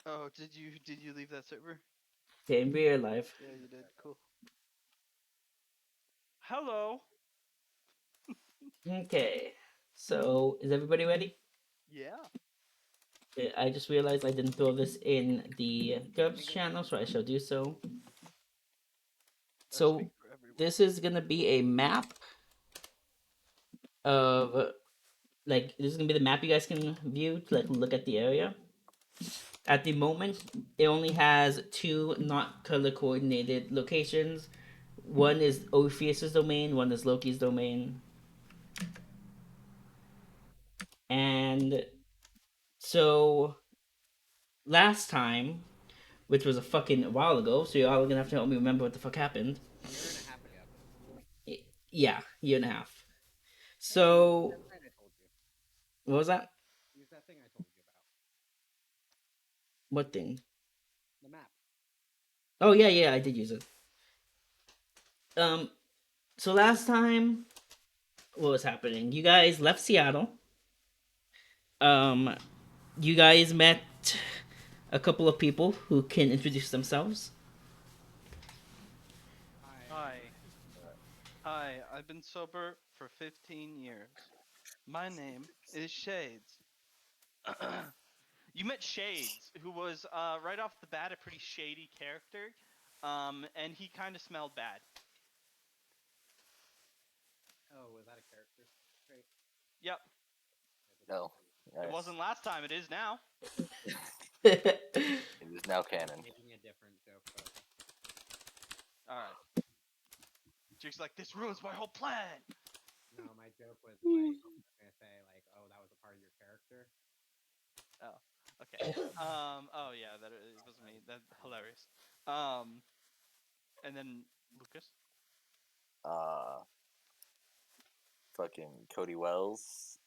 Oh, did you leave that server? Game we are live. Yeah, you did. Cool. Hello. Okay. So is everybody ready? Yeah. I just realized I didn't throw this in the GURPS channel, so I shall do so. I speak So for everyone. this is gonna be a map of this is gonna be the map you guys can view to look at the area. At the moment, it only has two not color coordinated locations. One is Orpheus's domain, one is Loki's domain. And so last time, which was a fucking while ago, so you're all gonna have to help me remember what the fuck happened. A year and a half ago. Yeah, year and a half. Hey, use So that thing I told you. what was that? Use that thing I told you about. What thing? The map. Oh yeah, yeah, I did use it. Um, so last time, what was happening? You guys left Seattle. Um, you guys met a couple of people who can introduce themselves. Hi. Hi. Hi. I've been sober for 15 years. My name is Shades. You met Shades, who was right off the bat a pretty shady character. And he kind of smelled bad. Oh, was that a character? Great. Yep. I didn't No. know. It Nice. wasn't last time. It is now. It is now canon. Making a different joke, but okay. All right. Jake's like, this ruins my whole plan. No, my joke was like, I was gonna say like, oh, that was a part of your character. Oh. Okay. Oh yeah. That it was me. That's hilarious. Um. And then Lucas. Uh, fucking Cody Wells,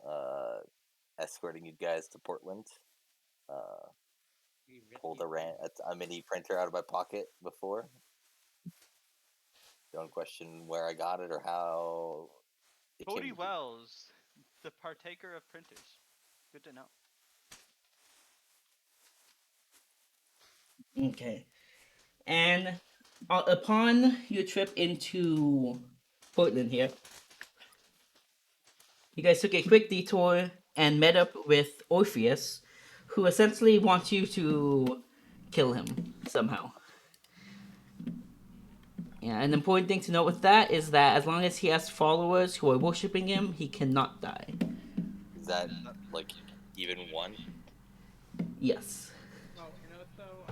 escorting you guys to Portland. Uh, We risky pulled a mini printer out of my pocket before. Don't question where I got it or how it came Cody to be. Wells, the partaker of printers. Good to know. Okay. And upon your trip into Portland here, you guys took a quick detour and met up with Orpheus, who essentially wants you to kill him somehow. Yeah, an important thing to note with that is that as long as he has followers who are worshipping him, he cannot die. Is that Uh, like even one? Yes. Oh, and also,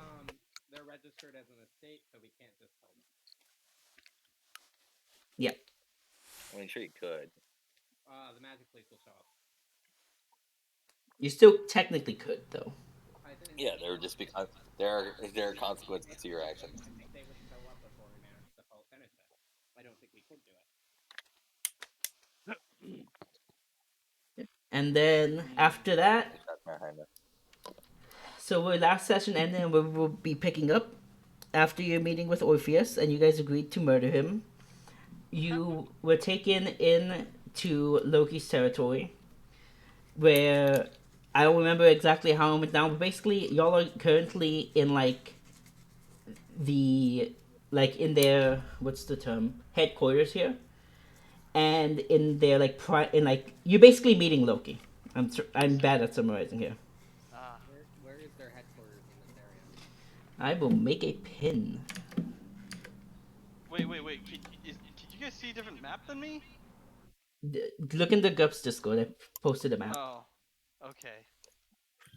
they're registered as an estate, so we can't just kill them. Yeah. I mean, sure you could. The magic police will show up. You still technically could, though. I think. Yeah, there would just be there are consequences to your actions. I think they would show up before we managed to finish it. I don't think we could do it. And then after that, Kinda. so our last session ended, and we will be picking up after your meeting with Orpheus, and you guys agreed to murder him. You were taken in to Loki's territory, where I don't remember exactly how it went down, but basically, y'all are currently in the in their what's the term headquarters here, and in their you're basically meeting Loki. I'm bad at summarizing here. ah. Where is their headquarters in this area? I will make a pin. Wait. Could you guys see a different map than me? Look in the GUPS Discord. I posted a map. Oh. Okay.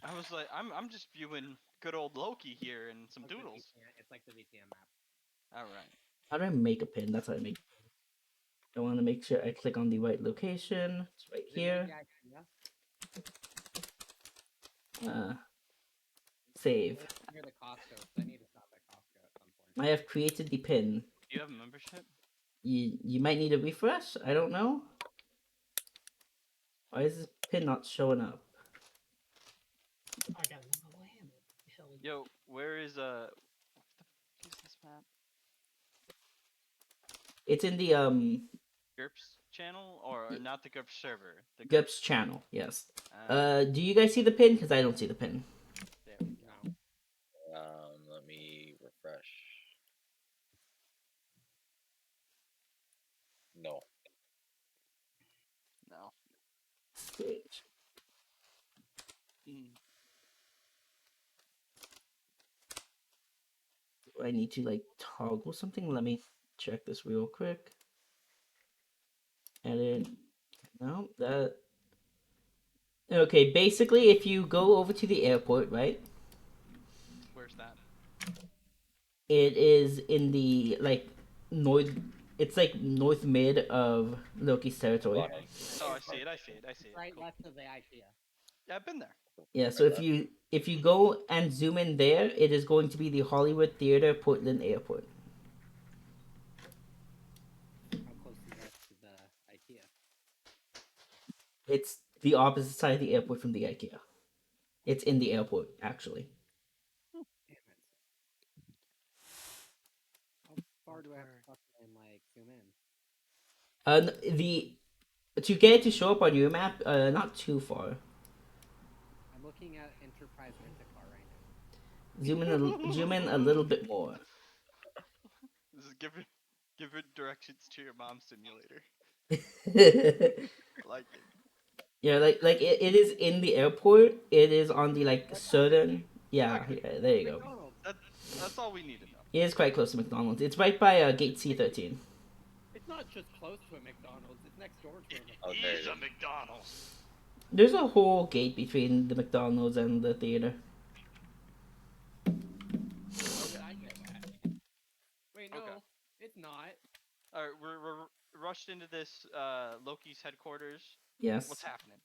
I was like, I'm just viewing good old Loki here and some Like the doodles. VTM, it's like the VTM map. All right. How do I make a pin? That's how I make. I want to make sure I click on the right location. It's right Is it here. easy idea? Uh, Save. It's near the Costco, so I need to stop at Costco at some point. I have created the pin. Do you have a membership? You might need a refresh. I don't know. Why is this pin not showing up? I got another lamb. Hell yeah. Yo, where is what the fuck is this map? It's in the GURPS channel or not the GURPS server? The GUPS GURPS. channel. Yes. Ah, Do you guys see the pin? Because I don't see the pin. there we go. No. I need to like toggle something? Let me check this real quick. Edit. No, that. Okay, basically, if you go over to the airport, right? Where's that? It is in the like north. It's like north mid of Loki's territory. Bottom. Oh, I see it. I see it. I see It's it. right Cool. west of the IKEA. Yeah, I've been there. Yeah, so Right if you go and zoom in there, it is going to be the Hollywood Theater Portland Airport. How close is that to the IKEA? It's the opposite side of the airport from the IKEA. It's in the airport, actually. Damn it. How far do I have to Awkward. fucking like zoom in? The to get it to show up on your map, not too far. I'm looking at Enterprise Rent a Car right now. Zoom in a little bit more. This is give it directions to your mom's simulator. I like it. Yeah, like it is in the airport. It is on the like That's southern. Yeah, Okay, yeah, there you go. McDonald's. that that's all we need to know. It is quite close to McDonald's. It's right by gate C13. It's not just close to a McDonald's. It's next door to a It Oh, McDonald's. there is it a is. McDonald's. There's a whole gate between the McDonald's and the theater. How did I get that? Wait, no, Okay. it's not. All right, we're rushed into this Loki's headquarters. Yes. What's happening?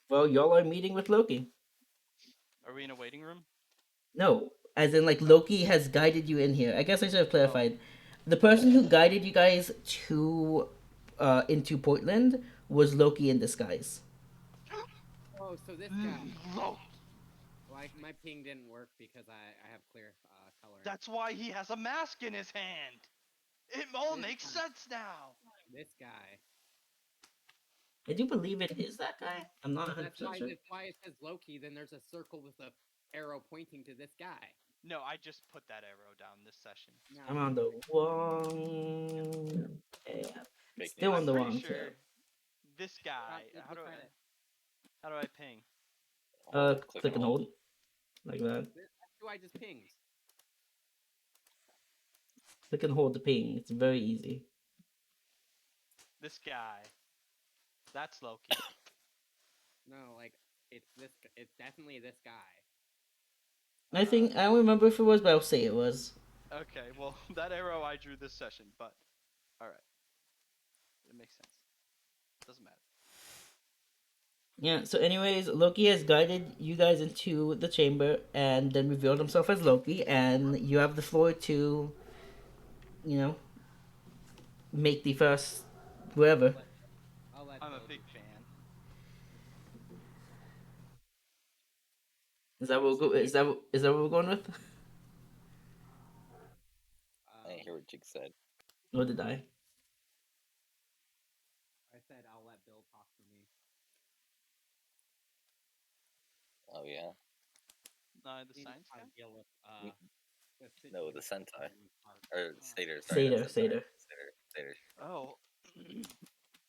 Well, y'all are meeting with Loki. Are we in a waiting room? No, as in like Loki has guided you in here. I guess I should have Oh, clarified. The person who guided you guys to into Portland was Loki in disguise. Oh, so this guy. Loki. Like my ping didn't work because I have clear color. That's why he has a mask in his hand. It all This makes guy. sense now. This guy. I do believe it is that guy. I'm not 100 That's percent why. sure. That's why it says Loki. Then there's a circle with a arrow pointing to this guy. No, I just put that arrow down this session. No, I'm on the wrong. Yeah, Fake still news. on I'm the pretty wrong sure tab. this guy. Take How the do credit. I ping? Click and hold like that. That's who I just pinged. Click and hold the ping. It's very easy. This guy. That's Loki. No, like it's this. It's definitely this guy. I think I don't remember if it was, but I'll say it was. Okay, well, that arrow I drew this session, but all right, it makes sense. Doesn't matter. Yeah. So, anyways, Loki has guided you guys into the chamber and then revealed himself as Loki, and you have the floor to, you know, make the first whatever. I'll let I'm a Bill big do fan. Is that what we're is that what we're going with? I didn't hear what Jig said. Or did I? I said I'll let Bill talk for me. Oh yeah. The He knows science how guy. to deal with No, the situation Sentai. in park. Or Oh. Satyr, sorry, not Satyr, Sentai. Satyr. Satyr. Oh,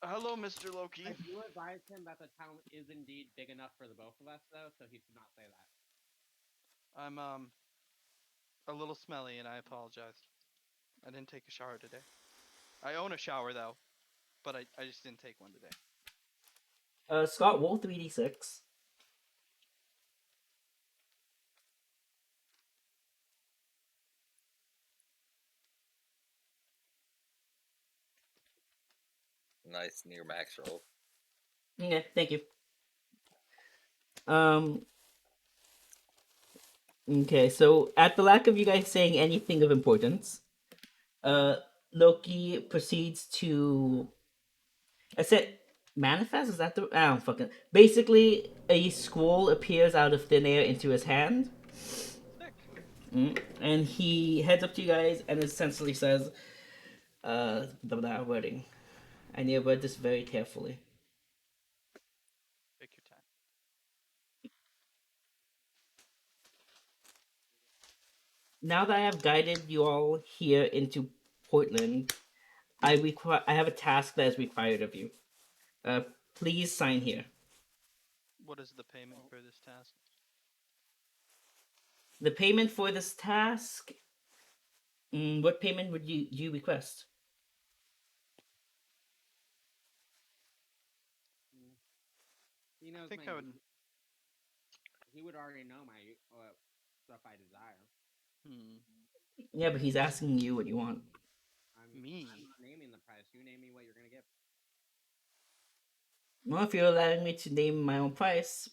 hello, Mr. Loki. I do advise him that the town is indeed big enough for the both of us, though, so he should not say that. I'm a little smelly, and I apologize. I didn't take a shower today. I own a shower though, but I just didn't take one today. Scott, roll 3d6. Nice near max roll. Okay, thank you. Um. Okay, so at the lack of you guys saying anything of importance, uh, Loki proceeds to. I said manifest. Is that the? I don't fucking. Basically, a scroll appears out of thin air into his hand, Sick. and he heads up to you guys and essentially says, that wording. I need to word this very carefully. Take your time. Now that I have guided you all here into Portland, I have a task that is required of you. Please sign here. What is the payment for this task? The payment for this task. What payment would you request? Mm. He I knows think my. I would. He would already know my stuff I desire. Hmm. Yeah, but he's asking you what you want. I'm Me. not naming the price. You name me what you're gonna give. Well, if you're allowing me to name my own price,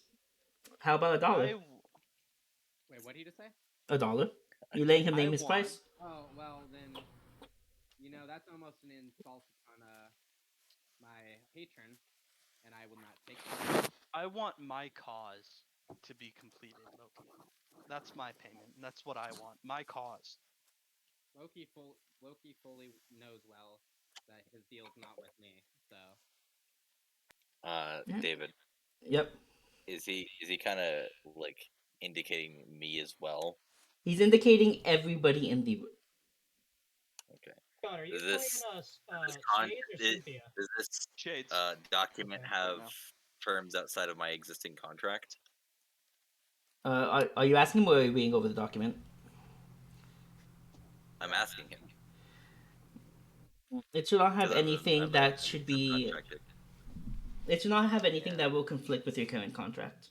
how about $1? Wait, what did he just say? $1. You letting him I name his want. price? Oh well, then that's almost an insult on my patron, and I will not take it. I want my cause to be completed, Loki. That's my payment. That's what I want. My cause. Loki fully knows well that his deal's not with me. So Yeah. David, Yep. is he kind of like indicating me as well? He's indicating everybody in the. Okay. God, are you Does calling this this con Shades or it, Cynthia? does this Shades. document Okay. have now. terms outside of my existing contract? Are you asking him or are you reading over the document? I'm asking him It should not have because anything that I'm should be. subcontracted. It should not have anything Yeah. that will conflict with your current contract.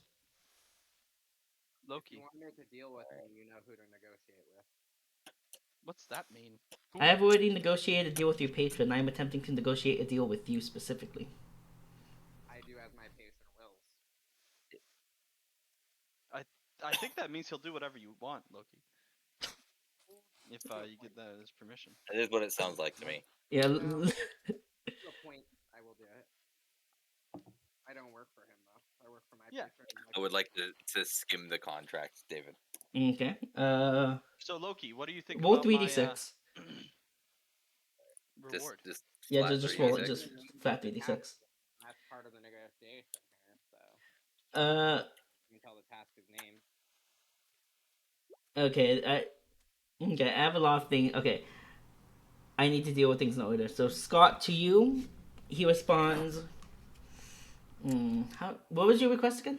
if you Loki. want her to deal with Alright. me, you know who to negotiate with. What's that mean? Who? I have already negotiated a deal with your patron. I am attempting to negotiate a deal with you specifically. I do as my patron wills. I think that means he'll do whatever you want, Loki. If you get that as permission. That is what it sounds like to me. Yeah. No. To a point, I will do it. I don't work for him though. I work for my Yeah. patron. I would like to skim the contract, David. Okay. So Loki, what do you think Roll about three d my six. reward? Just Yeah, flat just three d roll it. six. Just flat 3d6. That's part of the negotiation here, so you can tell the task is named. Okay. Okay. I have a lot of things. Okay. I need to deal with things in order. So Scott, to you, he responds. How? What was your request again?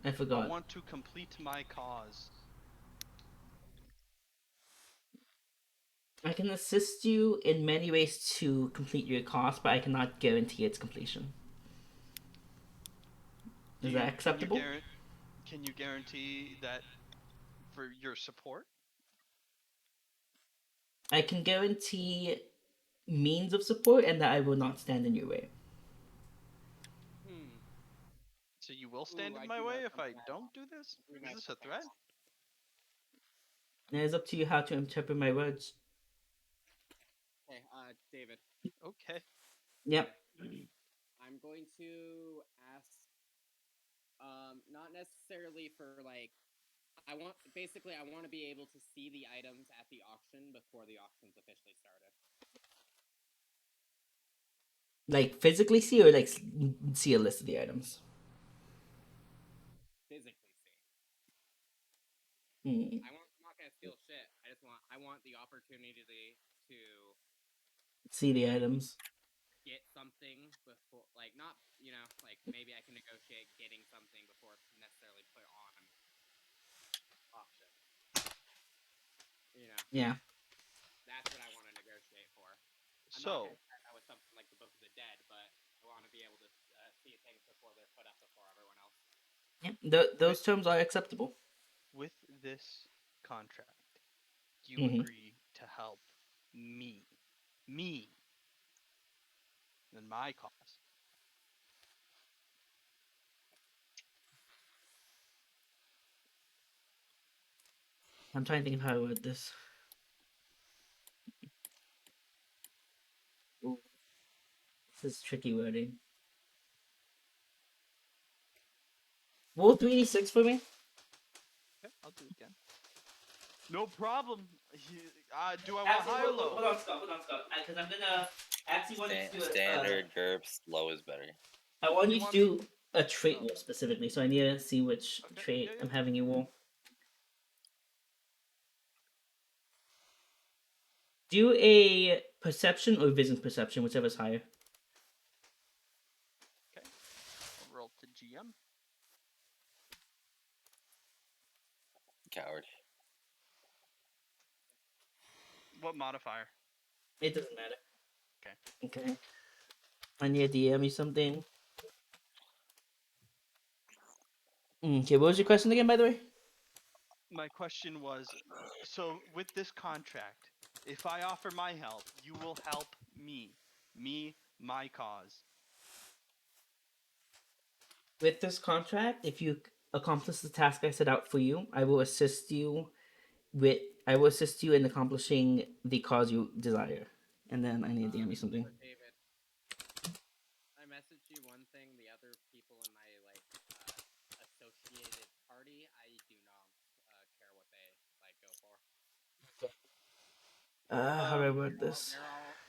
I I forgot. want to complete my cause. I can assist you in many ways to complete your cost, but I cannot guarantee its completion. Is that acceptable? Can you guarantee that for your support? I can guarantee means of support and that I will not stand in your way. Hmm. So you will stand Ooh, in I my do know way if I something. don't do this? I do Is know this a something. threat? And it's up to you how to interpret my words. Okay, David. Okay. Yep. I'm going to ask, not necessarily for like, I want to be able to see the items at the auction before the auction's officially started. Like physically see or like see a list of the items? Physically see. Hmm. I'm not gonna steal shit. I want the opportunity to See the items. get something before, like, not, like maybe I can negotiate getting something before it's necessarily put on auction. You know, Yeah. that's what I want to negotiate for. I'm not So gonna start out with something like the Book of the Dead, but I want to be able to see things before they're put up before everyone else. Those terms are acceptable. with this contract, you Mm-hmm. agree to help me. Me. In my cause. I'm trying to think of how to word this. Ooh, this is tricky wording. Roll 3d6 for me. Okay, I'll do it again. No problem. Do I want high or low? Hold on, Scott. Because I'm gonna actually want you to do Standard GURPS, low is better. I want You you to want do a trait Oh. roll specifically, so I need to see which Okay, trait yeah. I'm having you roll. Do a perception or vision perception, whichever's higher. Okay. I'll roll to GM. Coward. What modifier? It doesn't matter. Okay. Okay. I need to DM you something. Okay, what was your question again, by the way? My question was, so with this contract, if I offer my help, you will help me. My cause. With this contract, if you accomplish the task I set out for you, I will assist you with. I will assist you in accomplishing the cause you desire. And then I need to DM you something. So David, I messaged you one thing. The other people in my associated party, I do not care what they go for. How do I word this?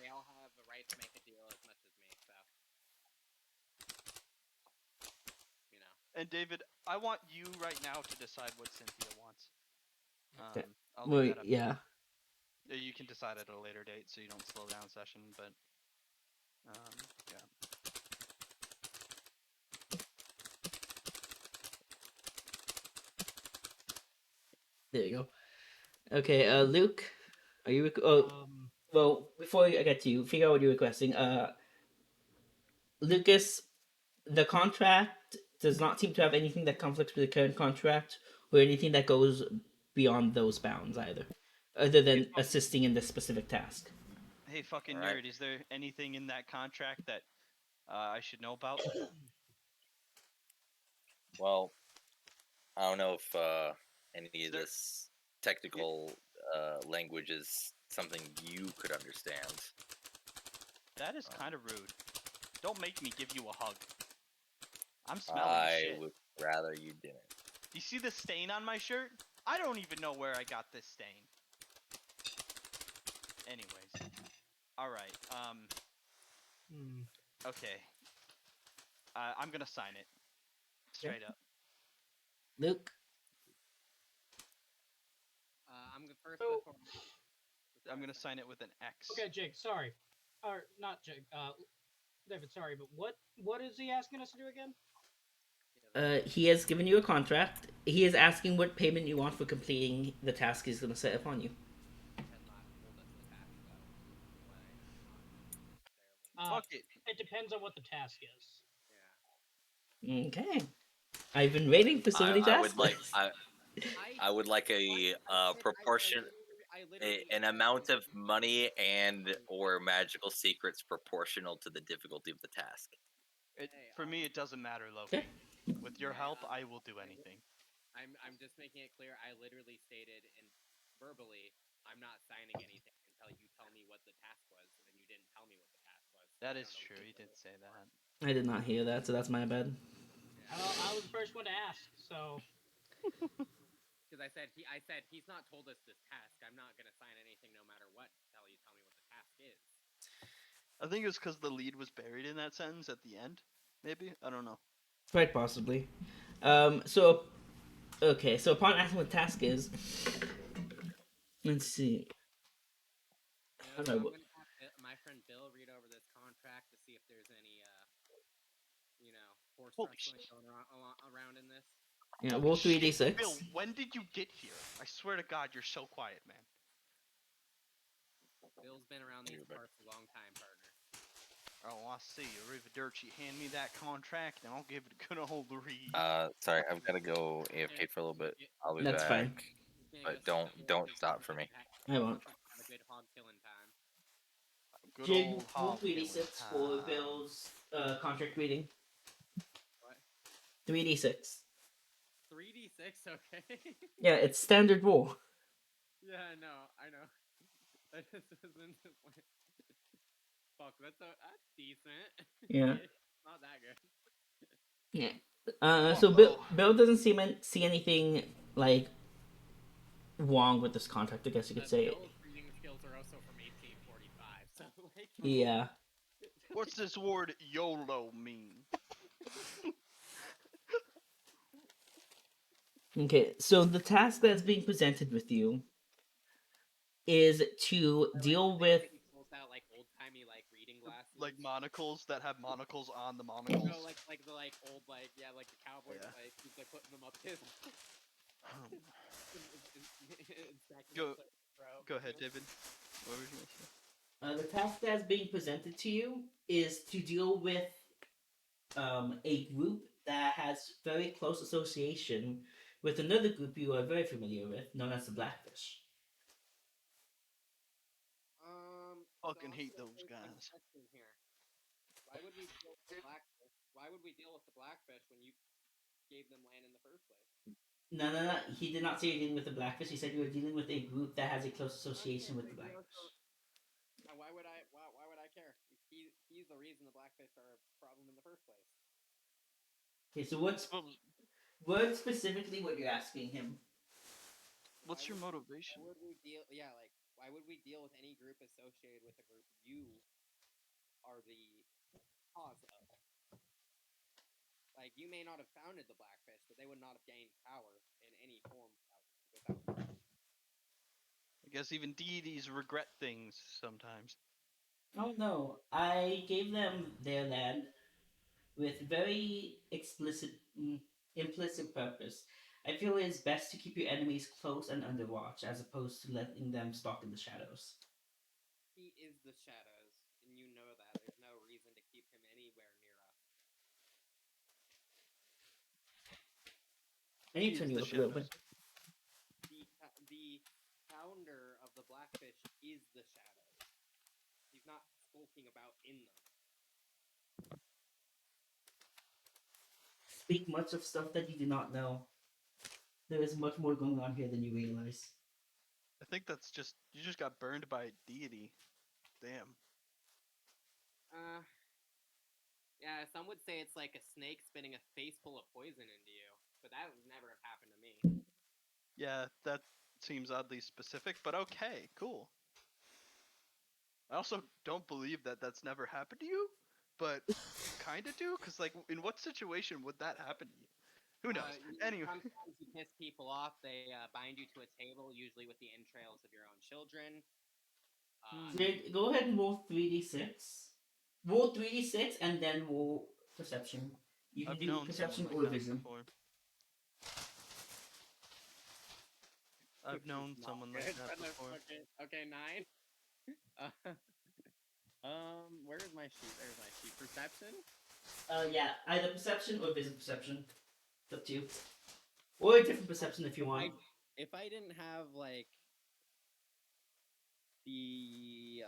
They all have the right to make a deal as much as me. So you know. And David, I want you right now to decide what Cynthia wants. Okay. I'll Well, leave that up. yeah. You can decide at a later date, so you don't slow down session. But yeah. There you go. Okay, Luke, are you? Well, before I get to you, figure out what you're requesting. Lucas, the contract does not seem to have anything that conflicts with the current contract or anything that goes beyond those bounds either, other than assisting in this specific task. Hey, fucking All right. nerd! Is there anything in that contract that I should know about? Well, I don't know if any of There- this technical language is something you could understand. That is kind of rude. Don't make me give you a hug. I'm smelly as I shit. would rather you didn't. You see the stain on my shirt? I don't even know where I got this stain. Anyways. Alright, okay. I'm gonna sign it. Straight up. Luke, I'm the first So- before. I'm gonna sign it with an X. Okay, Jake. Sorry, or not Jake. David. Sorry, but what is he asking us to do again? he has given you a contract. He is asking what payment you want for completing the task he's going to set upon you. He has not told us the task though. Why not necessarily? Fuck it. It depends on what the task is. Yeah. Okay. I've been waiting for somebody to I ask would like this. I would like a proportion, an amount of money and or magical secrets proportional to the difficulty of the task. For me, it doesn't matter, Loki. Okay. With your help, I will do anything. I'm just making it clear. I literally stated in verbally, I'm not signing anything until you tell me what the task was, and you didn't tell me what the task was. That is true. He did say that. I did not hear that, so that's my bad. I was the first one to ask, so Because I said he's not told us this task. I'm not gonna sign anything no matter what until you tell me what the task is. I think it was because the lead was buried in that sentence at the end. Maybe? I don't know. Quite possibly. Okay, so upon asking what the task is, let's see. So I'm gonna have my friend Bill read over this contract to see if there's any horse Holy wrestling shit. going around in this. Yeah, Holy roll shit, 3d6. Bill, when did you get here? I swear to God, you're so quiet, man. Bill's been around these parts a long time, partner. Oh, I see. Arrivederci, hand me that contract and I'll give it a good old read. Sorry, I've got to go AFK for a little bit. I'll be That's back. fine. But don't stop for me. I won't. Have a good hog killing time. Good Jig, old roll hog 3d6 killing for time. Bill's contract reading. What? 3d6. 3d6, okay. Yeah, it's standard roll. Yeah, I know. I just wasn't like, fuck. That's decent. Yeah. Not that good. Yeah. So Bill doesn't see anything like wrong with this contract. I guess you could say. Bill's reading skills are also from 1845, so like. Yeah. What's this word YOLO mean? Okay. So the task that's being presented with you is to deal with. He pulls out like old timey like reading glasses. Like monocles that have monocles on the monocles. No, like the old like the cowboys like he's like putting them up his. Go ahead, David. What were you gonna say? The task that's being presented to you is to deal with a group that has very close association with another group you are very familiar with, known as the Blackfish. So Fucking I'm hate gonna those pose my guys. question here. Why would we deal with the blackfish? Why would we deal with the blackfish when you gave them land in the first place? No, no, no. He did not say you're dealing with the Blackfish. He said you were dealing with a group that has a close Okay, association with so the you're so. Blackfish. Why would I? Why would I care? He's the reason the blackfish are a problem in the first place. Okay, so Well, what specifically what you're asking him? Why what's your would we? Why motivation? would we deal? Yeah, like why would we deal with any group associated with a group you are the cause of? Like you may not have founded the blackfish, but they would not have gained power in any form without you. I guess even deities regret things sometimes. Oh no, I gave them their land with very implicit purpose. I feel it is best to keep your enemies close and under watch, as opposed to letting them stalk in the shadows. He is the shadows, and you know that. There's no reason to keep him anywhere near us. I need He to is turn you the up a little shadows. bit. The founder of the blackfish is the shadows. He's not skulking about in them. Speak much of stuff that you do not know. There is much more going on here than you realize. I think that's just you just got burned by a deity. Damn. Uh, yeah, some would say it's like a snake spitting a face full of poison into you, but that would never have happened to me. Yeah, that seems oddly specific, but okay, cool. I also don't believe that that's never happened to you, but kind of do, because, like, in what situation would that happen to you? Who knows? Anyway, Sometimes you piss people off. They bind you to a table, usually with the entrails of your own children. Jake, go ahead and roll 3d6. Roll 3d6 and then roll perception. You can I've do known someone perception like or that vision. before. I've Which is known not someone like good. that before. Okay, 9. Where's my sheet? There's my sheet. Perception. Yeah, either perception or vision perception. It's up to you. Or a different perception if you want. If I didn't have like the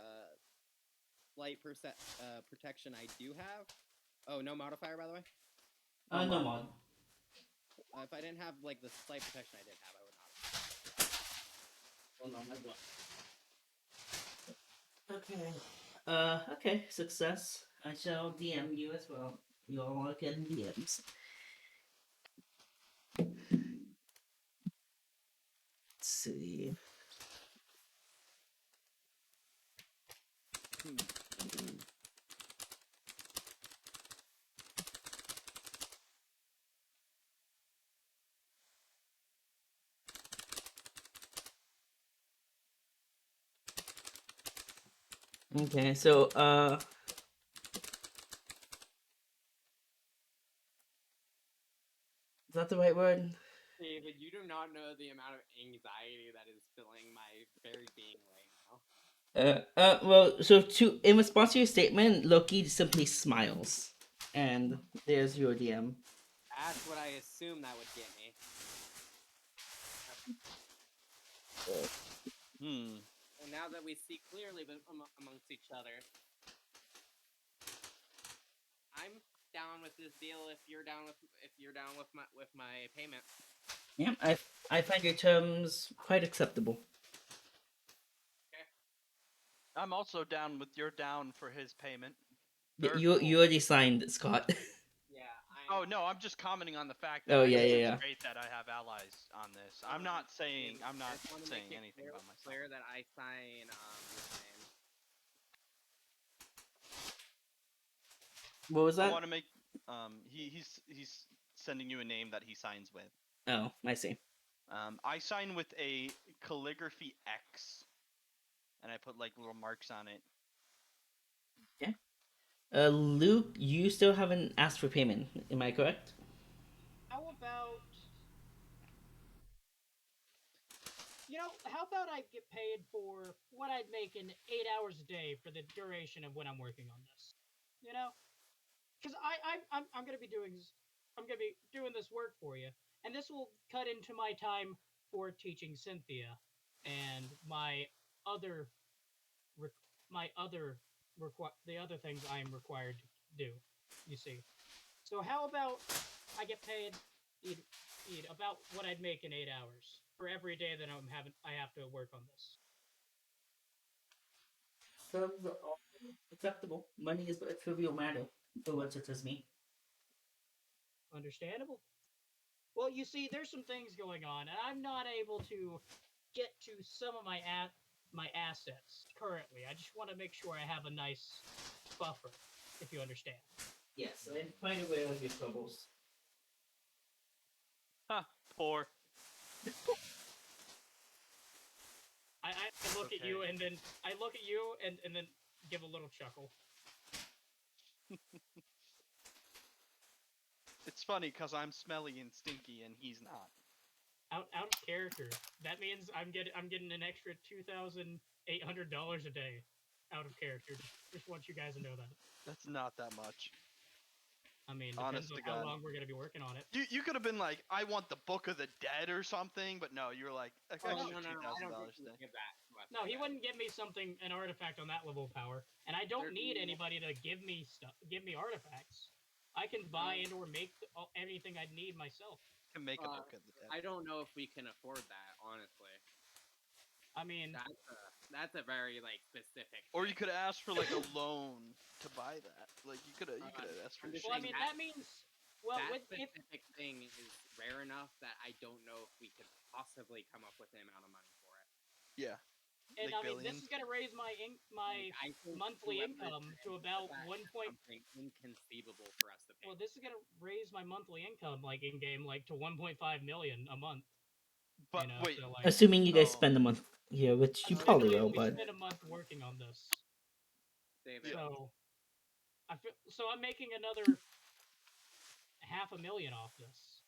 light protection I do have. Oh, no modifier by the way. No mod. If I didn't have like the slight protection I did have, I would not have. Oh no, my blood. Okay. Okay, success. I shall DM you as well. You all are getting DMs. Let's see. Okay, so is that the right word? David, you do not know the amount of anxiety that is filling my very being right now. Well, so to in response to your statement, Loki simply smiles, and there's your DM. That's what I assume that would get me. And now that we see clearly amongst each other, I'm down with this deal. If you're down with my payment. Yeah, I find your terms quite acceptable. Okay. I'm also down with you're down for his payment. You already signed, Scott. Yeah. Oh no, I'm just commenting on the fact that Oh, I yeah, think yeah, it's yeah. great that I have allies on this. I'm not saying anything about myself. Clear that I sign your name. What was I that? want to make he's sending you a name that he signs with. Oh, I see. I sign with a calligraphy X, and I put like little marks on it. Okay. Luke, you still haven't asked for payment. Am I correct? How about how about I get paid for what I'd make in 8 hours a day for the duration of when I'm working on this? You know, because I'm gonna be doing this work for you, and this will cut into my time for teaching Cynthia and other rec- my other the other things I am required to do. You see, so how about I get paid about what I'd make in 8 hours for every day that I have to work on this. Sounds acceptable. Money is a trivial matter for what such as me. Understandable. Well, you see, there's some things going on, and I'm not able to get to some of my assets currently. I just want to make sure I have a nice buffer, if you understand. Yes, I'm quite aware of your troubles. Huh, poor. I look at you, Okay. and then I look at you, and then give a little chuckle. It's funny because I'm smelly and stinky and he's not. Out of character. That means I'm getting an extra $2,800 a day out of character. Just want you guys to know that. That's not that much. I mean, depends Honest on to how God. long we're gonna be working on it. You could have been like, I want the Book of the Dead or something, but no, you were like, Oh, extra no, I don't $2,000 think a day. you give that to us. No, he wouldn't give me an artifact on that level of power, and I don't There'd need be- anybody to give me artifacts. I can buy and or make anything I need myself. Can make a Book of the Dead. I don't know if we can afford that, honestly. I mean, That's a very like specific. Or you thing. could ask for like a loan to buy that. Like you could have asked for. I'm just well, I saying mean that means that if specific thing is rare enough that I don't know if we could possibly come up with the amount of money for it. Yeah. and like I mean billions. this is gonna raise my I think monthly whoever income to said about that one is point. something inconceivable for us to pay. Well, this is gonna raise my monthly income like in game like to 1.5 million a month. But wait, so like Assuming you guys Oh. spend a month here, which you probably assuming will, we but spend a month working on this. David, So I'm making another $500,000 off this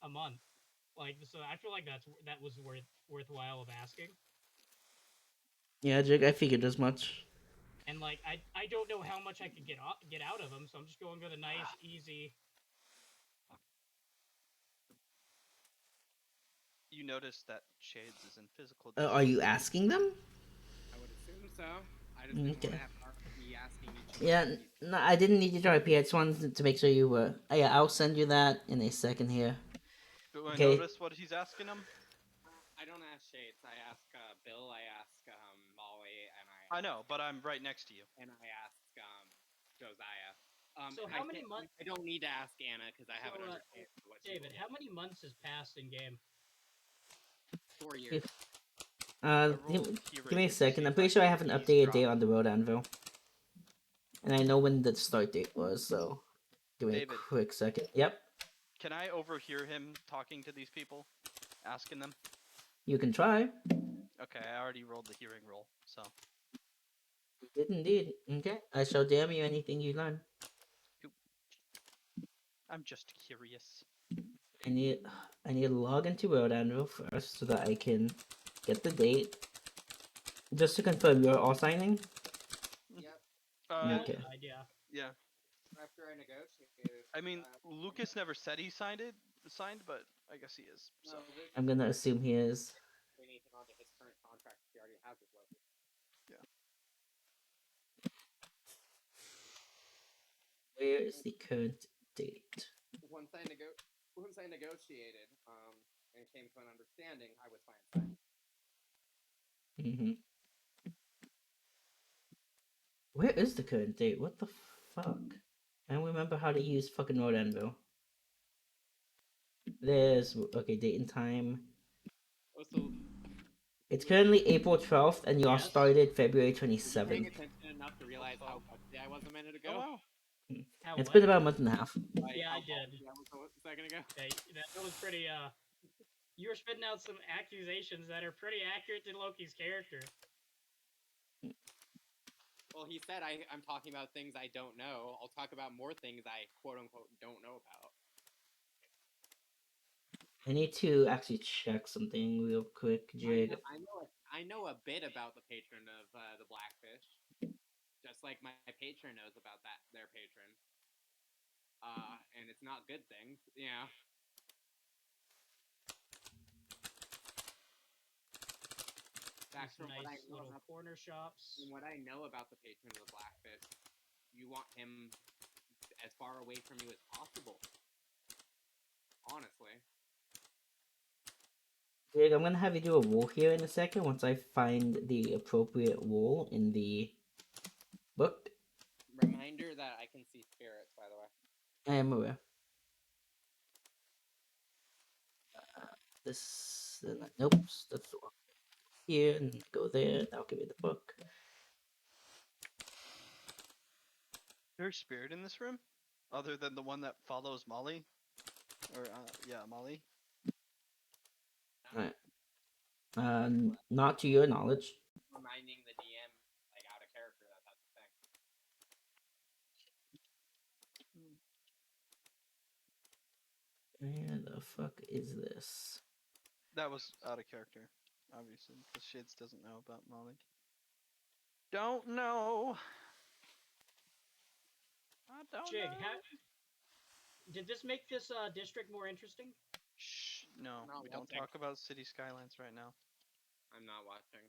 a month. Like so, I feel like that was worthwhile of asking. yeah, Jake, I figured as much. And like I don't know how much I could get out of him, so I'm just going with a nice easy. you notice that Shades is in physical. Are you asking them? I would assume so. I just didn't Okay. want to have RP asking each of Yeah, us. no, I didn't need your RP. I just wanted to make sure you were. Yeah, I'll send you that in a second here. Do I Okay. notice what he's asking him? I don't ask Shades. I ask Bill. I ask Molly, and I know, but I'm right next to you. and I ask Josiah. So how many months? I don't need to ask Anna because I have an So, understanding of what she David, will how get. many months has passed in game? 4 years. Give me a second. I'm pretty sure I have an updated date on the road anvil, and I know when the start date was. So, give me David. a quick second. Yep, Can I overhear him talking to these people, asking them? you can try. Okay, I already rolled the hearing roll, so You did indeed. Okay, I shall damn you anything you learn. I'm just curious. I need to log into road anvil first so that I can get the date. Just to confirm, you're all signing. Yep. Okay. Yeah. After I negotiated. I mean, Lucas never said he signed, but I guess he is. So I'm gonna assume he is. Anything onto his current contract, he already has his logo. yeah. Where is the current date? Once I negotiated and came to an understanding, I was fine signing. Where is the current date? What the fuck? I don't remember how to use fucking road anvil. There's okay, date and time. Also, It's currently April 12th, and y'all started February paying 27th. attention enough to realize how busty I was a minute ago. Oh wow. It's been about a month and a half. Yeah, I did. That was a second ago. Okay, that was pretty. You were spitting out some accusations that are pretty accurate to Loki's character. Well, he said I'm talking about things I don't know. I'll talk about more things I quote unquote don't know about. I need to actually check something real quick, Jig. I know a bit about the patron of the Blackfish, just like my patron knows about their patron. And it's not good things, yeah. Fact, These nice little corner shops. from what I know about the patron of the Blackfish, you want him as far away from you as possible. Honestly. Jig, I'm gonna have you do a roll here in a second once I find the appropriate roll in the book. Reminder that I can see spirits, by the way. I am aware. This, nope, that's the one. Here, and go there, that'll give me the book. There's spirit in this room, other than the one that follows Molly, or yeah, Molly. Alright. Not to your knowledge. Reminding the DM, like, out of character, that's the thing. Where the fuck is this? That was out of character, obviously, because Shades doesn't know about Molly. Don't know. I don't Jig, know. did this make this district more interesting? Shh, no, Not we don't watching. talk about city skylines right now. I'm not watching.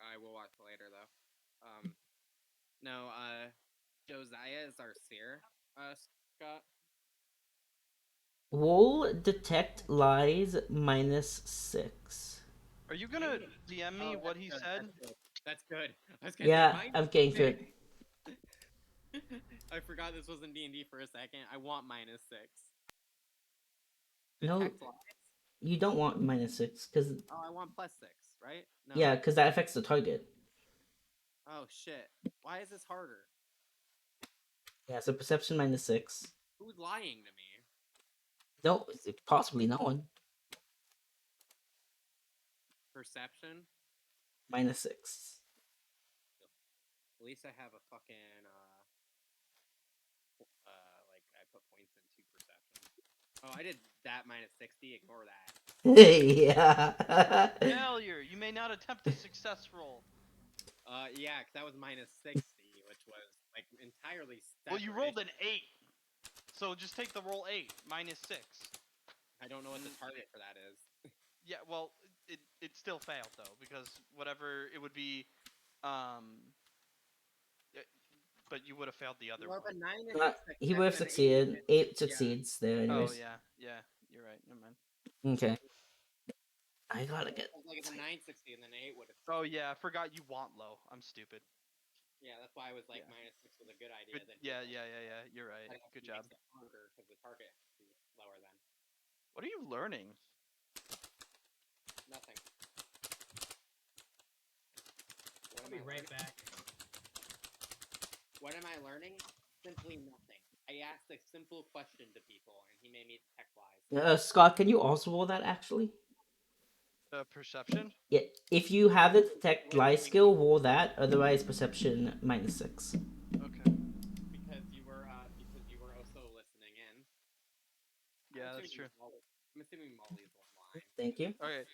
I will watch later, though. No, Josiah is our seer, Scott. Roll detect lies -6. Are you gonna DM me what he said? That's good. I was gonna Yeah, say, I'm getting through it. I forgot this wasn't D&D for a second. I want -6. No, Detect lies? you don't want -6 because Oh, I want +6, right? No. yeah, because that affects the target. Oh shit. Why is this harder? Yeah, so perception -6. Who's lying to me? No, it's possibly no one. Perception? -6. At least I have a fucking like I put points into perception. Oh, I did that -60. Ignore that. Yeah. Failure. You may not attempt a success roll. Yeah, because that was -60, which was like entirely separate. Well, you rolled an 8, so just take the roll 8 -6. I don't know what the target for that is. Yeah, well, it still failed though, because whatever it would be, but you would have failed the other Well, one. but 9 is He would have succeeded. 8 succeeds there, Oh anyways. yeah, you're right. Never mind. Okay. I gotta get. Like it's a 960 and then 8 would have. Oh yeah, I forgot you want low. I'm stupid. Yeah, that's why I was like Yeah. -6 was a good idea. Good, then yeah. You're right. that Good makes job. it harder because the target has to be lower than What are you learning? nothing. I'll be right back. What am I learning? Simply nothing. I asked a simple question to people, and he made me detect lies. Scott, can you also roll that actually? Perception. Yeah, if you have the detect lie skill, roll that. Otherwise, perception -6. Okay. Because you were also listening in. Yeah, that's true. I'm assuming Molly's online. Thank you. Okay.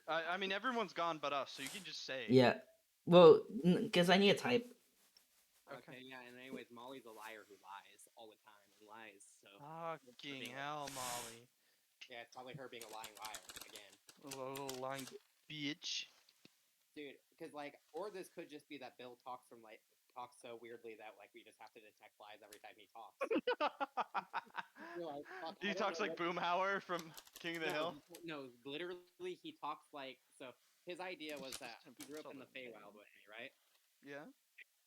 I mean, everyone's gone but us, so you can just say. Yeah. Well, because I need a type. Okay, yeah, and anyways, Molly's a liar who lies all the time and lies, so. Fucking hell, Molly. Yeah, it's probably her being a lying liar again. A little lying bitch. Dude, because like, or this could just be that Bill talks so weirdly that like we just have to detect lies every time he talks. He talks like Boomhauer from King of the Hill. No, literally he talks like so. His idea was that he grew up in the Feywild with me, right? Yeah.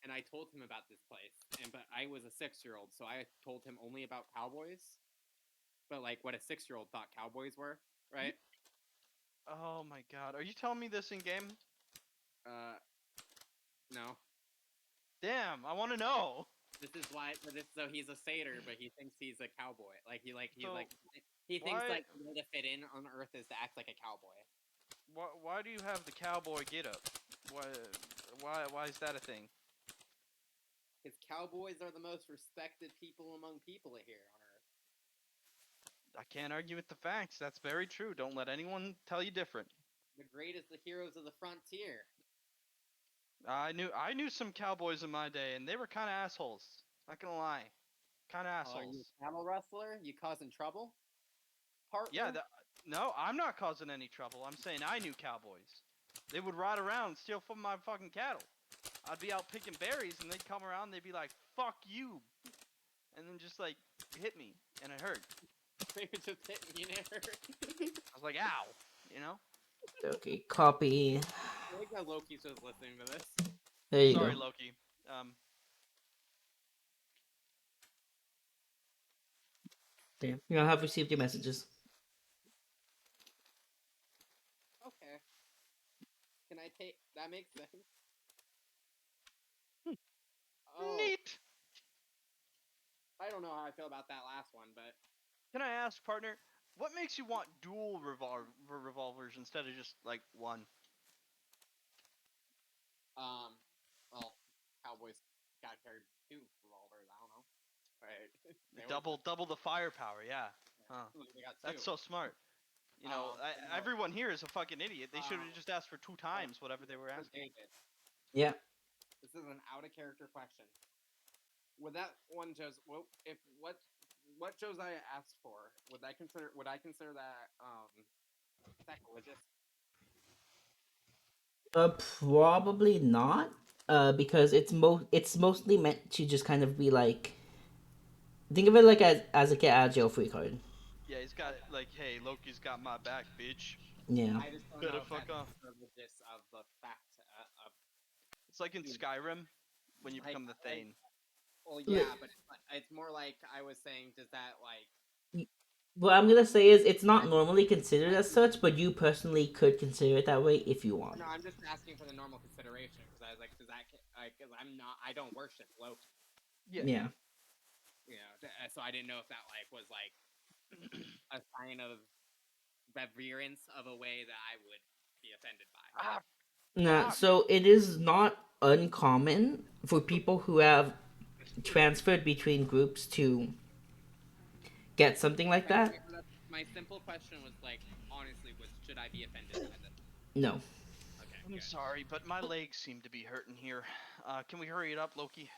And I told him about this place, but I was a 6-year-old, so I told him only about cowboys. But like what a 6-year-old thought cowboys were, right? Oh my god, are you telling me this in game? No. Damn, I want to know. This is why. So he's a satyr, but he thinks he's a cowboy. Like he thinks why- like the way to fit in on Earth is to act like a cowboy. Why do you have the cowboy get up? Why is that a thing? Because cowboys are the most respected people among people here on Earth. I can't argue with the facts. That's very true. Don't let anyone tell you different. The greatest, the heroes of the frontier. I knew some cowboys in my day, and they were kind of assholes. Not gonna lie, kind of Oh, are you assholes. a cattle rustler? You causing trouble, Yeah, partner? no, I'm not causing any trouble. I'm saying I knew cowboys. They would ride around and steal from my fucking cattle. I'd be out picking berries, and they'd come around. And they'd be like, "Fuck you," and then just like hit me, and it hurt. They would just hit me in there. I was like, "Ow," you know. Okay, copy. I like that Loki's just listening to this. There you Sorry, go. Loki. There. You have received your messages. Okay. Can I take? That makes sense. Hmm. Oh, Neat. I don't know how I feel about that last one, but Can I ask, partner, what makes you want dual revolvers instead of just like one? well, Cowboys got carried two revolvers. I don't know. Right. Double the firepower, yeah. Huh. They got two. That's so smart. You know, But no, everyone here is a fucking idiot. They should have just asked for two oh, times whatever they were for asking. David, Yeah. this is an out of character question. Would that one what Josiah asked for? Would I consider that sacrilegious? Probably not. Because it's mostly meant to just kind of be like, think of it like as a get out of jail free card. Yeah, he's got Okay. like, hey, Loki's got my back, bitch. Yeah. I just don't Better know if fuck that's off. sacrilegious of the fact of It's like in you know, Skyrim when you like become the like Thane. well Li- yeah, but it's more like I was saying. Does that like What I'm gonna say is it's not that, normally considered that as such, but you personally could consider it that way if you no, want. I'm just asking for the normal consideration because I was like, does that because I don't worship Loki, Yeah. Yeah. so I didn't know if that like was like a sign of reverence of a way that I would be offended by. Ah, Nah, fuck. so it is not uncommon for people who have transferred between groups to get something like Okay, that. my simple question was like, honestly, was should I be offended by this? No. Okay, I'm good. sorry, but my legs seem to be hurting here. Can we hurry it up, Loki?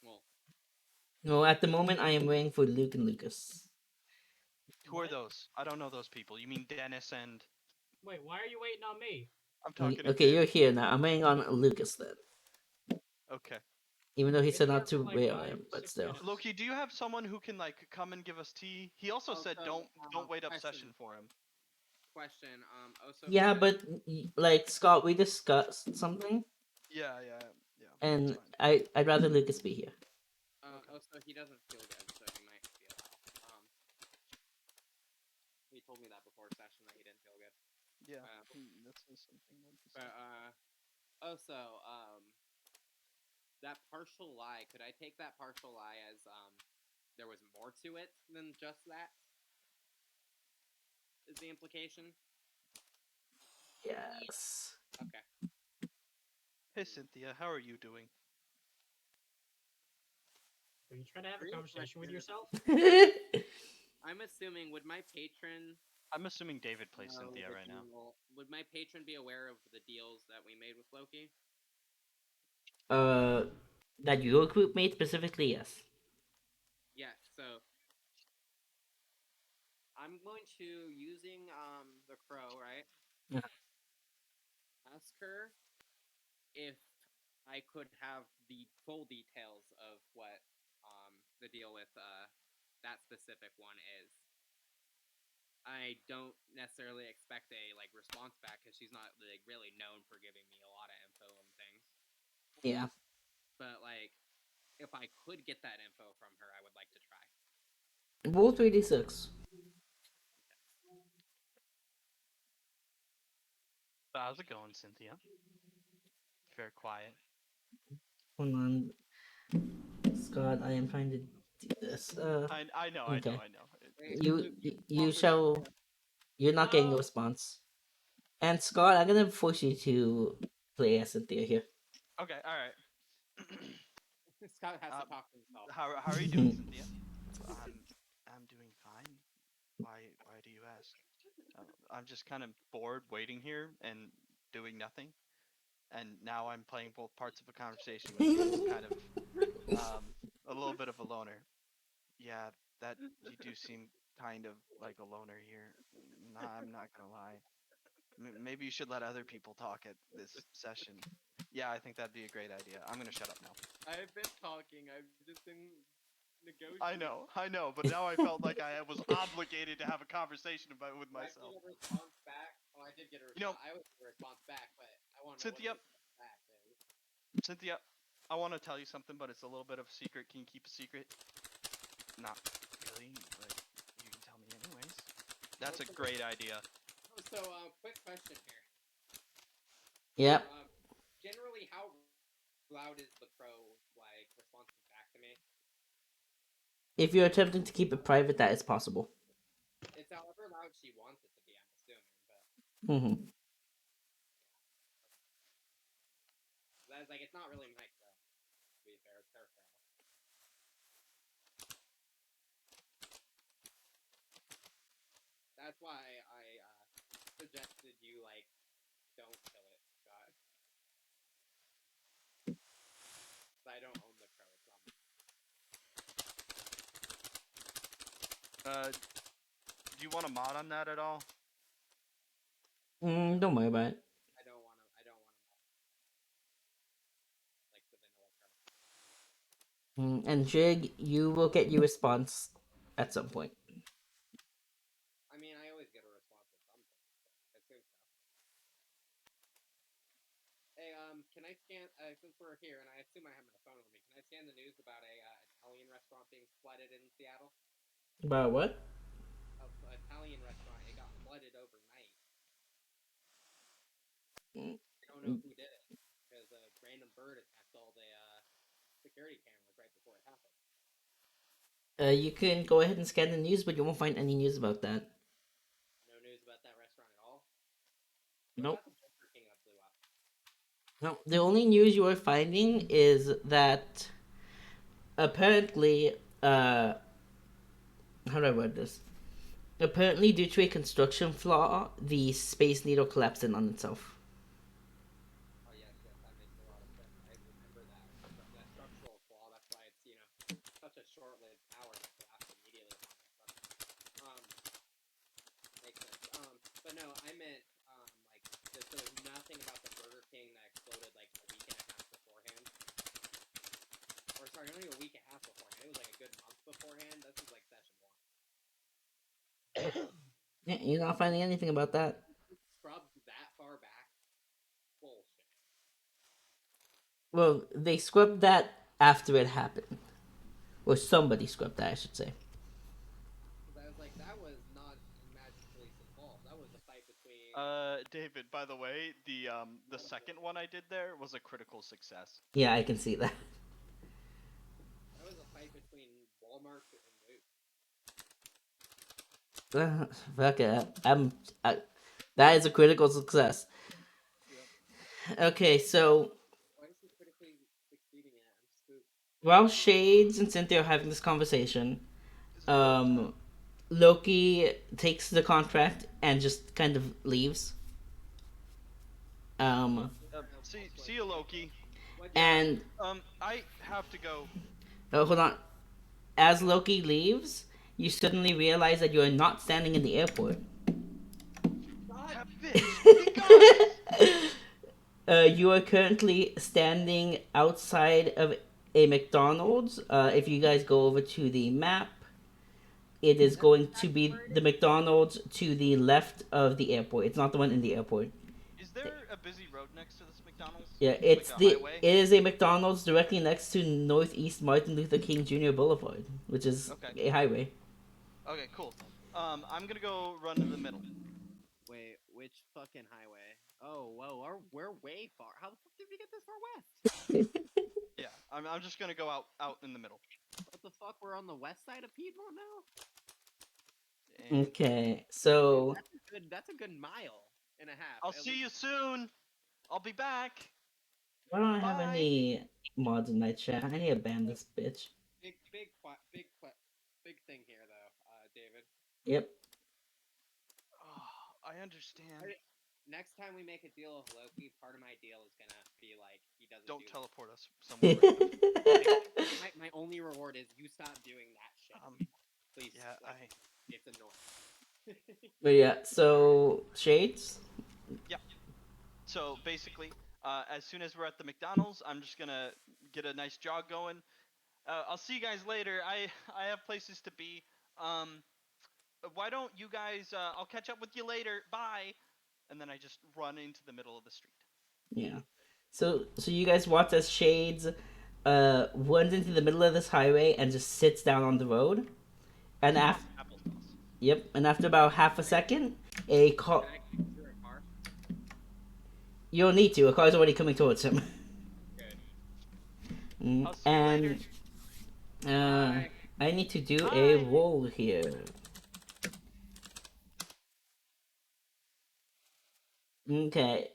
Well, No, at the moment I am waiting for Luke and Lucas. Who are What? those? I don't know those people. You mean Dennis and... Wait, why are you waiting on me? I'm talking to Okay, Kid. you're here now. I'm waiting on Lucas then. Okay. Even though he Been said here not for to like wait on five, him, but six still. minutes. Loki, do you have someone who can like come and give us tea? He also said Also, don't wait up question. session for him. Question. Also, if Yeah, you could, but like Scott, we discussed something, Yeah, that's and fine. I'd rather Lucas be here. Okay. also he doesn't feel good, so he might be a while. He told me that before session that he didn't feel good. Yeah, Uh, this is something that he but said. also that partial lie. Could I take that partial lie as there was more to it than just that? Is the implication? Yes. Okay. Hey Cynthia, how are you doing? Are you trying to have a Real conversation with question. yourself? I'm assuming would my patron I'm assuming David plays know Cynthia the right now. deal? Would my patron be aware of the deals that we made with Loki? uh, that your group made specifically, yes. Yes. So I'm going to using the crow, right? Uh-huh. Ask her if I could have the full details of what the deal with that specific one is. I don't necessarily expect a like response back because she's not like really known for giving me a lot of info and things. Yeah. But like, if I could get that info from her, I would like to try. Roll 3d6. So how's it going, Cynthia? Very quiet. Hold on, Scott. I am trying to do this. I know, Okay. I know. Wait, You Luke, you, roll you for shall. Cynthia. You're not getting a No. response. And Scott, I'm gonna force you to play as Cynthia here. Okay, all right. Scott has to Um, talk to himself. how are you doing, Cynthia? I'm doing fine. I'm just kind of bored waiting here and doing nothing. And now I'm playing both parts of a conversation with you. Kind of a little bit of a loner. Yeah, that you do seem kind of like a loner here. Nah, I'm not gonna lie. Maybe you should let other people talk at this session. Yeah, I think that'd be a great idea. I'm gonna shut up now. I've been talking. I've just been negotiating. I know, but now I felt like I was obligated to have a conversation about with Do I myself. get a response back? Oh, I did get a You know, response. I always get a response back, but I want to know what Cynthia, the response back is. Cynthia, I want to tell you something, but it's a little bit of a secret. Can you keep a secret? Not really, but you can tell me anyways. That's a great idea. Oh, so, quick question here. Yep. Generally, how loud is the pro like responsive back to me? If you're attempting to keep it private, that is possible. It's however loud she wants it to be. I'm assuming, but Mm-hmm. that's like it's not really mic though. To be fair, it's her pro. That's why I suggested you like don't kill it, Scott. I don't own the pro. It's not mine. Do you want a mod on that at all? Don't worry about it. I don't want to. I don't want to like the vanilla pro. And Jig, you will get your response at some point. I mean, I always get a response at some point. So I assume so. Hey, can I scan? Since we're here, and I assume I have my phone with me, can I scan the news about a Italian restaurant being flooded in Seattle? About what? A Italian restaurant. It got flooded overnight. Mm, I don't know who did it because a random bird attacked all the security cameras right before it happened. You can go ahead and scan the news, but you won't find any news about that. No news about that restaurant at all. What Nope. about the Burger King that blew up? No, the only news you are finding is that apparently, how do I word this? Apparently, due to a construction flaw, the Space Needle collapsed in on itself. Oh yes, yes, that makes a lot of sense. I remember that that structural flaw. That's why it's such a short-lived tower that collapsed immediately upon construction. Um, makes sense. But no, I meant like so there's nothing about the Burger King that exploded like a week and a half beforehand. Or sorry, not even a week and a half beforehand. It was like a good month beforehand. This is like session one. Yeah, you're not finding anything about that. Scrubbed that far back? Bullshit. Well, they scrubbed that after it happened. Or somebody scrubbed that, I should say. Because I was like, that was not Magic Police involved. That was a fight between. David, by the way, the second one I did there was a critical success. Yeah, I can see that. That was a fight between Walmart and Moose. Fuck it. That is a critical success. Yep. Okay, so Why is he critically succeeding at? I'm spooked. while Shades and Cynthia are having this conversation, Is it go time? Loki takes the contract and just kind of leaves. Um, See you, Loki. and I have to go. hold on. As Loki leaves, you suddenly realize that you are not standing in the airport. That bitch. You are currently standing outside of a McDonald's. If you guys go over to the map, it is going to be the McDonald's to the left of the airport. It's not the one in the airport. Is there a busy road next to this McDonald's? Yeah, Like it's a the highway? it is a McDonald's directly next to Northeast Martin Luther King Jr. Boulevard, which is Okay. a highway. Okay, cool. I'm gonna go run to the middle. Wait, which fucking highway? Oh, whoa, we're way far. How the fuck did we get this far west? Yeah, I'm just gonna go out in the middle. What the fuck? We're on the west side of Piedmont now? And Okay, so That's a good mile and a half. I'll see you soon. I'll be back. why don't I have Bye. any mods in my chat? I need to ban this bitch. Big thing here though, David. Yep. I understand. Next time we make a deal with Loki, part of my deal is gonna be like he doesn't Don't do teleport us somewhere random. that. My only reward is you stop doing that shit. Please, Yeah, like, it's annoying. But yeah, so Shades. So basically, as soon as we're at the McDonald's, I'm just gonna get a nice jog going. I'll see you guys later. I have places to be. Um, why don't you guys? I'll catch up with you later. Bye. And then I just run into the middle of the street. Yeah. So you guys watch as Shades runs into the middle of this highway and just sits down on the road. And after Applesauce. Yep, and after about half a second, a car. Can I capture a car? You don't need to. A car's already coming towards him. Good. I'll see you later. Uh, Bye. I need to do a Bye. roll here. Okay,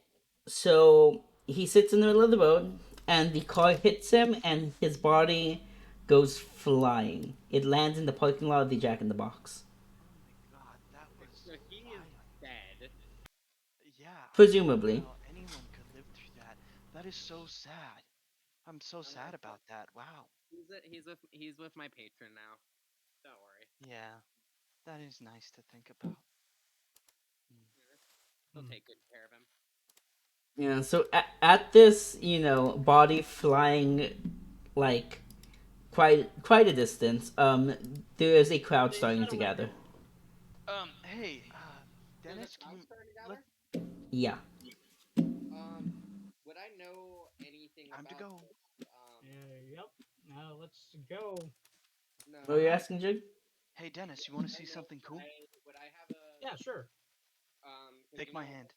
so he sits in the middle of the road, and the car hits him, and his body goes flying. It lands in the parking lot of the Jack in the Box. Oh my god, that was So he is violent. dead. Yeah, I don't know Presumably. how anyone could live through that. That is so sad. I'm so sad about that. Wow. He's with my patron now. Don't worry. Yeah, that is nice to think about. He'll Hmm. take good care of him. Yeah, so at this, body flying like quite a distance, there is a crowd They starting shot to a gather. window. Hey, There's a Dennis, can crowd you starting let? together. Yeah. Would I know anything Time to about go. this? Yep. Now let's go. No. What are you asking, Jig? Hey, Dennis, you want to I see know. something cool? Would I have a Yeah, sure. 'cause Take my hand.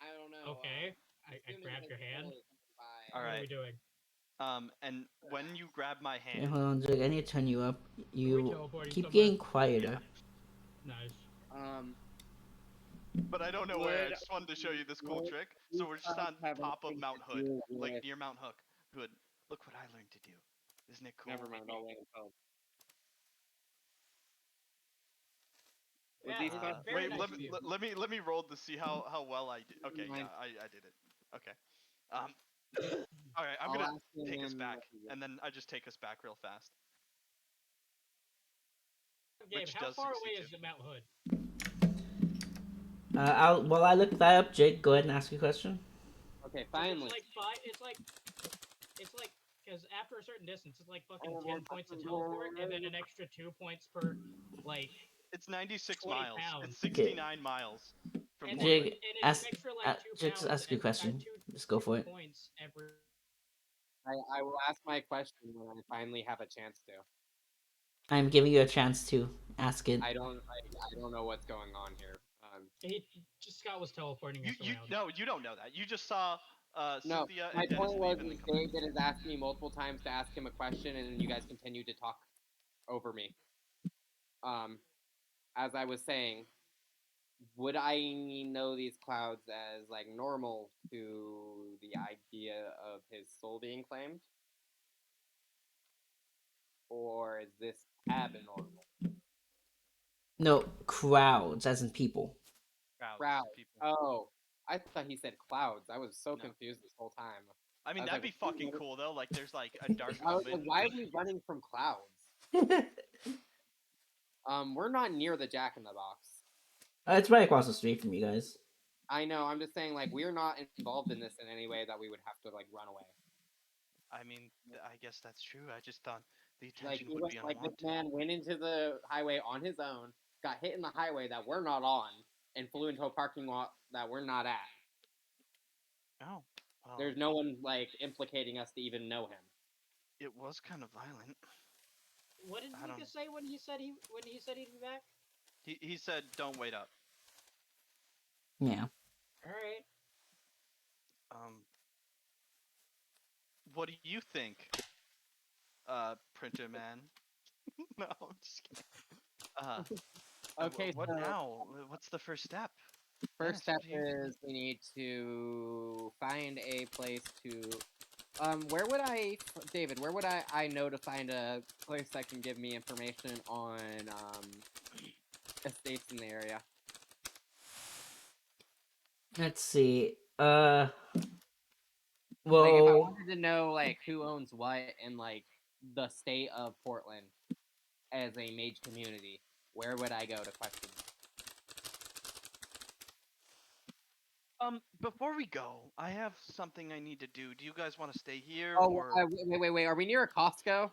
I don't know. Okay. I Assuming grab his your hand. soul is by. All What are right. we doing? And when you grab my Yeah, hand, hold on, Jig. I need to turn you up. Are we You teleporting keep somewhere? getting quieter. Nice. Um. but I don't know where. I Would just wanted to show you this cool would trick. these So we're just clouds on have top of anything Mount to Hood, do like with? near Mount Hook. Hood. Look what I learned to do. Isn't it cool? Never mind. I'll wait until. Would Yeah, these it's clouds very Wait, nice of you. let me roll to see how well I did. Never Okay, yeah, mind. I did it. Okay. Um. All right, I'm I'll gonna ask take us him. back, and then I just take us back real fast, Gabe, which how does far succeed away too. is the Mount Hood? While I look that up, Jake, go ahead and ask your question. Okay, 'Cause finally. It's like because after a certain distance, it's like fucking Oh, 10 points to teleport, and then an extra 2 points per like It's 96 20 miles. It's pounds, Okay, 69 miles from and Portland. it's an extra like two Jake, just pounds ask your and question. two Just go for it. points every. I will ask my question when I finally have a chance to. I'm giving you a chance to ask it. I don't know what's going on here. He just Scott was teleporting You us you around. no, you don't know that. You just saw No, Cynthia my and Dennis point was leave and then is come back. David has asked me multiple times to ask him a question, and then you guys continue to talk over me. Um, as I was saying, would I know these clouds as like normal to the idea of his soul being claimed, or is this abnormal? No, crowds, as in people. Crowds, Crowd. people. Oh, I thought he said clouds. I was so No. confused this whole time. I I mean was that'd like, be fucking cool though. Like there's like a dark I was like, omen. why are we running from clouds? We're not near the Jack in the Box. It's right across the street from you guys. I know. I'm just saying, like, we're not involved in this in any way that we would have to like run away. I mean, I guess that's true. I just thought the Like, attention he would was be like, this unwanted. man went into the highway on his own, got hit in the highway that we're not on, and flew into a parking lot that we're not at. Oh, well, There's no one like implicating us to even know him. it was kind of violent. What did I don't. Lucas say when he said he'd be back? He said, "Don't wait up." Yeah. All right. Um, what do you think, Printer Man? No, I'm just kidding. Uh, Okay, what so now? What's the first step? first Dennis, step what do you is we need to find a place to. Where would David? Where would I know to find a place that can give me information on estates in the area? Let's see. Like, if I Well, wanted to know like who owns what in like the state of Portland as a mage community, where would I go to question them? Before we go, I have something I need to do. Do you guys want to stay here Oh, or? wait. Are we near a Costco?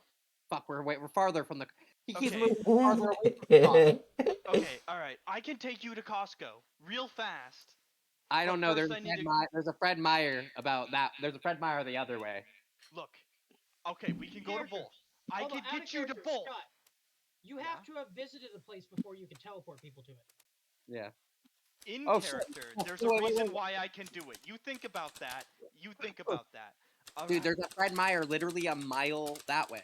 Fuck, we're farther from the. He keeps Okay, moving farther away from the Costco. okay, all right. I can take you to Costco real fast. I But don't know. first, I need to There's a Fred Meyer about that. There's a Fred Meyer the other way. look. Okay, we can go to Character. both. I Although can out of get you to character, both. Scott, you have to have visited the place before you can teleport people to it. Yeah. In Oh shit. character, Oh, there's a wait. reason why I can do it. You think about that. You think about that. All Dude, right. there's a Fred Meyer literally a mile that way.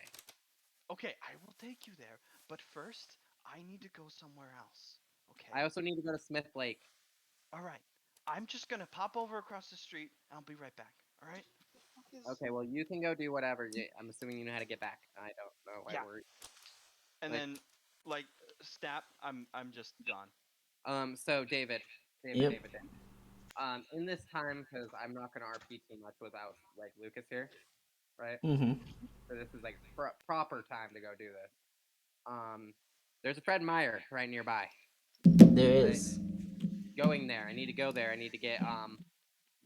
Okay, I will take you there. But first, I need to go somewhere else. Okay. I also need to go to Smith Lake. All right. I'm just gonna pop over across the street. I'll be right back. All right. Okay, well you can go do whatever. I'm assuming you know how to get back. I don't know. Yeah. And Like, then, like, snap. I'm just gone. So David, yep. in this time, because I'm not gonna RP too much without like Lucas here, right? Mm-hmm. So this is like proper time to go do this. There's a Fred Meyer right nearby. There Right? is. Going there. I need to go there. I need to get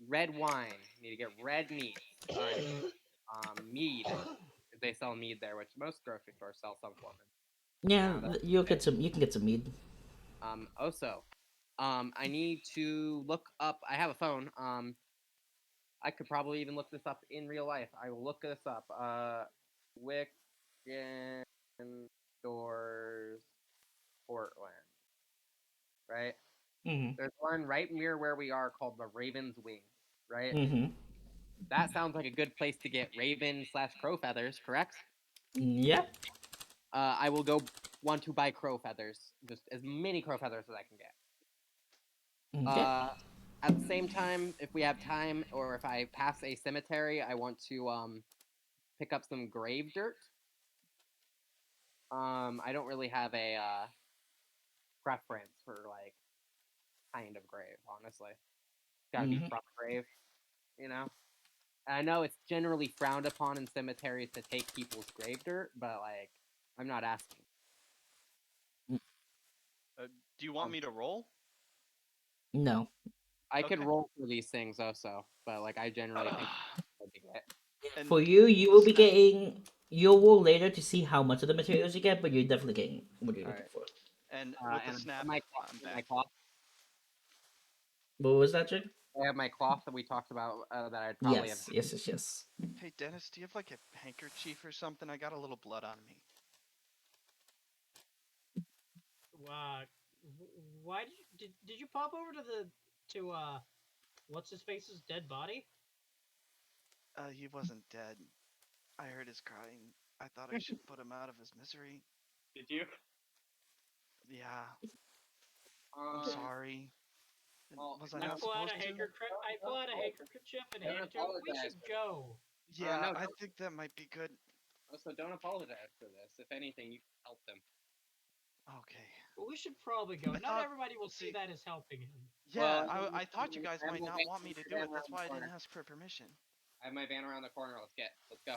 red wine. I need to get red meat. Mead. They sell mead there, which most grocery stores sell some form of. Yeah, Now that's you'll okay. get some. You can get some mead. Also, I need to look up. I have a phone. I could probably even look this up in real life. I will look this up. Weekend stores Portland. Right. Mm-hmm. There's one right near where we are called the Raven's Wing. Right. Mm-hmm. That sounds like a good place to get raven/crow feathers. Correct. Yep. I will go want to buy crow feathers, just as many crow feathers as I can get. Okay. At the same time, if we have time, or if I pass a cemetery, I want to pick up some grave dirt. I don't really have a preference for like kind of grave, honestly. It's gotta be Mm-hmm. from a grave, you know. And I know it's generally frowned upon in cemeteries to take people's grave dirt, but like, I'm not asking. Do you want Um, me to roll? No. I could Okay. roll for these things also, but like I generally pick what to get. And For you, you will be snap. getting. You'll roll later to see how much of the materials you get, but you're definitely getting what you're All looking right. for. And with the And I have snap, my I'm my back. cloth. What was that, Jake? I have my cloth that we talked about that I'd probably have. Yes. Yes. Yes. Yes. Hey Dennis, do you have like a handkerchief or something? I got a little blood on me. Uh, why did you pop over to what's his face's dead body? He wasn't dead. I heard his crying. I thought I should put him out of his misery. Did you? Yeah, I'm sorry. Was I I not pull out a supposed to? I pull out a handkerchief and Don't hand it to him. We apologize should for go. Yeah, no, I think that might be good. Also, don't apologize for this. If anything, you can help them. Okay. We should probably go. I Not thought. everybody will see See, that as helping him. yeah, Well, I thought you guys I have might my not want me to do van it. That's around the why I corner. didn't ask for permission. I have my van around the corner. Let's go.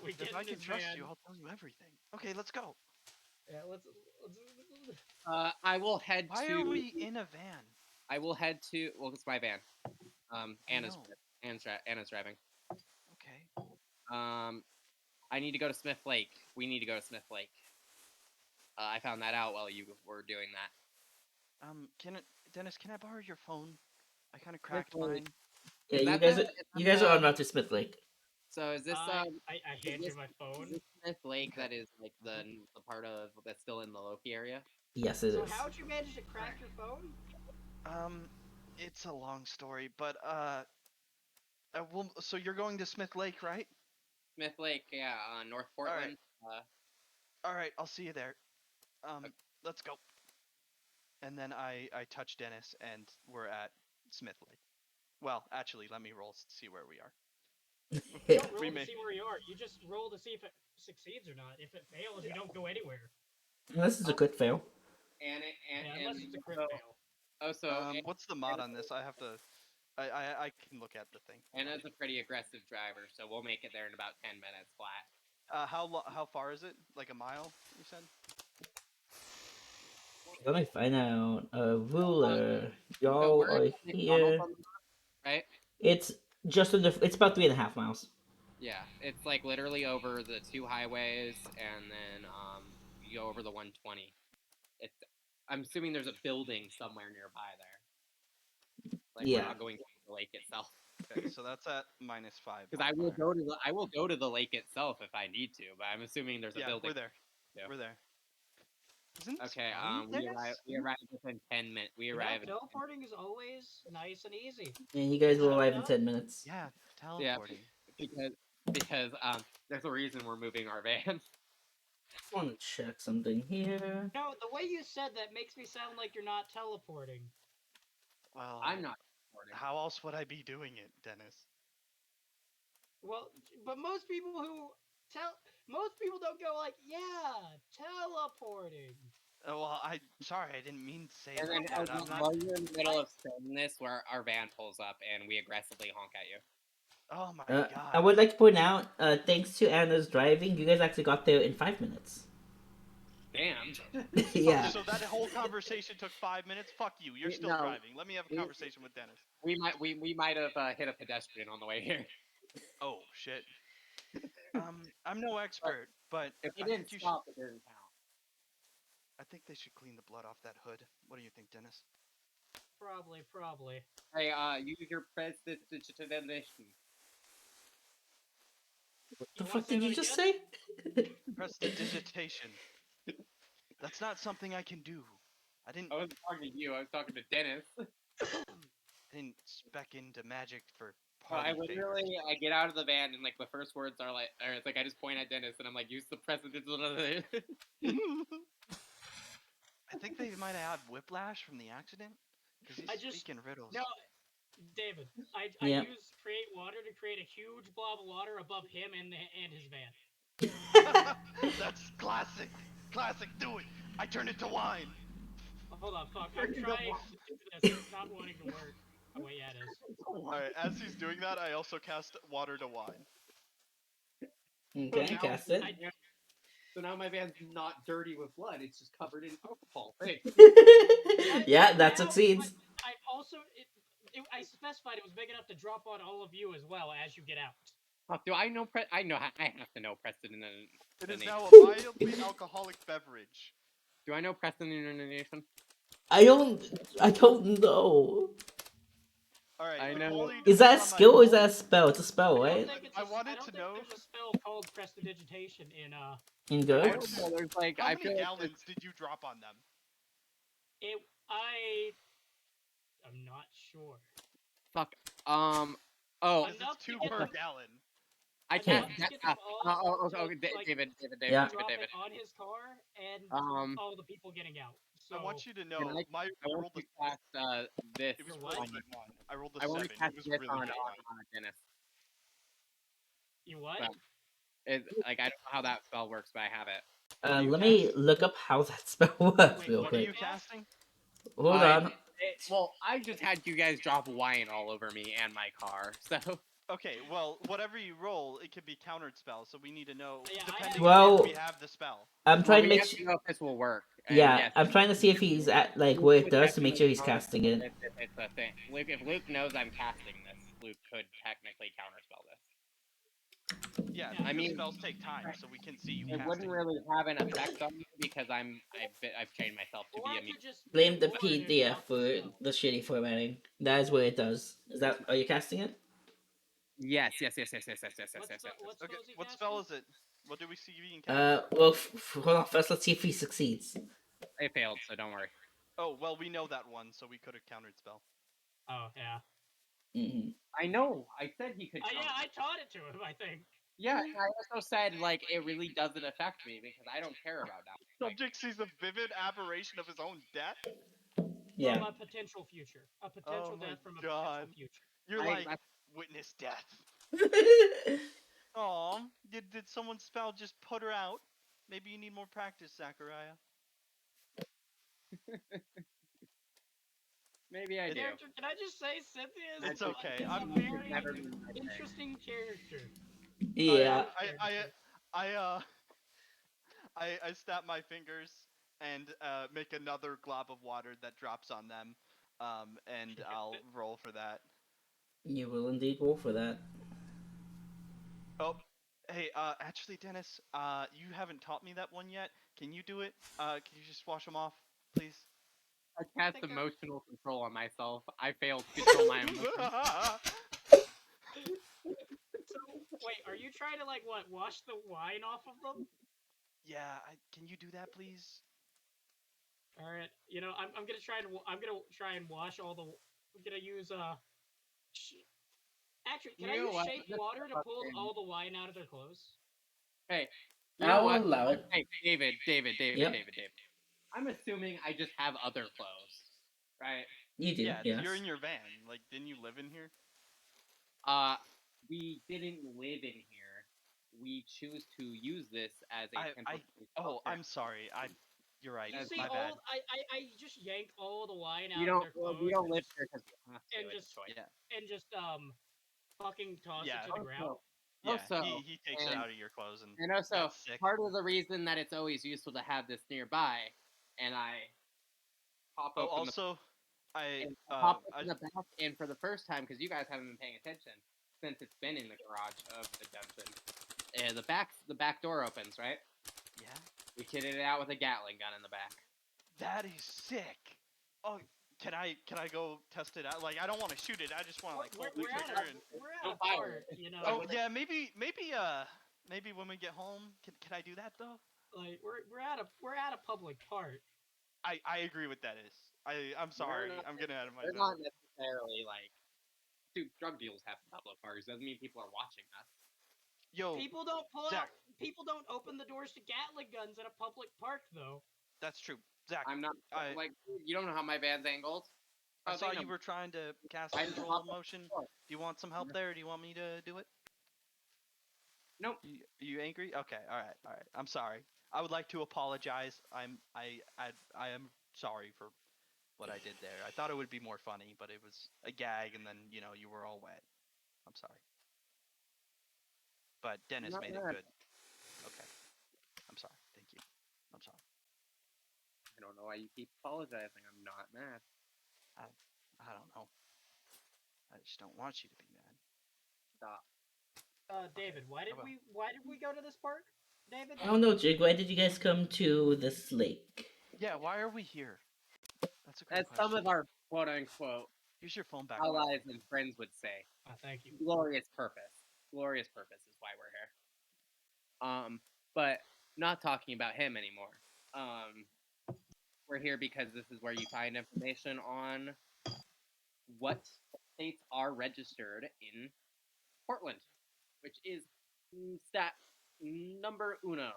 We get If in I can his trust van. you, I'll tell you everything. Okay, let's go. Yeah, let's. I will head Why to. are we in a van? I will head to. Well, it's my van. I know. Anna's driving. Okay. I need to go to Smith Lake. We need to go to Smith Lake. I found that out while you were doing that. Can it, Dennis? Can I borrow your phone? I kind of Smith cracked Lake. mine. Yeah. Is You that guys. the? You guys are on route to Smith Lake. So is this I hand you my phone. is this Smith Lake Okay. that is like the part of that's still in the Loki area? Yes, it So is. how'd you manage to crack your phone? It's a long story, but well, so you're going to Smith Lake, right? Smith Lake, yeah, North All right. Portland. All right, I'll see you there. Okay. Let's go. And then I touch Dennis, and we're at Smith Lake. Well, actually, let me roll to see where we are. You don't roll We to may. see where you are. You just roll to see if it succeeds or not. If it fails, you don't go anywhere. Unless it's a quick fail. And Yeah, unless it's a crit so, fail. Oh, so What's the mod on this? I have to. I can look at the thing. Anna's a pretty aggressive driver, so we'll make it there in about 10 minutes flat. How far is it? Like a mile? You said. Let me find out. Ruler. So Y'all we're are at McDonald's here. on the map, right? It's just under. It's about 3.5 miles. Yeah, it's like literally over the 2 highways, and then you go over the 120. It's. I'm assuming there's a building somewhere nearby there. Like we're Yeah. not going to the lake itself. Okay, so that's at -5. Because I will go to the lake itself if I need to, but I'm assuming there's a Yeah, building. we're there. Yeah. We're there. Isn't this Okay. fun, Dennis? We arrive within 10 minutes. We You know, arrive. teleporting is always nice and easy. And you guys will Shut arrive in up. 10 minutes. Yeah, Yeah, teleporting. because there's a reason we're moving our van. I want to check something here. No, the way you said that makes me sound like you're not teleporting. Well, I'm not teleporting. How else would I be doing it, Dennis? Well, but most people don't go like, yeah, teleporting. Well, sorry, I didn't mean to say it And like then that. I'm not. while you're in the middle of saying this, where our van pulls up and we aggressively honk at you. Oh my I god. would like to point out, thanks to Anna's driving, you guys actually got there in 5 minutes. Damn. Yeah. So that whole conversation took 5 minutes. Fuck you. You're still No. driving. Let me have a conversation with Dennis. We might have hit a pedestrian on the way here. Oh shit. I'm no expert, but If I we didn't think you should. stop, it didn't count. I think they should clean the blood off that hood. What do you think, Dennis? Probably. Hey, use your prestidigitation. What You the wanna fuck did that you just again? say? Prestidigitation. That's not something I can do. I I wasn't talking to you. I was talking to Dennis. didn't spec into magic for I party literally, favors. I get out of the van and like the first words are like, or it's like I just point at Dennis and I'm like, use the prestidigitation. I think they might have had whiplash from the accident because he's speaking riddles. No, David. I Yeah. used create water to create a huge blob of water above him and his van. That's classic. Classic. Do it. I turn it to wine. Hold on, fuck. I'm trying to do this and it's not wanting to work. Oh wait, yeah, it is. All right. As he's doing that, I also cast water to wine. Okay, cast it. So now my van's not dirty with blood; it's just covered in alcohol. Thanks. Yeah, that Now, succeeds. I also I specified it was big enough to drop on all of you as well as you get out. Oh, do I know? I know. I have to know Preston. It is now a mildly alcoholic beverage. Do I know Preston Nation? I don't know. All right. I the know. quality Is that a depends on my skill or is roll. that a spell? It's a spell, I right? don't think it's I a, wanted I don't to think know. there's a spell called prestidigitation in In I GURPS? don't know. There's like How I many feel like gallons did you drop on them? I'm not sure. fuck. Oh, Because Enough it's to 2 get per them- gallon. I enough can't. to get them all to, like, David. drop it on his car and all the people getting out. So I want you to know, Can I I want rolled to a. cast this. It was Your what? really good one. I rolled a I want 7. to cast It was this really on good. Dennis. you what? Well, It's like I don't know how that spell works, but I have it. do you Let me cast? look up how that spell works Wait, real What are quick. you casting? Hold on. Well, I just had you guys drop wine all over me and my car, so. Okay, well, whatever you roll, it could be countered spell, so we need to know, Yeah, I depending have- on Well, if we have the spell. I'm trying to we make have to know if this will work. And Yeah, yes, I'm trying to see if he's at like where it does to make sure he's casting it. It's a thing. Luke, if Luke knows I'm casting this, Luke could technically counterspell this. Yeah, Yeah. because I mean, spells take time, so we can see you It wouldn't casting. really have an effect on me because I've trained myself to Or be I a could mute. just Blame the ignore it and PDF drop for the spell. the shitty formatting. That is where it does. Are you casting it? Yes. What Okay, spell is he what casting? spell is it? What do we see being cast? Well, hold on. First, let's see if he succeeds. It failed, so don't worry. Oh, well, we know that one, so we could have countered spell. Oh yeah. Mm-hmm. I know. I said he could. Yeah, I taught it to him. I think. Yeah, and I also said like it really doesn't affect me because I don't care about that. Subject sees a vivid aberration of his own death. Yeah. From a potential future. A potential my death from a God. potential future. You're I- like, witness death. Aw, did someone's spell just put her out? Maybe you need more practice, Zachariah. Maybe I It- do. Character, can I just say Cynthia is, It's okay. is I'm- a very Never been my thing. interesting character. Yeah. I I snap my fingers and make another glob of water that drops on them, and I'll roll for that. You will indeed roll for that. Oh, hey, actually, Dennis, you haven't taught me that one yet. Can you do it? Can you just wash them off, please? I cast think I- emotional control on myself. I failed to control my emotions. So wait, are you trying to like what? Wash the wine off of them? Yeah, can you do that, please? All right. I'm gonna try and wash all the. I'm gonna use Actually, can I You know use what? shape Just water to pull fucking- all the wine out of their clothes? Hey, you know I'll what? allow it. Hey, David. Yep. I'm assuming I just have other clothes, right? You do, Yeah, yes. you're in your van. Like, didn't you live in here? We didn't live in here. We choose to use this as a temporary Oh, shelter. I'm sorry. You're right. You That's see, My bad. I just yanked all the wine We out of don't. their Well, clothes we don't live here because we have to. and It's just a choice. Yeah, and just fucking toss Yeah. it to the ground. yeah. Also, He takes it and- out of your clothes, and And also, that's sick. part of the reason that it's always useful to have this nearby, and I pop Oh, open the also, I and pop open I the back, and for the first time, because you guys haven't been paying attention since it's been in the garage of the dungeon, the back door opens, right? yeah. We kitted it out with a Gatling gun in the back. That is sick. Oh, can I go test it out? Like, I don't want to shoot it. I just want to like pull the trigger and. We're Don't at a fire part, you know. Oh yeah, maybe when we get home, can I do that though? Like we're at a public park. I agree with that is. I'm sorry. not- I'm getting out of They're myself. not necessarily like, dude. Drug deals happen in public parks. Doesn't mean people are watching us. Yo, People don't pull Zach. out. People don't open the doors to Gatling guns at a public park, though. That's true. Zach, I'm not I like you don't know how my van's angled. I Oh, saw they know. you were trying to cast I just control popped up motion. the door. Do you want some help there? Do you want me to do it? Nope. You angry? Okay. All right. All right. I'm sorry. I would like to apologize. I am sorry for what I did there. I thought it would be more funny, but it was a gag, and then you were all wet. I'm sorry. But Dennis Not made it mad. good. Okay. I'm sorry. Thank you. I'm sorry. I don't know why you keep apologizing. I'm not mad. I don't know. I just don't want you to be mad. Stop. David, why did will. we go to this park? David? I don't know, Jig. Why did you guys come to this lake? Yeah. Why are we here? That's a good As question. some of our quote unquote Here's your phone back. Mark. allies and friends would say, Thank you. glorious purpose. Glorious purpose is why we're here. But not talking about him anymore. We're here because this is where you find information on what states are registered in Portland, which is stat number uno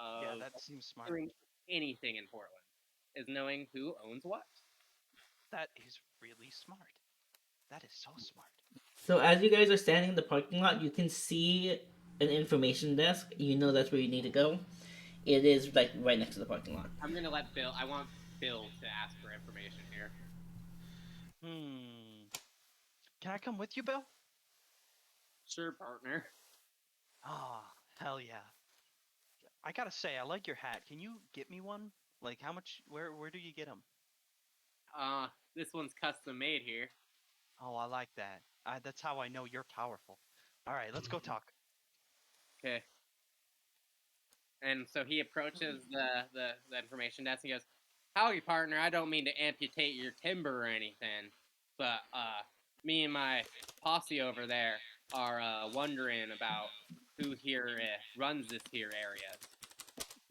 of Yeah, that seems smart. doing anything in Portland is knowing who owns what. That is really smart. That is so smart. So as you guys are standing in the parking lot, you can see an information desk. You know that's where you need to go. It is like right next to the parking lot. I'm gonna let Bill. I want Bill to ask for information here. Can I come with you, Bill? Sure, partner. Ah, hell yeah. I gotta say, I like your hat. Can you get me one? Like, how much? Where do you get them? This one's custom made here. Oh, I like that. That's how I know you're powerful. All right, let's go talk. Okay. And so he approaches the information desk. And he goes, "Howdy, partner. I don't mean to amputate your timber or anything, but me and my posse over there are wondering about who here runs this here area."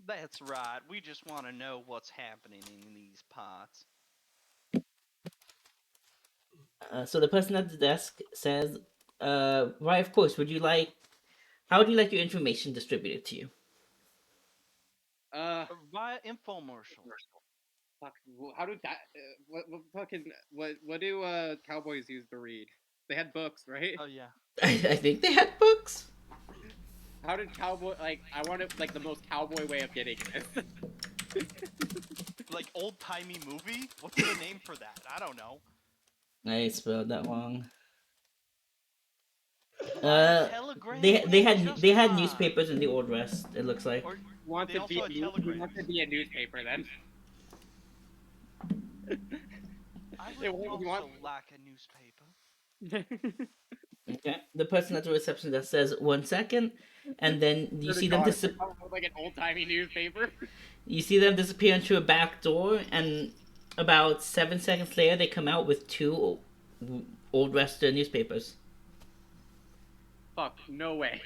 That's right. We just want to know what's happening in these parts. So the person at the desk says, "Why, of course. Would you like? How would you like your information distributed to you?" Via infomercial. Fuck, how do that? What do cowboys use to read? They had books, right? Oh yeah. I think they had books. How did cowboy I wanted like the most cowboy way of getting this. Like old timey movie? What's the name for that? I don't know. I spelled that wrong. Why a They telegram? they had Just they had newspapers in the Old West. It looks like. or He wants they to be also a had he wants to telegrams. be a newspaper then. I would He wants. also lack a newspaper. Okay. The person at the reception desk says 1 second, and then you Swear to see them God, if they come out with like an old timey newspaper. you see them disappear into a back door, and about 7 seconds later, they come out with two Old Western newspapers. Fuck, no way.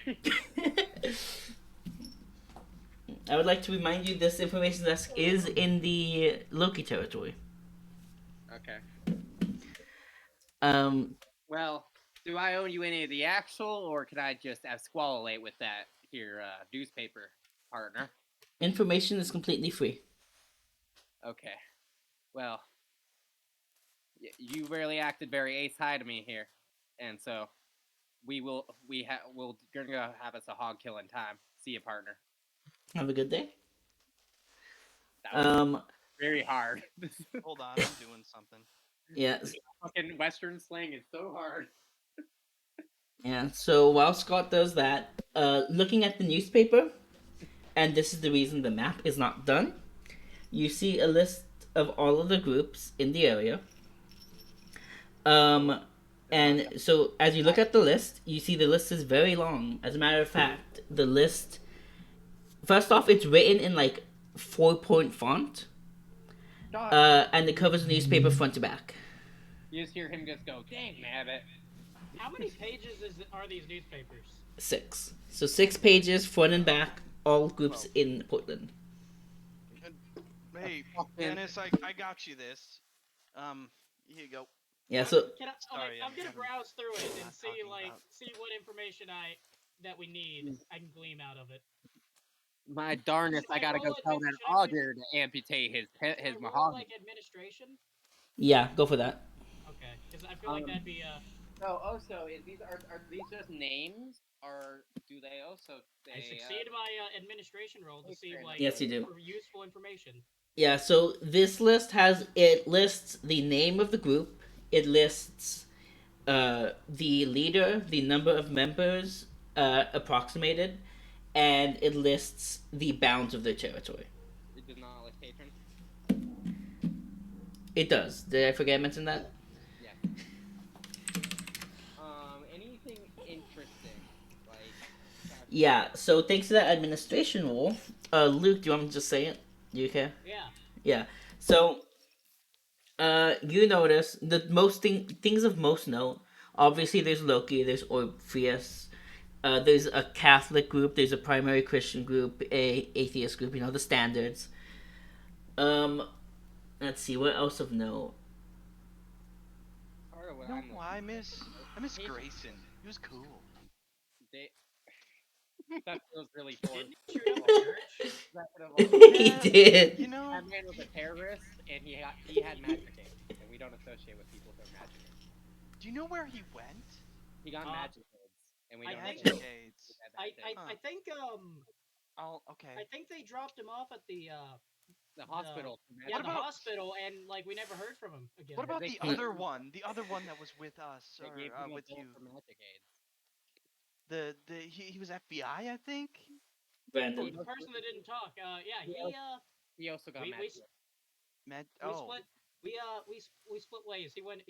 I would like to remind you this information desk is in the Loki territory. Okay. Um, Well, do I owe you any of the actual, or can I just squalolate with that here newspaper partner? information is completely free. Okay. Well, you really acted very ace high to me here, and so we'll gonna have us a hog killing time. See you, partner. Have a good day. That was Um, very hard. Hold on, I'm doing something. yeah, Fucking Western slang is so hard. yeah. So while Scott does that, looking at the newspaper, and this is the reason the map is not done, you see a list of all of the groups in the area. Um, and so as you look at the list, you see the list is very long. As a matter of fact, the list, first off, it's written in like 4-point font, and it covers the newspaper front to back. You just hear him just go, "Dang, nabbit." How many pages are these newspapers? 6. So 6 pages, front and back, all groups in Portland. Hey, Dennis, I got you this. Here you go. Yeah, so Can I, Sorry, I'm gonna I'm browse through it and not see talking about- see what information that we need I can glean out of it. My darnest, I gotta go tell that auger to amputate his Should I roll mahogany. like administration? yeah, go for that. Okay, because I feel like that'd be So also, is these are these just names, or do they also I say? succeeded my administration roll to see like Yes, you do. for useful information. Yeah, so this list lists the name of the group, it lists the leader, the number of members approximated, and it lists the bounds of their territory. It does not list patron. It does. Did I forget to mention that? Yeah. Anything interesting like? Yeah. So thanks to that administration role, Luke, do you want me to just say it? You okay? Yeah. Yeah. So, you notice the things of most note. Obviously, there's Loki, there's Orpheus, there's a Catholic group, there's a primary Christian group, a atheist group. You know the standards. Um, let's see what else of note. Part of what No, I'm I miss Grayson. He was cool. they, that feels really forced. Didn't he shoot up the church? He Yeah, did. You know, That man was a terrorist, and he had magic aids, and we don't associate with people who are magic aids. do you know where he went? He got magic aids, and we I don't think- associate Magic aids. with that thing. I think Okay. I think they dropped him off at the hospital. yeah, What the about- hospital, and like we never heard from him again. What about They the gave other him- one? The other one that was with us They or gave him a with bill you. for magic aids. He was FBI, I think. Brandon. The person that didn't talk. Yeah, He also got we magic aids. we split we split ways. He went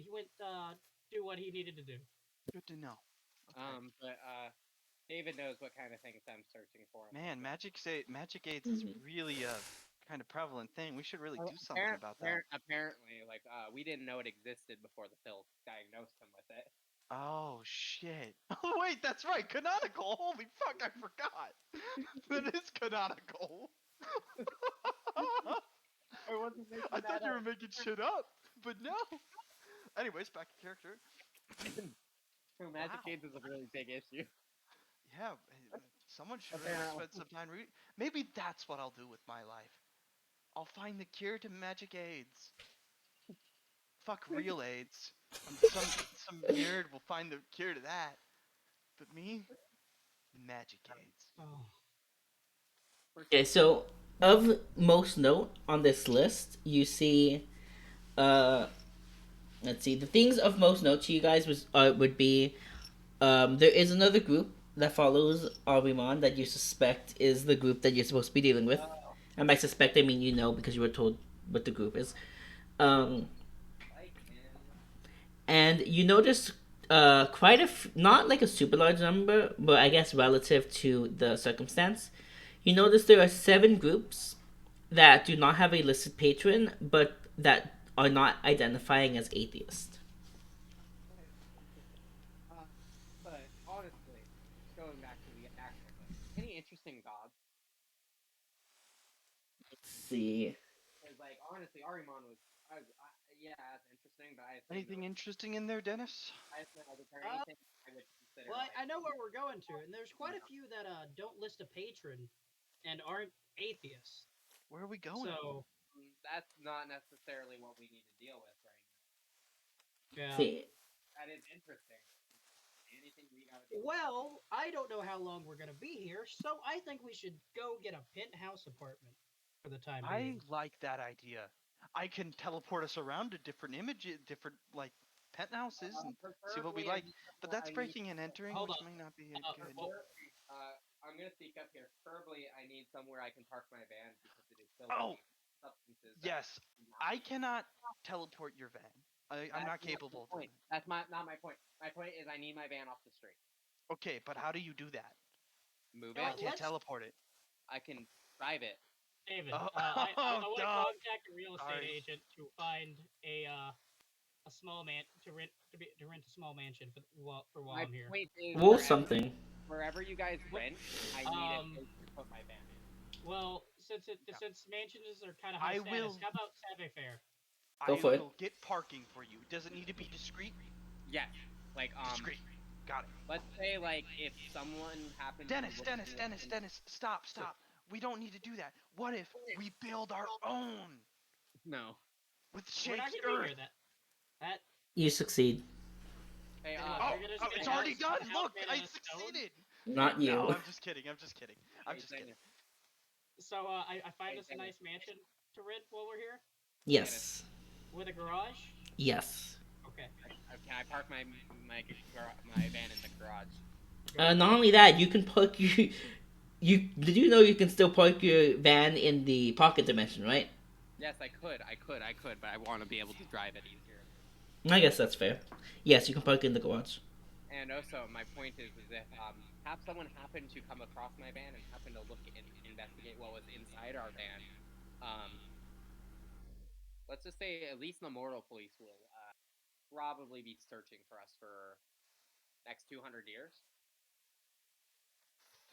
do what he needed to do. Good to know. Okay. But David knows what kind of things I'm searching for. Man, magic aids is really a kind of prevalent thing. We should really do something about that. Apparently, like we didn't know it existed before the Phil diagnosed him with it. Oh shit! Oh wait, that's right. Canonical. Holy fuck, I forgot. That is canonical. I wasn't making I thought you were making shit up, but no. Anyways, back to character. So magic Wow. aids is a really big issue. Yeah, someone should really spend some time reading. Maybe that's what I'll do with my life. I'll find the cure to magic aids. Fuck real AIDS. Some nerd will find the cure to that. But me, magic aids. Oh. Okay, so of most note on this list, you see, Let's see. The things of most note to you guys would be there is another group that follows Arimon that you suspect is the group that you're supposed to be dealing with. Oh, And by suspect, I mean you know because you were told what the group is. Um, I can. and you notice quite not like a super large number, but I guess relative to the circumstance, you notice there are 7 groups that do not have a listed patron, but that are not identifying as atheist. Okay, interesting. Uh, but honestly, going back to the actual thing, any interesting gods? Let's see. Because like honestly, Arimon was, yeah, that's interesting. But I assume Anything interesting in there, Dennis? is there Uh, anything I would consider well, like, I know where we're going to, and there's quite you a know, few that don't list a patron and aren't atheists. Where are we going? So that's not necessarily what we need to deal with right now. yeah. See. That is interesting. Anything we gotta deal with? Well, I don't know how long we're gonna be here, so I think we should go get a penthouse apartment for the time I being. like that idea. I can teleport us around to different images, different like penthouses, and see what we Preferably, I like. need But somewhere. that's I need. breaking and entering, Hold which on. might not be a good. Well, Preferably, I'm gonna speak up here. Preferably, I need somewhere I can park my van because it is filled with Oh, substances that yes. do not I need. cannot teleport your van. I'm That's not not the capable of doing point. That's not my point. My point is I need my van off the street. that. Okay, but how do you do that? Move you know I it. what? can't Let's teleport it. I can drive it. David. Oh, I want to duh. contact a real estate Sorry. agent to find a small man to rent a small mansion for while My I'm here. point is Roll something. wherever you guys rent, I need a Um. place to put my van in. Well, Yeah. since mansions are kind of high I status, will. how about Save Fair? Go I for it. will get parking for you. Does it need to be discreet? Yes, like Discreet. Got it. let's say like if someone happens to Dennis, look Dennis, through Dennis, and Dennis, stop, stop. We don't need to do that. What if we build our own no. with We're not shaped gonna be earth? here. That You succeed. Hey, what Oh, you're gonna oh, just get it's a already house done. a house Look, made I out of stone. succeeded. Not No, you. I'm just kidding. I'm just kidding. I'm hey, just kidding. Dennis, So I find hey, us a Dennis, nice mansion to rent while we're here Dennis. Yes. with a garage. Yes. Okay. Can I park my van in the garage? Go for Not it. only that, you can park you did you know you can still park your van in the pocket dimension, right? Yes, I could, but I want to be able to drive it easier. I guess that's fair. Yes, you can park in the garage. And also, my point is if have someone happen to come across my van and happen to look and investigate what was inside our van, um, let's just say at least the mortal police will probably be searching for us for next 200 years.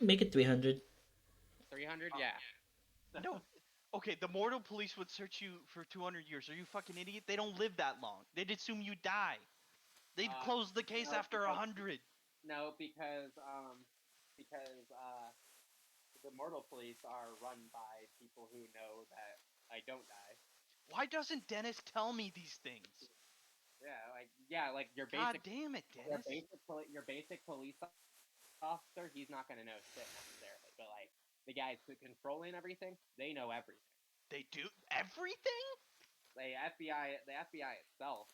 Make it 300. 300, Uh, yeah. no. Okay, the mortal police would search you for 200 years. Are you fucking idiot? They don't live that long. They'd assume you die. They'd Uh, close the case no, after 100. no, because the mortal police are run by people who know that I don't die. Why doesn't Dennis tell me these things? Yeah, like your God basic damn it, Dennis. your basic police officer, he's not gonna know shit necessarily, but like the guys who controlling everything, they know everything. They do everything? The FBI itself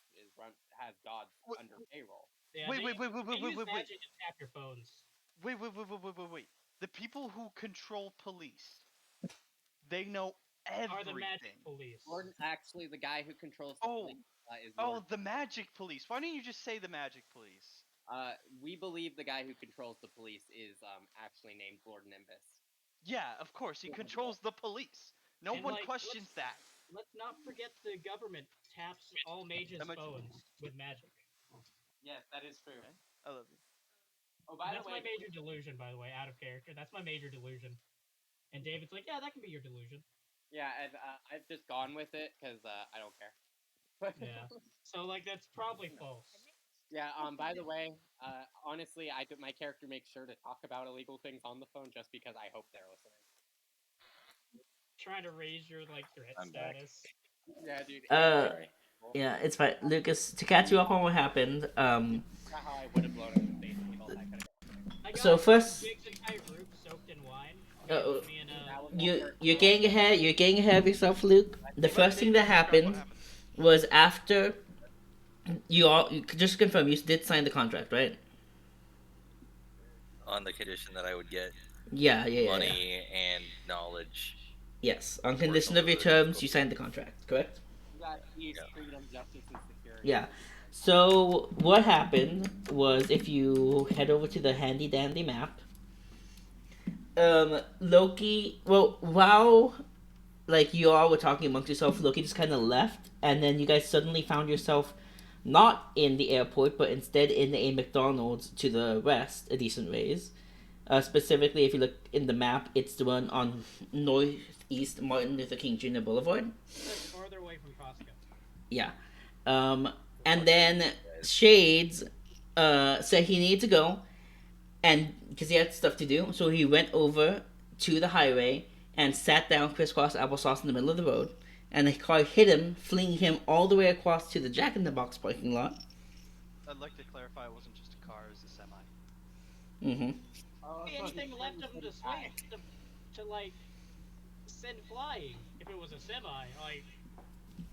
has gods Wait, under payroll. Yeah, wait, wait, wait, wait, they wait, wait, use wait, wait. magic to tap your phones. Wait. The people who control police, they know Are the magic everything. police? Gordon, actually, the guy who controls the Oh, police is oh, Lord. the magic police. Why don't you just say the magic police? We believe the guy who controls the police is actually named Lord Nimbus. Yeah, of course, he controls the police. No And one like, questions that. let's not forget the government taps all mages' That much. phones with magic. Yes, that is true. Okay, I love you. Oh, And by the that's my way, major delusion, by the way, out of character. That's my major delusion. And David's like, yeah, that can be your delusion. yeah, and I've just gone with it because I don't care. Yeah. So like, that's probably false. Yeah. By the way, honestly, my character makes sure to talk about illegal things on the phone just because I hope they're listening. Trying to raise your like threat I'm back. status. Yeah, dude. Uh, Sorry. yeah, it's fine. Lucas, to catch you up on what happened. Not how I would have blown up the state if all that could have. I got So first, Jake's entire group soaked in wine. Uh, Me and That was you're getting ahead. You're getting ahead of yourself, Luke. The first thing that happened was after Just to confirm, you did sign the contract, right? On the condition that I would get Yeah. money and knowledge Yes, on condition proportional of to your the terms, you difficulty. signed the contract, correct? You got peace, Yeah. freedom, justice, and security. Yeah. So what happened was, if you head over to the handy dandy map, Loki. Well, while like you all were talking amongst yourself, Loki just kind of left, and then you guys suddenly found yourself not in the airport, but instead in a McDonald's to the west, a decent ways. Specifically, if you look in the map, it's the one on Northeast Martin Luther King Jr. Boulevard. That's farther away from Costco. Yeah. Um, and Fuck you then guys. Shades said he needed to go, and because he had stuff to do, so he went over to the highway and sat down crisscross applesauce in the middle of the road. And the car hit him, flinging him all the way across to the Jack in the Box parking lot. I'd like to clarify it wasn't just a car, it was a semi. Mm-hmm. Oh, so Anything he's left trying of him to die. swing to like send flying if it was a semi. Like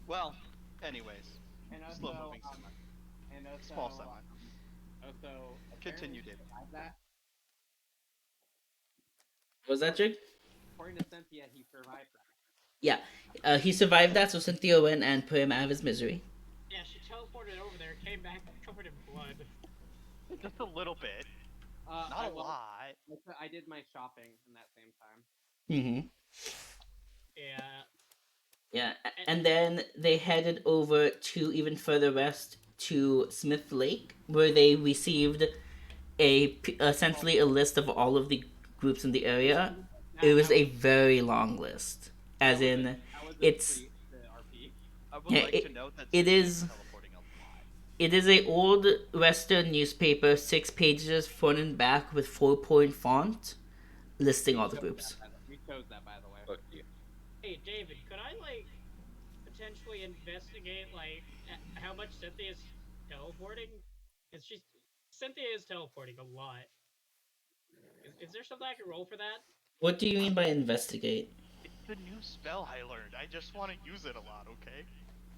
Well, anyways, And slow also, moving semi. and also, Small semi. also, Continue, apparently he David. survived that. Was that Jig? According to Cynthia, he survived that. Yeah. He survived that, so Cynthia went and put him out of his misery. yeah, she teleported over there, came back covered in blood. Just a little bit. Not I a lot. I did my shopping in that same time. Mm-hmm. Yeah. Yeah, and then they headed over to even further west to Smith Lake, where they received essentially a list of all of the groups in the area. It was a very long list, as in that was a it's treat to RP. I would Yeah, like to note that it Cynthia is teleporting a lot. it is a old Western newspaper, 6 pages front and back with 4-point font, listing all the groups. We chose that, by the way. Fuck you. Hey, David, could I like potentially investigate like how much Cynthia's teleporting? Because Cynthia is teleporting a lot. Is there something I can roll for that? What do you mean by investigate? It's the new spell I learned. I just want to use it a lot, okay?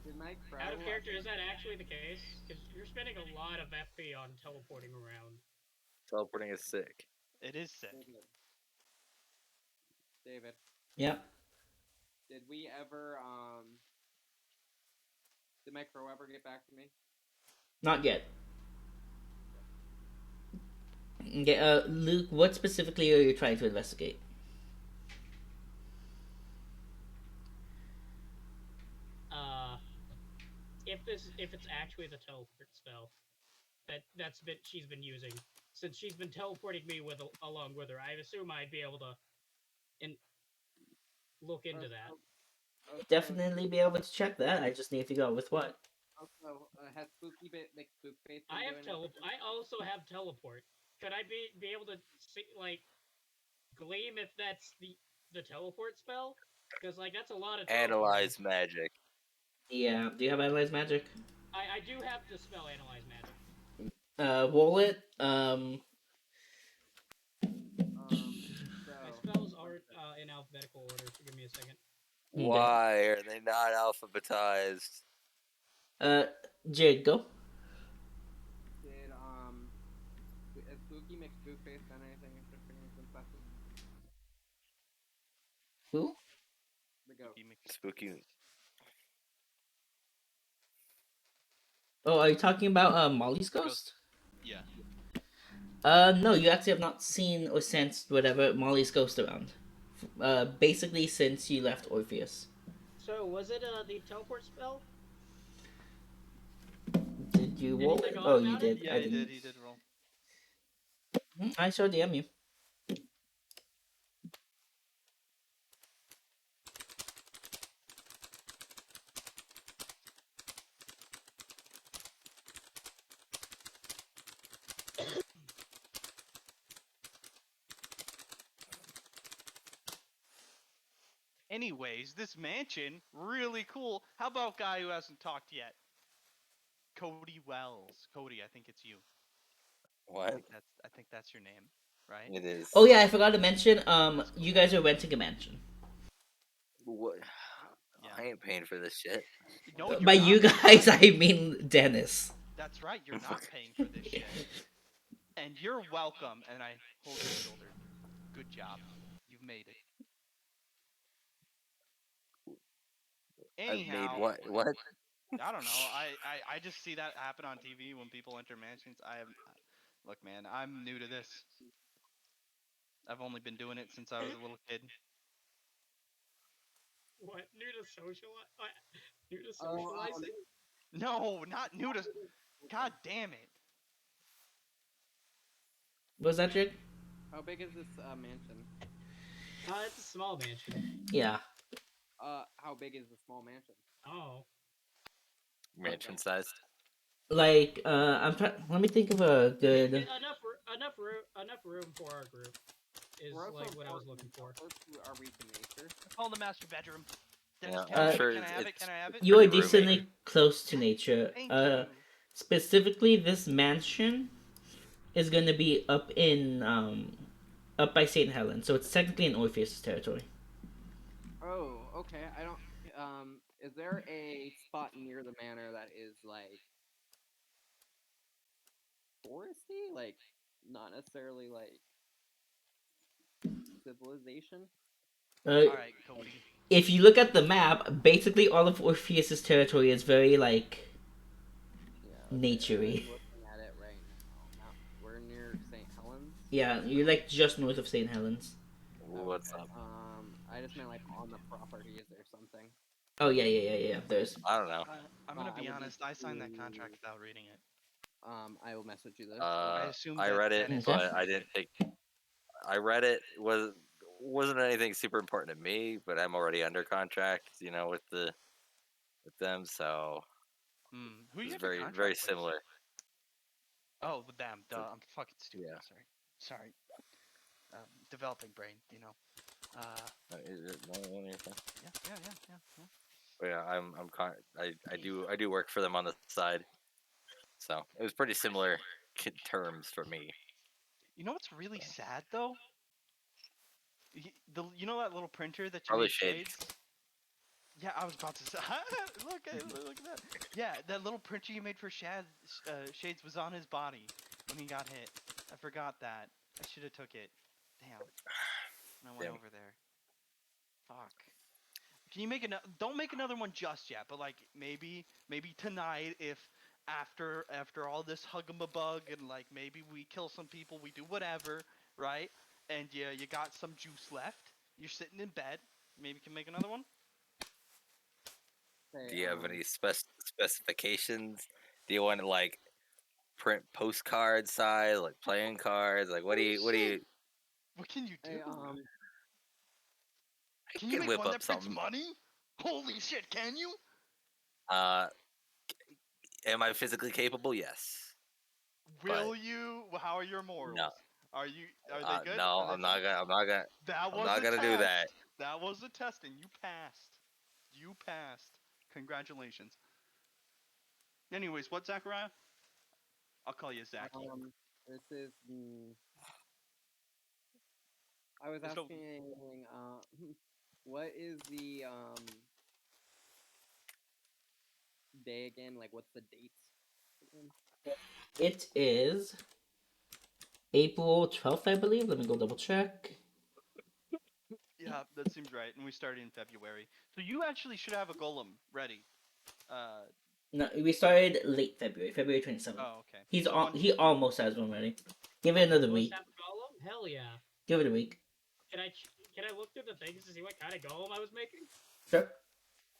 Did Mike Crow? Out of character, is that actually the case? Because you're spending a lot of FP on teleporting around. Teleporting is sick. It is sick. David, Yeah, did we ever did Mike Crow ever get back to me? not yet. Okay, Luke, what specifically are you trying to investigate? If it's actually the teleport spell she's been using, since she's been teleporting me along with her, I assume I'd be able to look into that. Definitely be able to check that. I just need to go with what. Also, has Spooky bit like Spook Face? I also have teleport. Could I be able to see gleam if that's the teleport spell? Because like that's a lot of Analyze magic. Yeah, do you have Analyze Magic? I do have the spell Analyze Magic. Roll it. My spells aren't in alphabetical order, so give me a second. Why are they not alphabetized? Jade, go. Did has Spooky McSpook Face done anything interesting in this lesson? Who? The goat. Spooky. Oh, are you talking about Molly's ghost? Yeah. No, you actually have not seen or sensed whatever Molly's ghost around. Basically since you left Orpheus. So was it the teleport spell? Did you roll it? Oh, you did. Yeah, I he didn't. did. He did roll. I showed DM you. Anyways, this mansion, really cool. How about guy who hasn't talked yet? Cody Wells. Cody, I think it's you. What? I think that's your name, right? It is. Oh yeah, I forgot to mention. You guys are renting a mansion. What? Yeah. I ain't paying for this shit. No, you're By not. you That's guys, right. I mean Dennis. That's right. You're not paying for this shit. And you're welcome. And I hold your shoulder. Good job. You've made it. I've made Anyhow, what? What? I don't know. I just see that happen on TV when people enter mansions. Look, man, I'm new to this. I've only been doing it since I was a little kid. What? New to social? New to Oh, socializing? No, not new to. God damn it. Was that trick? how big is this mansion? It's a small mansion. Yeah. How big is the small mansion? Oh. Okay. Mansion sized. Like, let me think of a good. Enough room for our group is We're also like what I was important. looking for. How close are we to nature? I call the master bedroom. Dennis, Yeah, can I I'm Uh, have it? sure Can I have it? Can it's I have it? you are pretty roomy. decently close to nature. Thank you. Specifically, this mansion is going to be up by St. Helens, so it's technically in Orpheus' territory. Oh, okay. I don't. Is there a spot near the manor that is like foresty? Like, not necessarily like civilization. Uh, All right, Cody. if you look at the map, basically all of Orpheus' territory is very like Yeah. Okay. naturey. I'm looking at it right now. Mount. We're near St. Helens. Yeah, you're like just north of St. Helens. What's Okay. up? I just meant like on the property. Is there something? Oh yeah. There's. I don't know. I'm gonna I be will need honest. I signed that contract to. without reading it. I will message you this. I Uh, assumed I that read it, Dennis Okay. but signed I it. didn't take. I read it wasn't anything super important to me, but I'm already under contract, with them, so Who it's you have your very contract with? similar. Oh, with them. Duh. So, I'm fucking stupid. yeah. Sorry. Developing brain. Yeah. But yeah, I do work for them on the side, so it was pretty similar terms for me. You know what's really So, sad though? You know that little printer that you probably made shades. shades? Yeah, I was about to say. Look at that. Yeah, that little printer you made for Shades was on his body when he got hit. I forgot that. I should have took it. Damn. When I went Damn. over there. Fuck. Can you make another? Don't make another one just yet, but like maybe tonight, if after all this bug and like maybe we kill some people, we do whatever, right? And you got some juice left. You're sitting in bed. Maybe you can make another one. Okay. Do you have any specifications? Do you want to like print postcard size, like playing cards? Like Holy what do shit! you? What can you do? Hey. I Can you can make whip one up that prints something. money? Holy shit! Can you? Uh, am I physically capable? Yes, but Will you? How are your no, morals? Are they good? no, Are they fine? I'm That not was a gonna do test. that. That was a test, and you passed. You passed. Congratulations. Anyways, what Zachariah? I'll call you Zachy. This is. I was So asking. What is the day again? Like, what's the date? Again? It is April 12th, I believe. Let me go double check. yeah, that seems right. And we started in February. So you actually should have a golem ready. Uh, No, we started late February, February 27th. oh, okay. He's So on. once He almost has one ready. Give it okay, another Almost week. have a golem? Hell yeah. Give it a week. Can I look through the things to see what kind of golem I was making? Sure.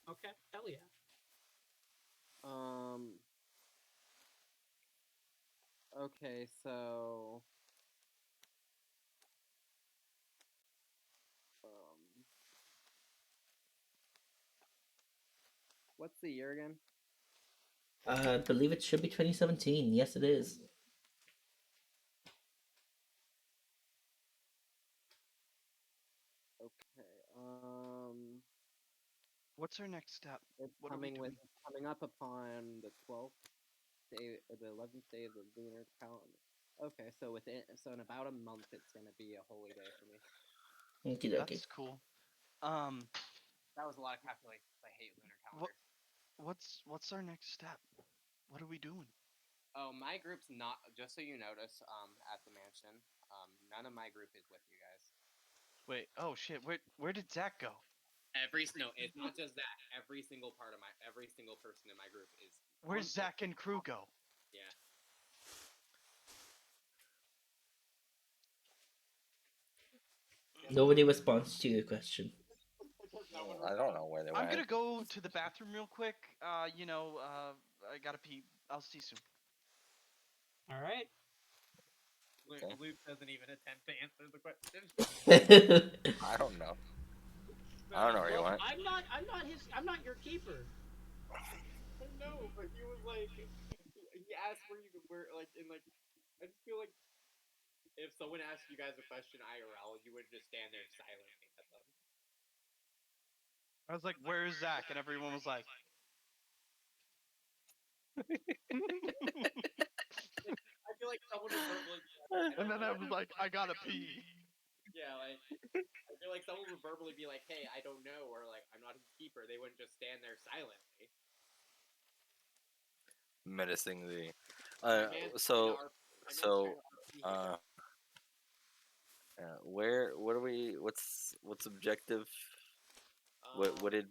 Okay, hell yeah. Um. Okay, so. Um. What's the year again? I believe it should be 2017. Yes, it is. Okay. what's our next step? It's What are we doing? coming up upon the 12th day, or the 11th day of the lunar calendar. Okay, so in about a month, it's gonna be a holy day for me. Okie dokie. That's cool. Um, That was a lot of calculations. I hate lunar What calendar. what's our next step? What are we doing? Oh, my group's not. Just so you notice, at the mansion, none of my group is with you guys. Wait, oh shit, where did Zach go? No, it's not just that. Every single person in my group is on Where's Zach and crew go? Yeah. Nobody responds to your question. I don't know where they I'm gonna went. go to the bathroom real quick. I gotta pee. I'll see you soon. All right. Okay. Luke doesn't even attempt to answer the question. I don't know. I don't know where you Well, went. I'm not your keeper. No, but he was like, he asked where you were, like, in like. I just feel like if someone asked you guys a question IRL, you would just stand there silently at them. I was like, "Where is Zach?" And everyone was like, Like, I feel like someone would verbally. I and don't then know. I was like, "I gotta pee." Yeah, like I feel like someone would verbally be like, "Hey, I don't know," or like, "I'm not his keeper." They wouldn't just stand there silently. Menacingly. My Uh, man's trying to so RP. My man's trying so to RP here. uh, where what are we? What's objective? What did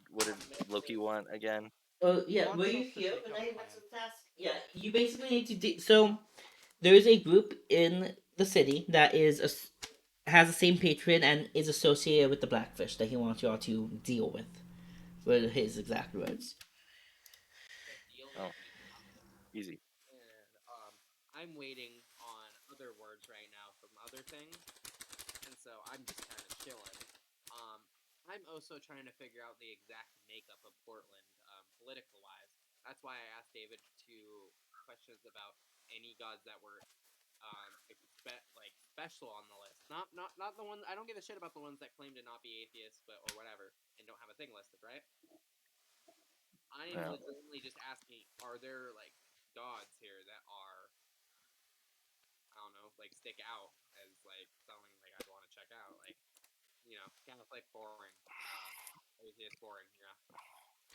Loki Objective. want again? Oh He yeah, were wants you us to here make when a I plan. mentioned the task? Yeah, you basically need to do. So there is a group in the city that has the same patron and is associated with the Blackfish that he wants y'all to deal with. Were his exact words. Okay, deal with Oh, the easy. and I'm waiting on other words right now from other things, and so I'm just kind of chilling. Um, I'm also trying to figure out the exact makeup of Portland, political wise. That's why I asked David to questions about any gods that were special on the list. Not the one. I don't give a shit about the ones that claim to not be atheists, but or whatever, and don't have a thing listed, right? I am Yeah. legitimately just asking: Are there like gods here that are I don't know, like stick out as like something like I'd want to check out, like Catholic boring, atheist boring,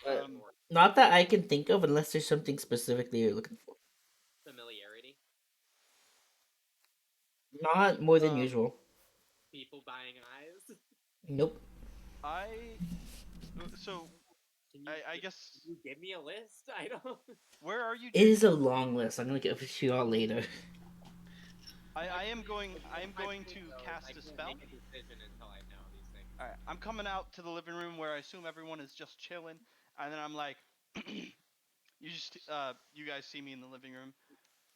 Buddhist Uh, boring, Not that I can think of, unless there's something specifically you're looking for. familiarity, Not more than Um, usual. people buying eyes. Nope. I so Can you I can guess you give me a list? I don't. where are you, It is Jacob? a long list. I'm gonna get to y'all later. I am My going point to though is I cast a can't spell. make a decision until I know these things. All right, I'm coming out to the living room where I assume everyone is just chilling, and then I'm like, you guys see me in the living room.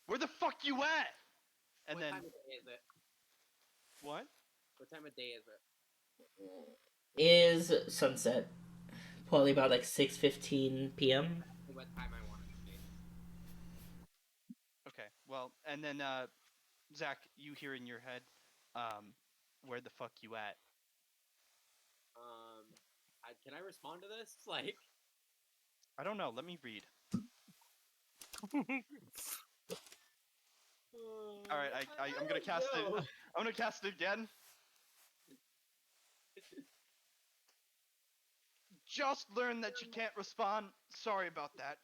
Where the fuck you at? And What then time of day is it? what? What time of day is it? Is sunset. Probably about like 6:15 p.m. What time I want it to be? Okay, well, and then Zach, you hear in your head, where the fuck you at? Um, can I respond to this? Like, I don't know. Let me read. All right, I'm gonna don't cast it. know. I'm gonna cast it again. Just learned that you can't respond. Sorry about that.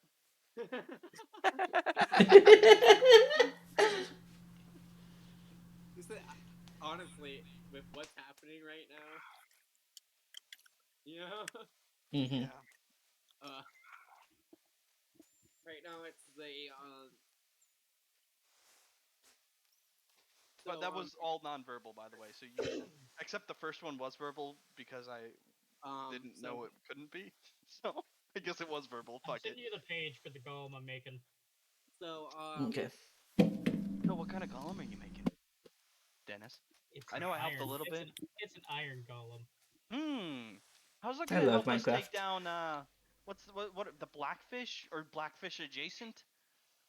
Just honestly, with what's happening right now, you know, hmm Yeah, uh, right now it's the but so that was all nonverbal, by the way. So you, except the first one was verbal because I didn't so know it couldn't be. So I guess it was verbal. I'm Fuck it. sending you the page for the golem I'm making. so Okay. So what kind of golem are you making, Dennis? It's I an know I helped a iron. little bit. It's an iron golem. How's that I gonna love help us take Minecraft. down what the blackfish or blackfish adjacent?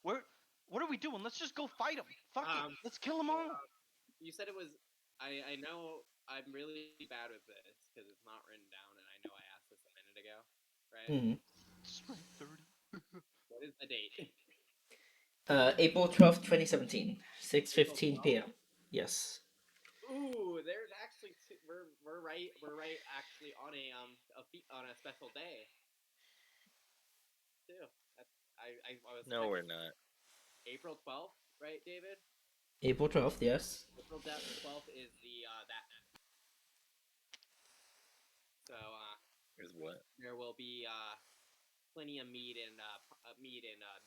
Where what are we doing? Let's just go fight them. Fuck it. Let's kill them all. you said it was. I know I'm really bad with this because it's not written down, and I know I asked this a minute ago, right? hmm Strength 30. What is the date? April 12th, 2017, six April fifteen 12th. p.m. Yes. Ooh, there's actually we're right actually on a on a special day. too. I was No, we're not. April 12th, right, David? April 12th, yes. April 12th is the that. So Here's what? there will be plenty of meat and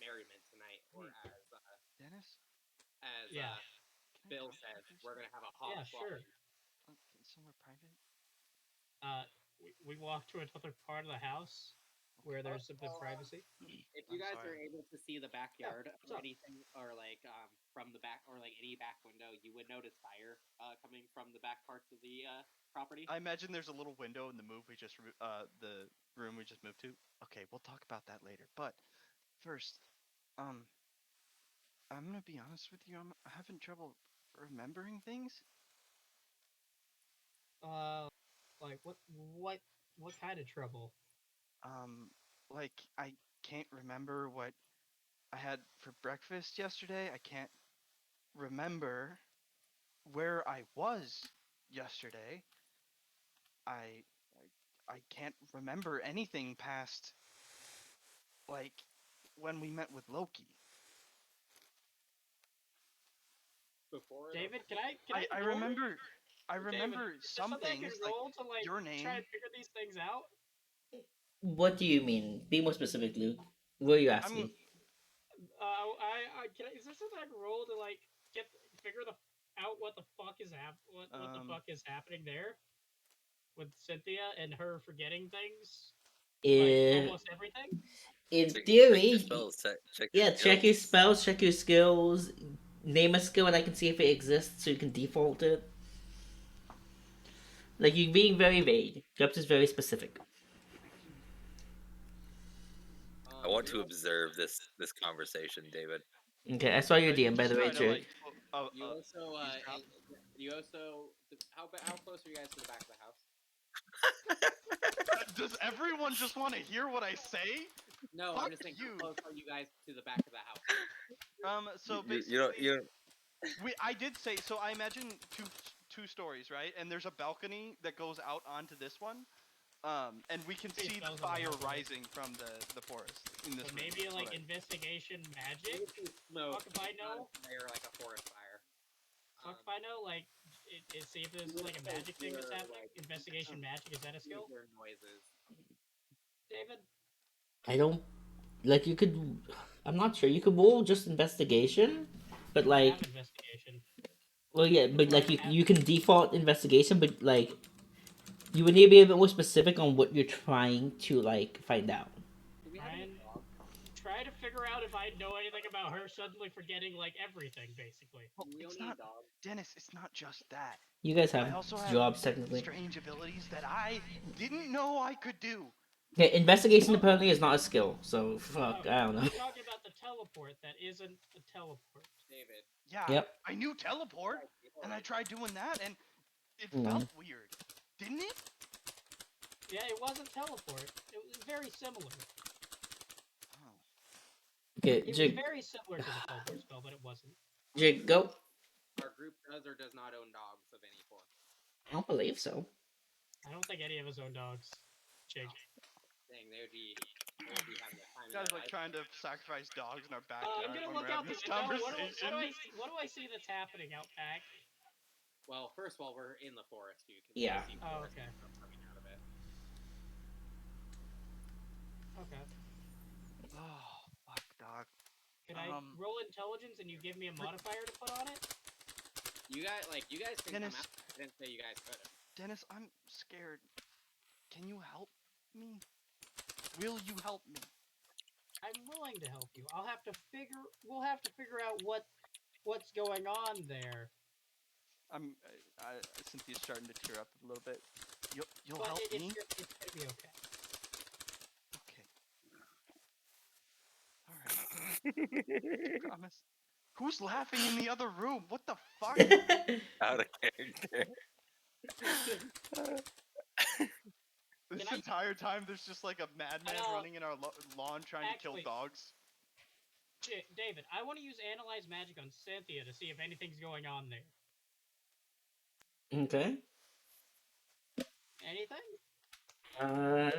merriment tonight, or Hey, as Dennis, Yeah. can I Bill talk to you says, for a we're second? gonna have a Yeah, hot sure. Somewhere private? We walk to another part of the house where Okay. there's a bit of Well, privacy. if you I'm guys sorry. are able to see the backyard what's or up? anything, or like from the back, or like any back window, you would notice fire coming from the back parts of the property. I imagine there's a little window in the the room we just moved to. Okay, we'll talk about that later. But first, um, I'm gonna be honest with you. I'm having trouble remembering things. Uh, like what kind of trouble? Like I can't remember what I had for breakfast yesterday. I can't remember where I was yesterday. I I can't remember anything past like when we met with Loki. Before the David, can I I roll? remember I David, remember is there some something I can things like roll to like your try name. and figure these things out? What do you mean? Be more specific, Luke. What are you I'm asking? Can is there something I can roll to like get figure the out what the fuck is what the um fuck is happening there with Cynthia and her forgetting things like In, almost everything? in Check your theory, spells. Check your yeah, check your skills. spells, check your skills, name a skill, and I can see if it exists so you can default it. Like, you're being very vague. GURPS is very specific. I want you to observe this conversation, David. Okay, I saw your are you DM, by just the way, trying to Jake. like you also eavesdrop? how close are you guys to the back of the house? Does everyone just want to hear what I say? No, Fuck I'm just saying how you. close are you guys to the back of the house? So You don't basically, I did say so. I imagine two stories, right? And there's a balcony that goes out onto this one. And we can Maybe see the spells on the fire balcony. rising from the forest in this So room. maybe Is what like investigation magic. You see smoke, Fuck if I not a know. fire like a forest fire. Fuck if I know. Like, see if this You is would like a also magic thing that's hear happening. like Investigation magic, is that a skill, hear noises. David? I don't. Like, you could. I'm not sure. You could roll just investigation, but I like. have investigation. Well, yeah, but Or I like, can you can default investigation, but like. You would need to be a bit more specific on what you're trying to, like, find out. Do we have any Ryan dogs? try to figure out if I know anything about her suddenly forgetting like everything, basically. well, Do we own it's any not dogs? Dennis. It's not just that. You guys have I also have jobs, technically. strange abilities that I didn't know I could do. Okay, investigation Oh, apparently is not a skill, so fuck, oh, I don't know. you're talking about the teleport that isn't a teleport. David. Yeah, Yep. I knew teleport, and I Alright. tried doing that, and it Mm. felt weird, didn't it? Yeah, it wasn't teleport. It was very similar. Oh. Okay, It was Jig, very similar to the teleport spell, but it wasn't. Jig, go. Our group does or does not own dogs of any form. I don't believe so. I don't think any of us own dogs. Jake. Dang, they would be having the time of Guys their like life. trying to sacrifice dogs in our I'm backyard gonna when we're look out having the this window. conversation. What do I see that's happening out back? Well, first of all, we're in the forest. You can Yeah. see Oh, forest okay. coming out of it. Okay. Oh, fuck, dog. Can I roll intelligence and you give me a modifier to put on it? You guys can Dennis, come out. I didn't say you guys couldn't. Dennis, I'm scared. Can you help me? Will you help me? I'm willing to help you. We'll have to figure out what's going on there. Cynthia's starting to tear up a little bit. You'll But help it's me? gonna be okay. Okay. Alright. Promise. Who's laughing in the other room? What the fuck? Out of character. This Can I- entire time there's just like a madman running in our lawn trying to kill actually- dogs. David, I want to use Analyze Magic on Cynthia to see if anything's going on there. Okay. Anything? Oh,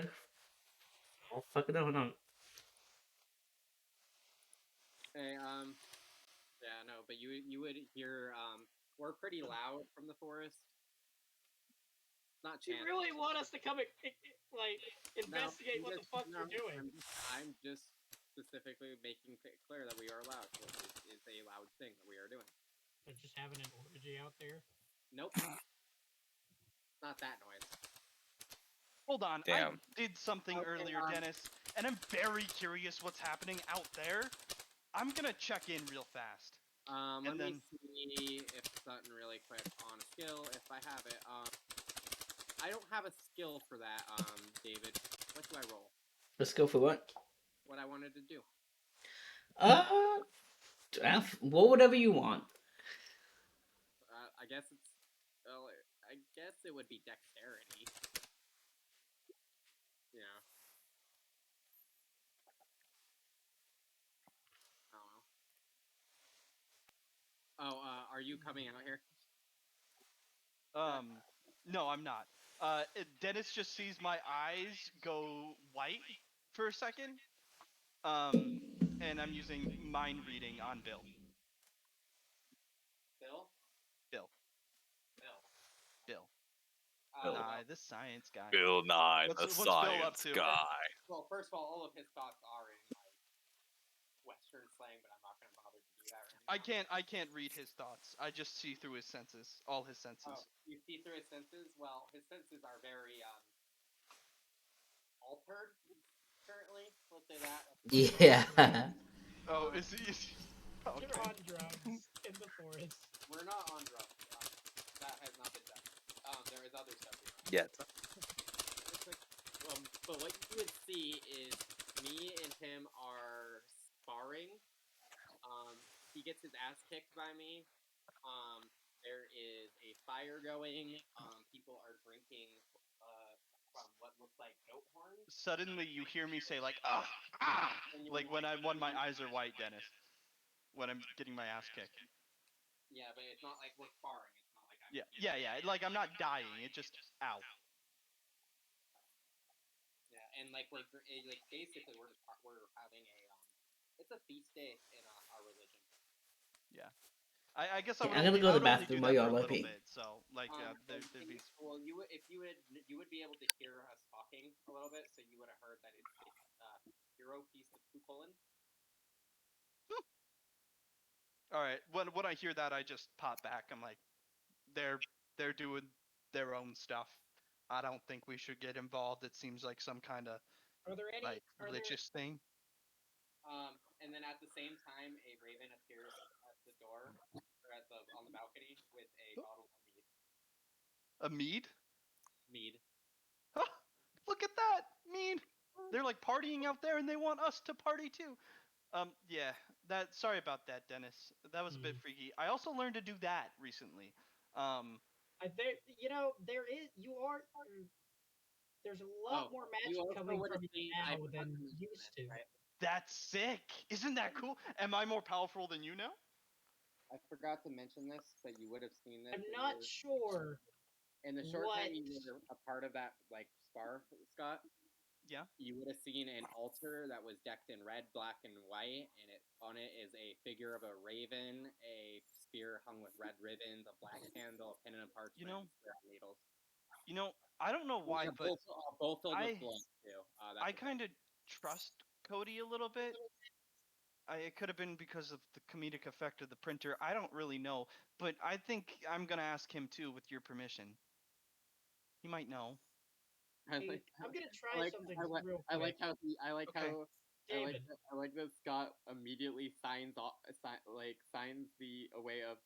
fuck it, hold on. Hey, yeah, no, but you would hear we're pretty loud from the forest. Not Do you chance. really want us to come like No, investigate what the fuck we're doing? I'm just specifically making clear that we are loud. It is a loud thing that we are doing. But just having an orgy out there. Nope. Not that noise. Hold on, Damn. I did something Okay, earlier, Dennis, and I'm very curious what's happening out there. I'm gonna check in real fast. Let And me then- see if something really quick on a skill, if I have it. I don't have a skill for that, David. What do I roll? Let's go for what? What I wanted to do. Well, whatever you want. I guess it's. Well, I guess it would be dexterity. Yeah. I don't know. Oh, are you coming out here? No, I'm not. Dennis just sees my eyes go white for a second. And I'm using mind reading on Bill. Bill? Bill. Bill. Bill. Bill. Nye, the science guy. Bill Nye, What's the Bill up science to? guy. Well, first of all of his thoughts are in like Western slang, but I'm not going to bother to do that right now. I can't read his thoughts. I just see through his senses, all his senses. Oh, you see through his senses? Well, his senses are very altered currently. Let's say that. Yeah. Oh, is he? Okay. You're on drugs in the forest. We're not on drugs. That has not been done. There is other stuff we are. Yet. But what you would see is me and him are sparring. He gets his ass kicked by me. There is a fire going. People are drinking from what looks like goat horns. Suddenly, you hear me say like ah, like when my eyes are white, Dennis. When I'm getting my ass kicked. Yeah, but it's not like we're sparring. It's not like I'm. Yeah. Like I'm not dying. It just ow. Yeah, and like we're like basically we're having a it's a feast day in our religion. Yeah. I guess I would I'm gonna only, go to the only bathroom do while that for y'all a are little pee. bit. So like there'd be. Well, you would be able to hear us talking a little bit, so you would have heard that it's a hero feast of Cuchulainn. All right. When I hear that, I just pop back. I'm like, they're doing their own stuff. I don't think we should get involved. It seems like some kind of Are there any? like religious thing. And then at the same time, a raven appears at the door or on the balcony with a bottle of mead. A mead? Mead. Huh, look at that mead. They're like partying out there, and they want us to party too. Yeah. That. Sorry about that, Dennis. That was a bit freaky. I also learned to do that recently. There, there is. You are. There's a lot more magic coming from you now than used to. Right? That's sick. Isn't that cool? Am I more powerful than you now? I forgot to mention this, but you would have seen this. I'm not sure. In the short time you were a part of that like spar, Scott. Yeah. You would have seen an altar that was decked in red, black, and white, and on it is a figure of a raven, a spear hung with red ribbons, a black candle, a pen and a parchment, and needles. I don't know why, but both filled with blood too. I kind of trust Cody a little bit. It could have been because of the comedic effect of the printer. I don't really know, but I think I'm gonna ask him too, with your permission. He might know. I'm gonna try something real quick. I like how David. I like that Scott immediately signs the way of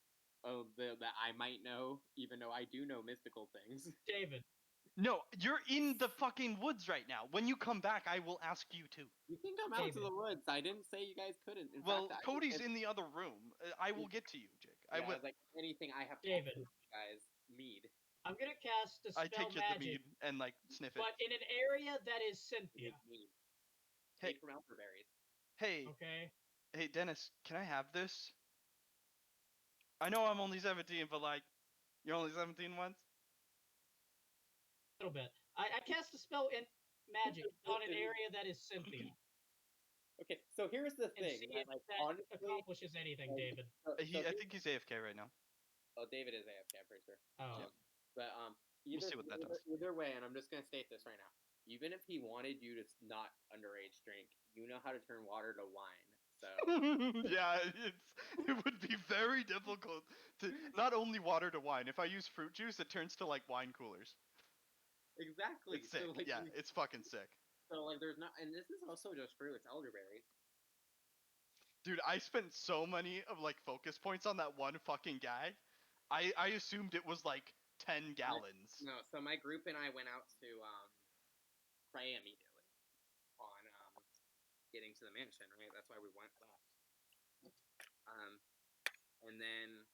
that I might know, even though I do know mystical things. David. No, you're in the fucking woods right now. When you come back, I will ask you too. You can come out to the woods. I didn't say you guys couldn't. In fact, Cody's in the other room. I will get to you, Jake. I will. Like anything I have David. you guys mead. I'm gonna cast a spell I take you magic, the mead and like sniff it. but in an area that is Cynthia. Hey, from elderberries. Hey. Okay. Hey, Dennis, can I have this? I know I'm only 17, but like, you're only 17 once. A little bit. I cast a spell in magic on an area that is Cynthia. Okay, so here's the and thing see that, if like, that honestly, accomplishes anything, David. I think he's AFK right now. Oh, David is AFK, I'm pretty sure. Oh. But We'll see what that does. Either way, and I'm just gonna state this right now. Even if he wanted you to not underage drink, you know how to turn water to wine. So Yeah, it would be very difficult to not only water to wine. If I use fruit juice, it turns to like wine coolers. exactly. It's sick. So like, Yeah, it's fucking sick. so like, there's not, and this is also just fruit. It's elderberries. Dude, I spent so many of like focus points on that one fucking guy. I assumed it was like 10 gallons. No, so my group and I went out to pray immediately on getting to the mansion. Right, that's why we went left. And then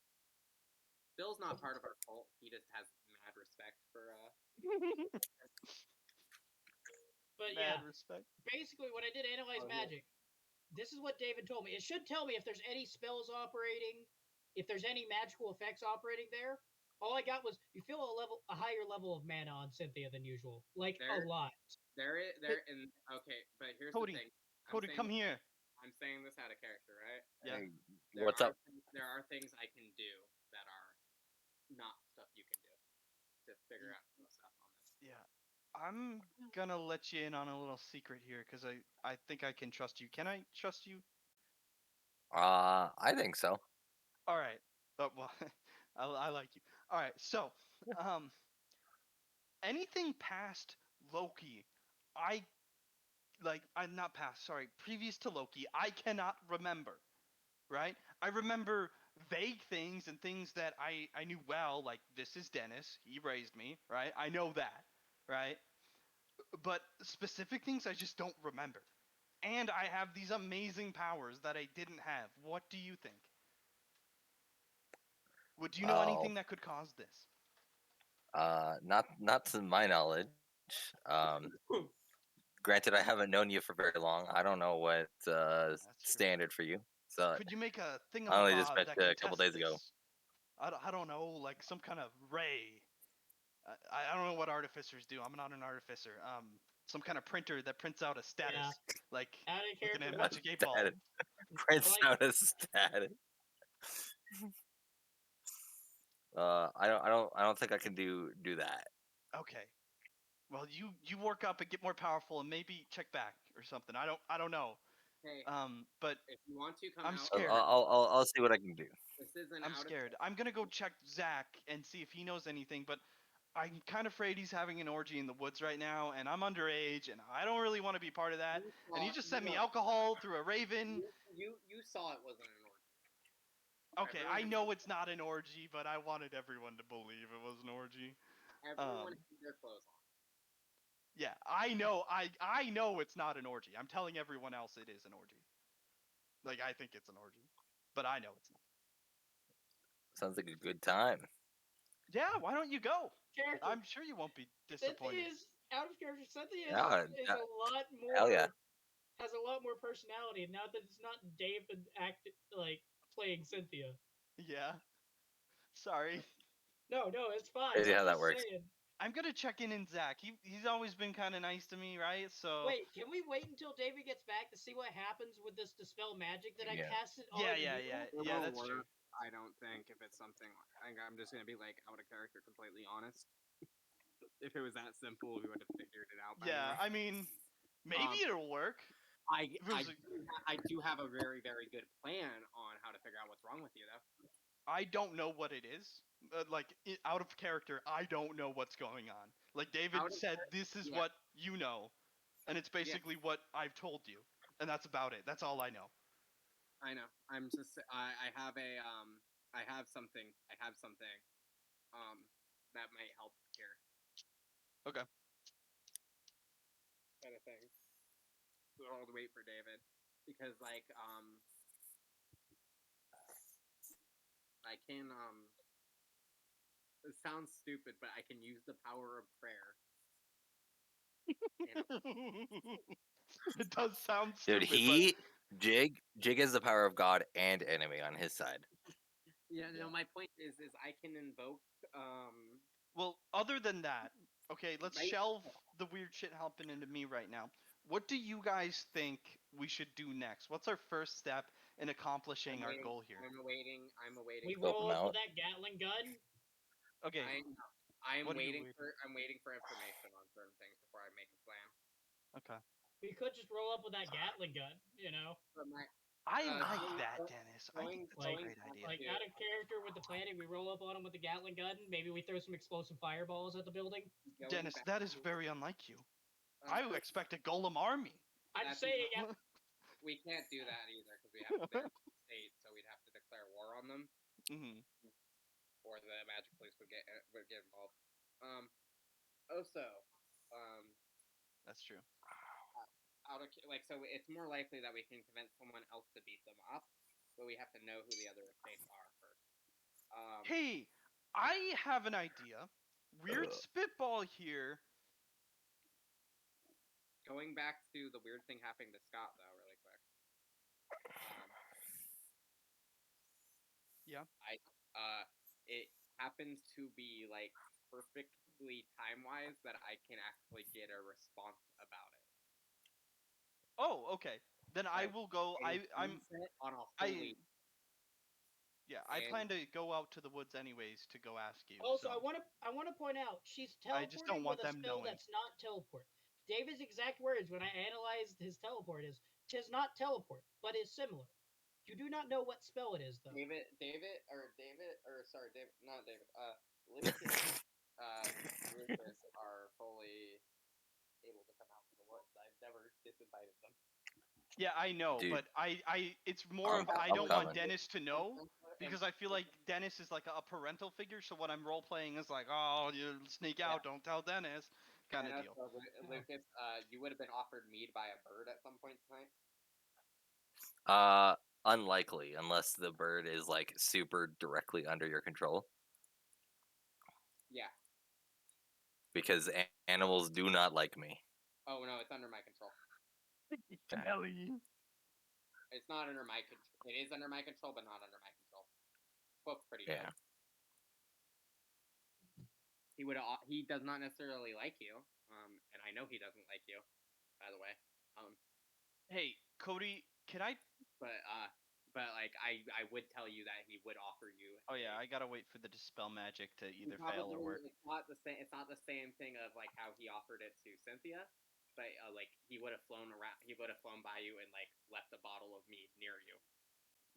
Bill's not part of our cult. He just has mad respect for But Mad yeah, respect. basically when I did analyze Oh, yeah. magic, this is what David told me. It should tell me if there's any spells operating, if there's any magical effects operating there. All I got was you feel a higher level of mana on Cynthia than usual, like a lot. There, and okay, but here's Cody, the thing. Cody, come here. I'm saying this out of character, right? Yeah. Hey, There what's are up? there are things I can do that are not stuff you can do to figure out some stuff on this. Yeah. I'm gonna let you in on a little secret here because I think I can trust you. Can I trust you? I think so. All right. Well, I like you. All right. So, um, anything past Loki, I'm not past. Sorry, previous to Loki, I cannot remember. Right? I remember vague things and things that I knew well, like this is Dennis, he raised me, right? I know that, right? But specific things I just don't remember. And I have these amazing powers that I didn't have. What do you think? Would you know Oh, anything that could cause this? not to my knowledge. Um, Granted, I haven't known you for very long. I don't know what That's true. standard for you. So Could you make a I only just thingamabob met that you can a couple test days ago. this? I don't know, like some kind of ray. I don't know what artificers do. I'm not an artificer. Some kind of printer that prints out a status, like Out of looking at character. a What? magic 8 ball. Status. Prints Like- out a status. I don't think I can do that. Okay. Well, you work up and get more powerful, and maybe check back or something. I don't know. Hey, But if you want to come I'm out, scared. I'll see what I can do. This isn't I'm out scared. of I'm gonna go check Zach and see if he knows anything. But I'm kind of afraid he's having an orgy in the woods right now, and I'm underage, and I don't really want to be part of that. And he just sent me alcohol through a raven. You saw it wasn't an orgy. Okay, I Everyone- know it's not an orgy, but I wanted everyone to believe it was an orgy. Everyone had their clothes on. Yeah, I know. I know it's not an orgy. I'm telling everyone else it is an orgy. Like I think it's an orgy, but I know it's not. Sounds like a good time. Yeah, why don't you go? Character. I'm sure you won't be disappointed. Cynthia is out of character. Cynthia Yeah, is a lot more. hell yeah. Has a lot more personality. Now that it's not David playing Cynthia. Yeah. Sorry. No, it's fine. Crazy I'm how that just works. saying. I'm gonna check in Zach. He's always been kind of nice to me, right? So Wait, can we wait until David gets back to see what happens with this dispel magic that I Yeah. casted on yeah, you? It yeah. won't That's work. true. I don't think if it's something. I'm just gonna be like out of character, completely honest. If it was that simple, we would have figured it out. By Yeah, now. I mean, maybe it'll work. I, If it I, was do I do have a very, very good plan on how to figure out what's wrong with you, though. I don't know what it is. Out of character, I don't know what's going on. Like David Out of said, this is yeah. what you know, and it's basically what I've told you, and that's about it. That's all I know. I know. I'm just. I have a. I have something. That might help here. Okay. Kind of thing. So I'll wait for David because, like, I can. It sounds stupid, but I can use the power of prayer. It does sound Dude, stupid, Jig has the power of God and enemy on his side. Yeah. Yeah. No, my point is I can invoke. well, other than that, okay, let's Right? shelve the weird shit happening to me right now. What do you guys think we should do next? What's our first step in accomplishing our goal here? I'm awaiting. We for- roll up out. with that Gatling gun. Okay. I am What are you waiting waiting? for. I'm waiting for information on certain things before I make a plan. Okay. We could just roll up with that Gatling gun, you know? But my I Uh, like going- that, go- Dennis. I think that's a Like, great idea. like out of character with the planning, we roll up on him with the Gatling gun. Maybe we throw some explosive fireballs at the building. going Dennis, back that is to- very unlike you. um, I would expect a golem army. I'm That's saying, we can't do that either because we have to ban the state, so we'd have to declare war on them, hmm or the magic police would get involved. Also, That's true. out of so it's more likely that we can convince someone else to beat them up, but we have to know who the other estates are first. Hey, I have an idea. Weird spitball here. Going back to the weird thing happening to Scott though, really quick. Yeah. It happens to be like perfectly time wise that I can actually get a response about it. Oh, okay. Then I Like, will go. It is I'm. sunset on a I. holy. Yeah, I And- plan to go out to the woods anyways to go ask you. also, so. I want to point out she's I just don't teleporting want with a them spell knowing. that's not teleport. David's exact words when I analyzed his teleport is, "'Tis not teleport, but is similar." You do not know what spell it is, though. David, sorry, David, not David. Lucas, Lucas are fully able to come out to the woods. I've never disinvited them. Yeah, I know, Dude. but it's more of I I'm don't want coming. Dennis to know because I feel like Dennis is like a parental figure. So what I'm role playing is like, oh, you sneak out, don't tell Dennis, kind of deal. So, Lucas, you would have been offered mead by a bird at some point tonight. Unlikely unless the bird is like super directly under your control. Yeah. Because animals do not like me. Oh no, it's under my control. Ellie. It's not under my control. It is under my control, but not under my control. Both pretty Yeah. good. He does not necessarily like you. And I know he doesn't like you, by the way. Hey, Cody, can I? But like I would tell you that he would offer you. Oh yeah, I gotta wait for the dispel magic to either Probably, fail or work. It's not the same. It's not the same thing of like how he offered it to Cynthia, but like he would have flown around. He would have flown by you and like left a bottle of mead near you.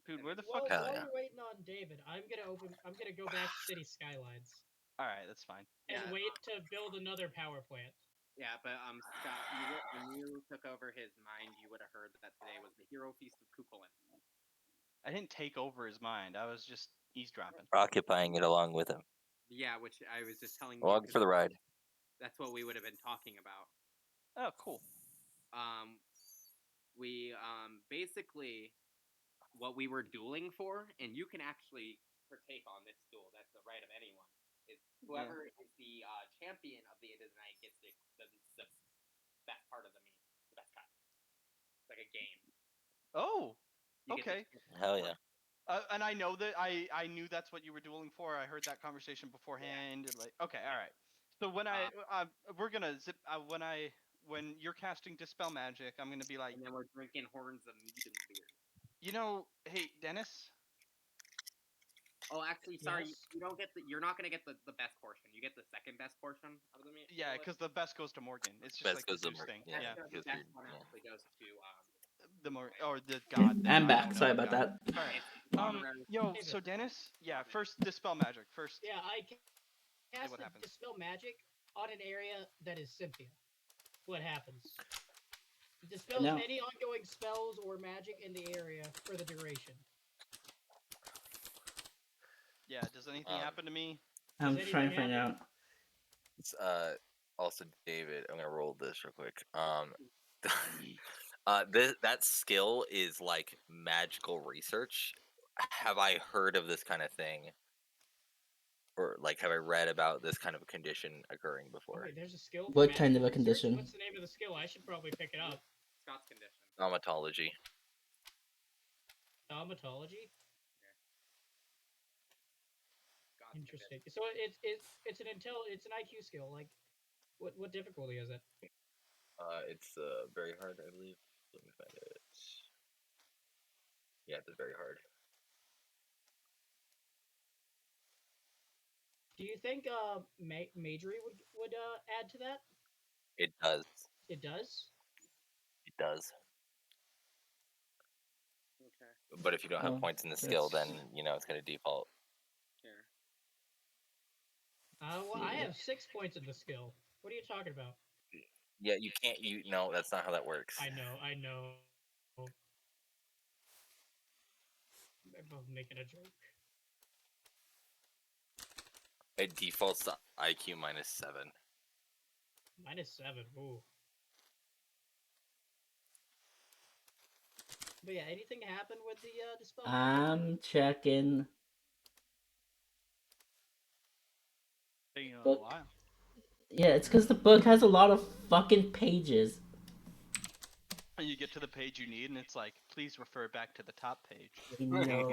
Dude, where the Well, fuck? Hell while yeah. you're waiting on David, I'm gonna go back to City Skylines All right, that's fine. and Yeah. wait to build another power plant. Yeah, but Scott, when you took over his mind, you would have heard that today was the Hero Feast of Kukulin. I didn't take over his mind. I was just eavesdropping. Occupying it along with him. Yeah, which I was just telling Along you. for the ride. That's what we would have been talking about. Oh, cool. We basically what we were dueling for, and you can actually partake on this duel. That's the right of anyone. Is whoever is the champion of the end of the night gets the best part of the meat, the best cut. It's like a game. Oh, You get to okay. choose Hell one. yeah. And I know that I knew that's what you were dueling for. I heard that conversation beforehand. and Like, okay, all right. So when we're gonna zip when you're casting dispel magic, I'm gonna be like, And then we're drinking horns of mead and beer. you know, hey Dennis. Oh, actually, sorry, Yes. you don't get you're not gonna get the best portion. You get the second best portion of the meat. Yeah, because the best goes to Morgan. It's just Best like the goes to Zeus Morgan, thing. yeah. Yeah. The goes best to- one yeah. actually goes to The more or the god. I'm I back. don't know Sorry the about god. that. All right. it's honorary. Yo, David. so Dennis, yeah, first dispel magic. First. Yeah, I cast what the happens? dispel magic on an area that is Cynthia. What happens? It dispels No. any ongoing spells or magic in the area for the duration. Yeah. Does anything happen to me? I'm Does trying to anything find happen? out. It's, also David, I'm gonna roll this real quick. That skill is like magical research. Have I heard of this kind of thing? Or like have I read about this kind of condition occurring before? Wait, there's a skill for What kind of magical a research? condition? What's the name of the skill? I should probably pick it up. Scott's condition. Thaumatology. Thaumatology? Scott's Interesting. So it's an IQ skill. Like, what difficulty is it? It's very hard, I believe. Let me find it. Yeah, it's very hard. Do you think Majory would add to that? It does. It does. It does. Okay. But if you don't have Oh, points in the skill, that's- then it's gonna default. Here. Well, I see. have 6 points in the skill. What are you talking about? Yeah, you can't. No, that's not how that works. I know. I'm making a joke. It defaults to IQ -7. -7. Ooh. But yeah, anything happen with the dispel magic? I'm checking. Taking a Book. while. Yeah, it's because the book has a lot of fucking pages. And you get to the page you need, and it's like, please refer back to the top page. I know.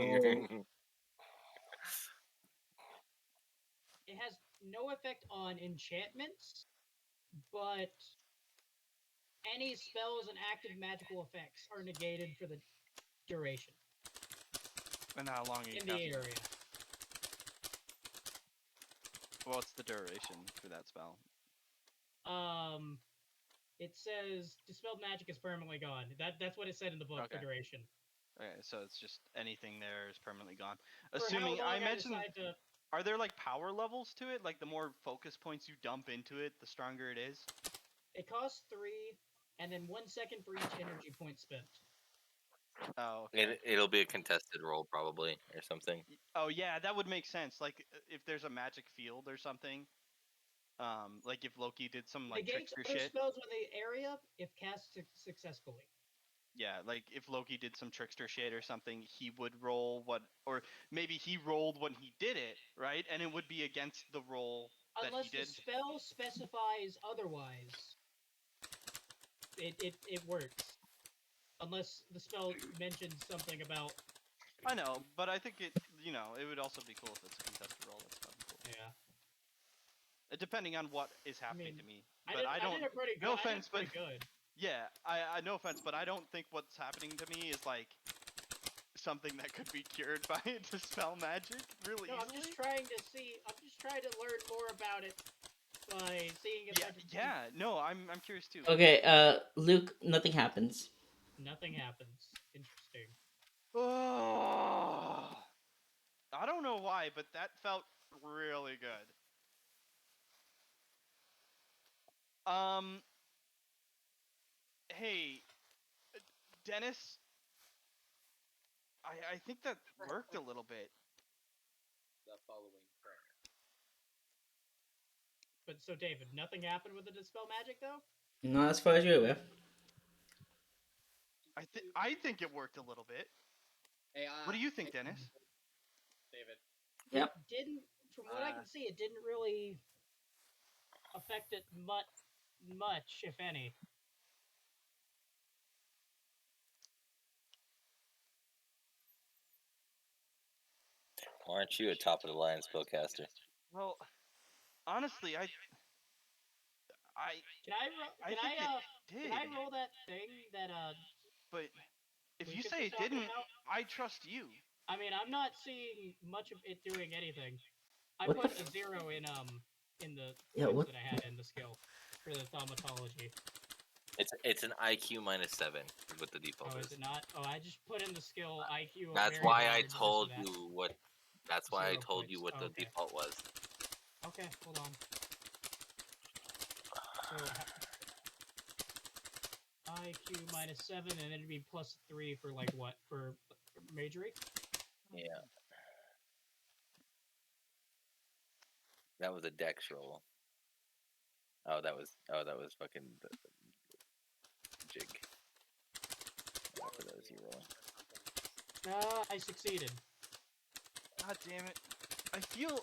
It has no effect on enchantments, but any spells and active magical effects are negated for the duration And how long are you in the casting? area. What's the duration for that spell? It says dispelled magic is permanently gone. That's what it said in the book Okay. for duration. Okay, so it's just anything there is permanently gone. For Assuming, how long I imagine, decide to. are there like power levels to it? Like the more focus points you dump into it, the stronger it is? It costs 3, and then 1 second for each energy point spent. Oh, okay. It'll be a contested roll probably or something. Oh yeah, that would make sense. Like if there's a magic field or something. Like if Loki did some like Negates trickster other shit. spells in the area if cast successfully. Yeah, like if Loki did some trickster shit or something, he would roll what, or maybe he rolled when he did it, right? And it would be against the roll that he Unless the did. spell specifies otherwise, it works. Unless the spell mentions something about. I know, but I think it would also be cool if it's a contested roll. That's fucking cool. Yeah. Depending on what is happening mean, to me. I But did, I I don't. did it pretty good. No I did offense, it but pretty good. yeah, I no offense, but I don't think what's happening to me is like something that could be cured by dispel magic really No, easily. I'm just trying to see. I'm just trying to learn more about it by seeing if I can. Yeah. No, I'm curious too. Okay, Luke, nothing happens. Nothing happens. Interesting. Oh, I don't know why, but that felt really good. Hey, Dennis, I think that worked a little bit. The following prayer. But so, David, nothing happened with the dispel magic though. Not as far as you're aware. I think it worked a little bit. Hey, What do you think, Dennis? David? Yep. Didn't, from what I can see, it didn't really affect it much, if any. Why aren't you a top of the line spellcaster? Well, honestly, I Can I ro- I can think I it did. can I roll that thing that But if you Lucas say was it talking didn't, about? I trust you. I mean, I'm not seeing much of it doing anything. I What put the a 0 in the Yeah, points what- that I had in the skill for the thaumatology. It's an IQ -7 with the default. Oh, is it not? Oh, I just put in the skill IQ. That's very why I hard just for told that. you what. That's why I 0 told you points. what the Okay. default was. Okay, hold on. So IQ -7, and then it'd be +3 for like what for majory? Yeah. That was a dex roll. Oh, that was fucking the jig. For those you rolling. I succeeded. God damn it. I feel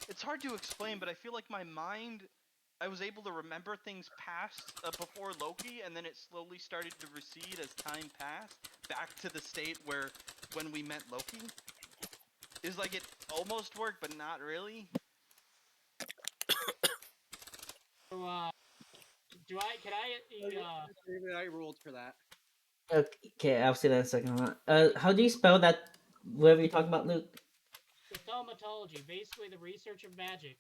it's hard to explain, but I feel like my mind I was able to remember things past before Loki, and then it slowly started to recede as time passed back to the state where when we met Loki. Is like it almost worked, but not really. So, do I? Can I? David, I rolled for that. Okay, I'll say that in a second. How do you spell that? Whatever you're talking about, Luke. The thaumatology, basically the research of magic.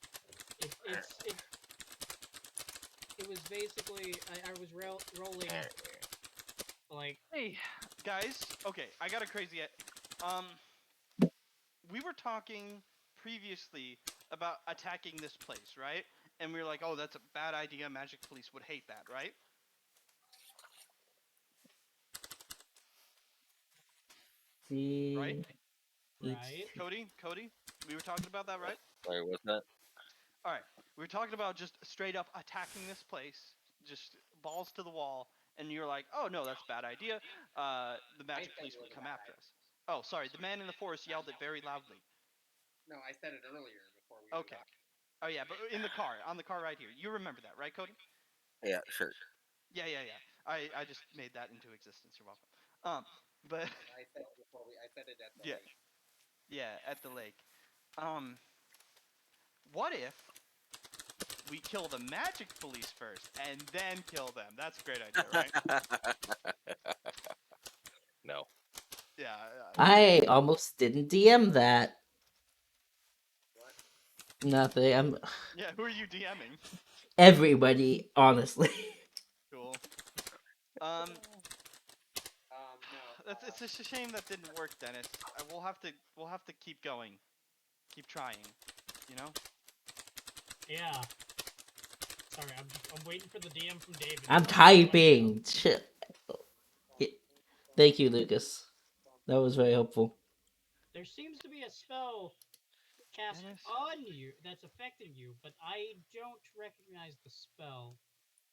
It was basically I was rolling like Hey, guys. Okay, I got a crazy. Um, we were talking previously about attacking this place, right? And we were like, "Oh, that's a bad idea. Magic police would hate that, right?" Right? See. right. Cody, we were talking about that, right? Sorry, what's that? All right, we were talking about just straight up attacking this place, just balls to the wall, and you're like, "Oh no, that's a bad idea. The I magic said police it would was a come bad after idea. us." Oh, sorry. The man in the forest yelled it very loudly. No, I said it earlier before we were Okay. talking. Oh yeah, but in the car, on the car right here. You remember that, right, Cody? Yeah, sure. Yeah. I just made that into existence. You're welcome. But I said it before we. I said it at the yeah, lake. yeah, at the lake. Um, what if we kill the magic police first and then kill them? That's a great idea, right? No. Yeah. I almost didn't DM that. What? Nothing. I'm Yeah. Who are you DMing? everybody, honestly. Cool. Um, No. that's it's just a shame that didn't work, Dennis. We'll have to keep going, keep trying. You know. Yeah. Sorry, I'm waiting for the DM from David. I'm So I can let him know. typing. Shit. Thank you, Lucas. That was very helpful. There seems to be a spell cast Dennis. on you that's affecting you, but I don't recognize the spell.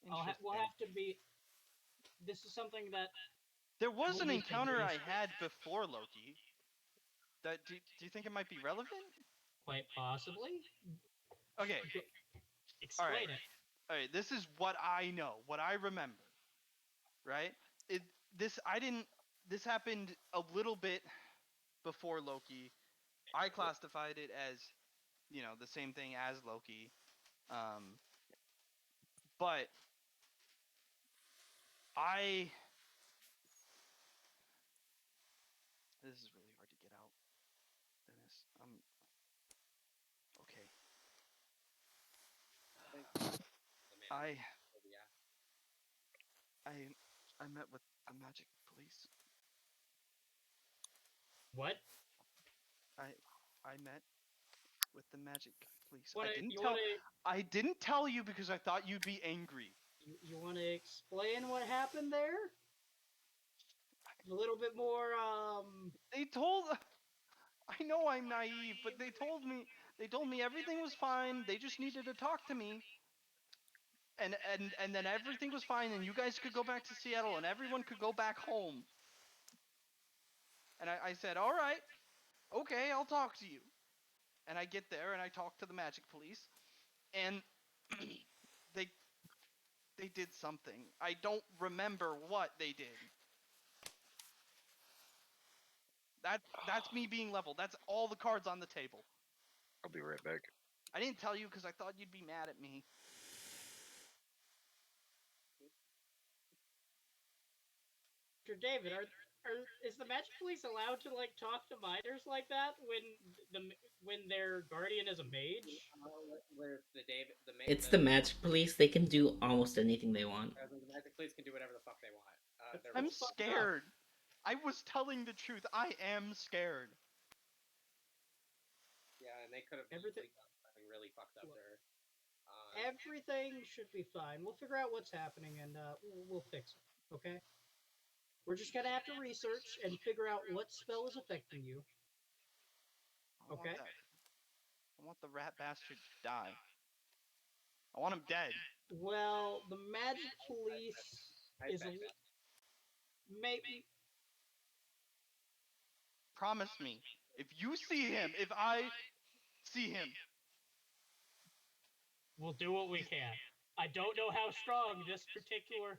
We'll Interesting. have to be. This is something that There was we'll an need to encounter I research. had before Loki. That do you think it might be relevant? Quite possibly. Okay. Go, All right. explain it. All right. This is what I know, what I remember. Right? It this I didn't. This happened a little bit before Loki. I classified it as the same thing as Loki. Um, but I this is really hard to get out, Dennis. Okay. I think the man. I Yeah. I I met with the magic police. What? I I met with the magic police. Want to? You want to? I didn't tell you because I thought you'd be angry. You want to explain what happened there? A little bit more. They told I know I'm naive, but they told me everything was fine. They just needed to talk to me. And then everything was fine and you guys could go back to Seattle and everyone could go back home. And I said, "All right. Okay, I'll talk to you." And I get there and I talk to the magic police and they they did something. I don't remember what they did. That's me being level. That's all the cards on the table. I'll be right back. I didn't tell you because I thought you'd be mad at me. Mr. David, is the magic police allowed to like talk to minors like that when their guardian is a mage? Where's the David? It's the magic police. They can do almost anything they want. The magic police can do whatever the fuck they want. They're I'm That's fucked up. scared. I was telling the truth. I am scared. Yeah, and they could have Everything. easily done something really fucked up there. Everything should be fine. We'll figure out what's happening and we'll fix it. Okay. We're just gonna have to research and figure out what spell is affecting you. I want Okay. that. I want the rat bastard to die. I want him dead. Well, the magic police I is a bet that. may, Promise me. If you see him, if I see him, we'll do what we can. I don't know how strong this particular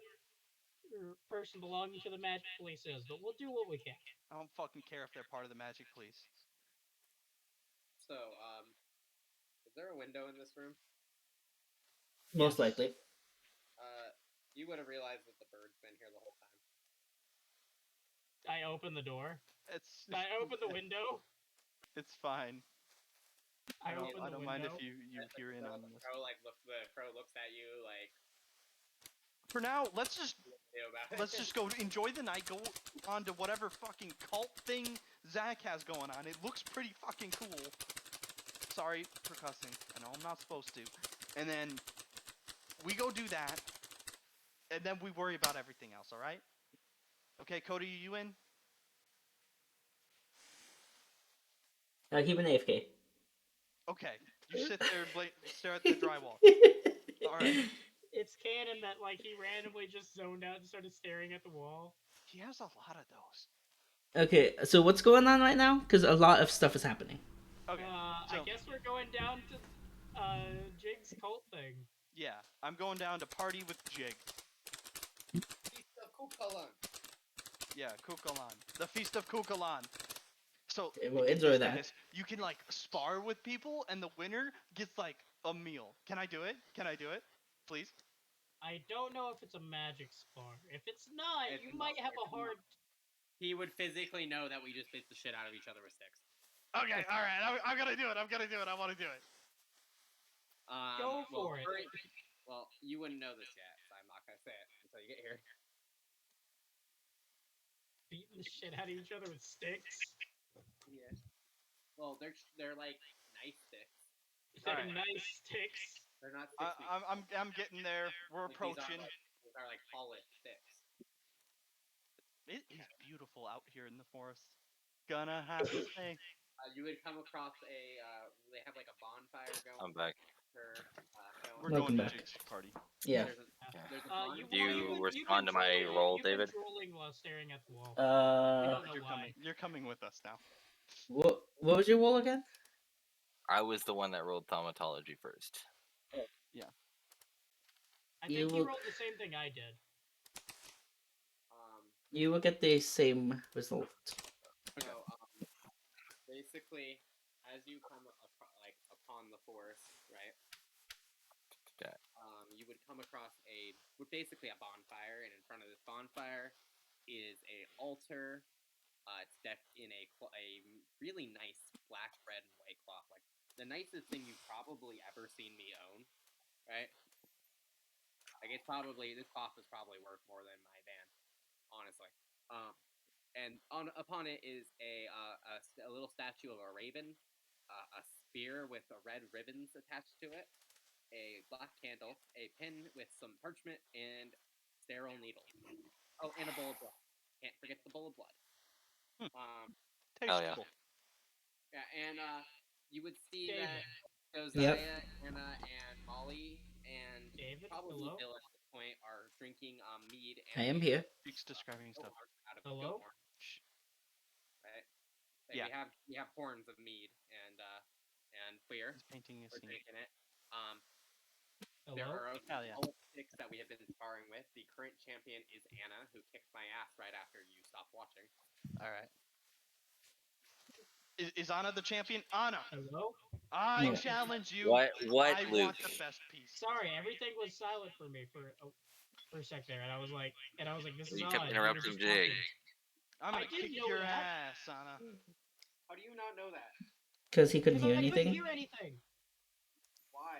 person belonging to the magic police is, but we'll do what we can. I don't fucking care if they're part of the magic police. So, is there a window in this room? Most Yes. likely. You would have realized that the bird's been here the whole time. I open the door. It's I open the window. it's fine. I don't open I the don't mind window. if you hear in on this. The crow looks at you like For now, let's just about it. go enjoy the night. Go on to whatever fucking cult thing Zach has going on. It looks pretty fucking cool. Sorry for cussing. I know I'm not supposed to. And then we go do that, and then we worry about everything else. All right? Okay, Cody, you in? Keep an AFK. Okay. You sit there and stare at the drywall. All right. It's canon that like he randomly just zoned out and started staring at the wall. He has a lot of those. Okay, so what's going on right now? Because a lot of stuff is happening. Okay. I So guess we're going down to Jig's cult thing. yeah, I'm going down to party with Jig. Feast of Kukulkan. Yeah, Kukulkan. The Feast of Kukulkan. So Okay, we'll get enjoy used to that. this. You can like spar with people, and the winner gets like a meal. Can I do it? Can I do it? Please. I don't know if it's a magic spar. If it's not, It's you not, might have a it's hard. He would physically know that we just beat the shit out of each other with sticks. Okay. All right. I'm gonna do it. I'm gonna do it. I want to do it. Go for it. Well, you wouldn't know this yet, so I'm not gonna say it until you get here. Beating the shit out of each other with sticks. Yeah. Well, they're like nice sticks. They're Alright. nice sticks. They're not sticks. I'm getting there. We're Like, these approaching. these are like polished sticks. It is beautiful out here in the forest. Gonna have to say. You would come across they have like a bonfire going. I'm back. We're Welcome going to back. Jig's party. Yeah. There's a bonfire. Do you respond to my roll, David? You've been drooling while staring at the wall. Uh, know You're why. coming. You're coming with us now. what was your roll again? I was the one that rolled thaumatology first. I You think you will- rolled the same thing I did. You will get the same result. So basically, as you come upon the forest, right? Okay. You would come across basically a bonfire, and in front of this bonfire is a altar. It's decked in a really nice black, red, and white cloth, like the nicest thing you've probably ever seen me own, right? Like this cloth is probably worth more than my van, honestly. And upon it is a little statue of a raven, a spear with red ribbons attached to it, a black candle, a pin with some parchment, and sterile needles. Oh, and a bowl of blood. Can't forget the bowl of blood. Tasteful. Yeah, and you would see David. that Josiah, Anna, and Molly, and David, probably hello? Bill at this point are drinking mead. I And am here. Jig's describing stuff. out of Hello? Gilmore, Shh. right? Yeah. We have horns of mead and beer. He's painting a We're scene. drinking it. Hello? There are Hell yeah. all six that we have been sparring with. The current champion is Anna, who kicked my ass right after you stopped watching. All right. Is Anna the champion? Anna, Hello? I No. challenge you. What, I Luke? want the best piece. Sorry, everything was silent for me for a sec there, and I was like, this is You odd. kept Everyone is interrupting just Jig. talking. I'm I gonna didn't kick know your that. ass, Anna. How do you not know that? Because he couldn't Because hear I couldn't anything. hear anything. Why?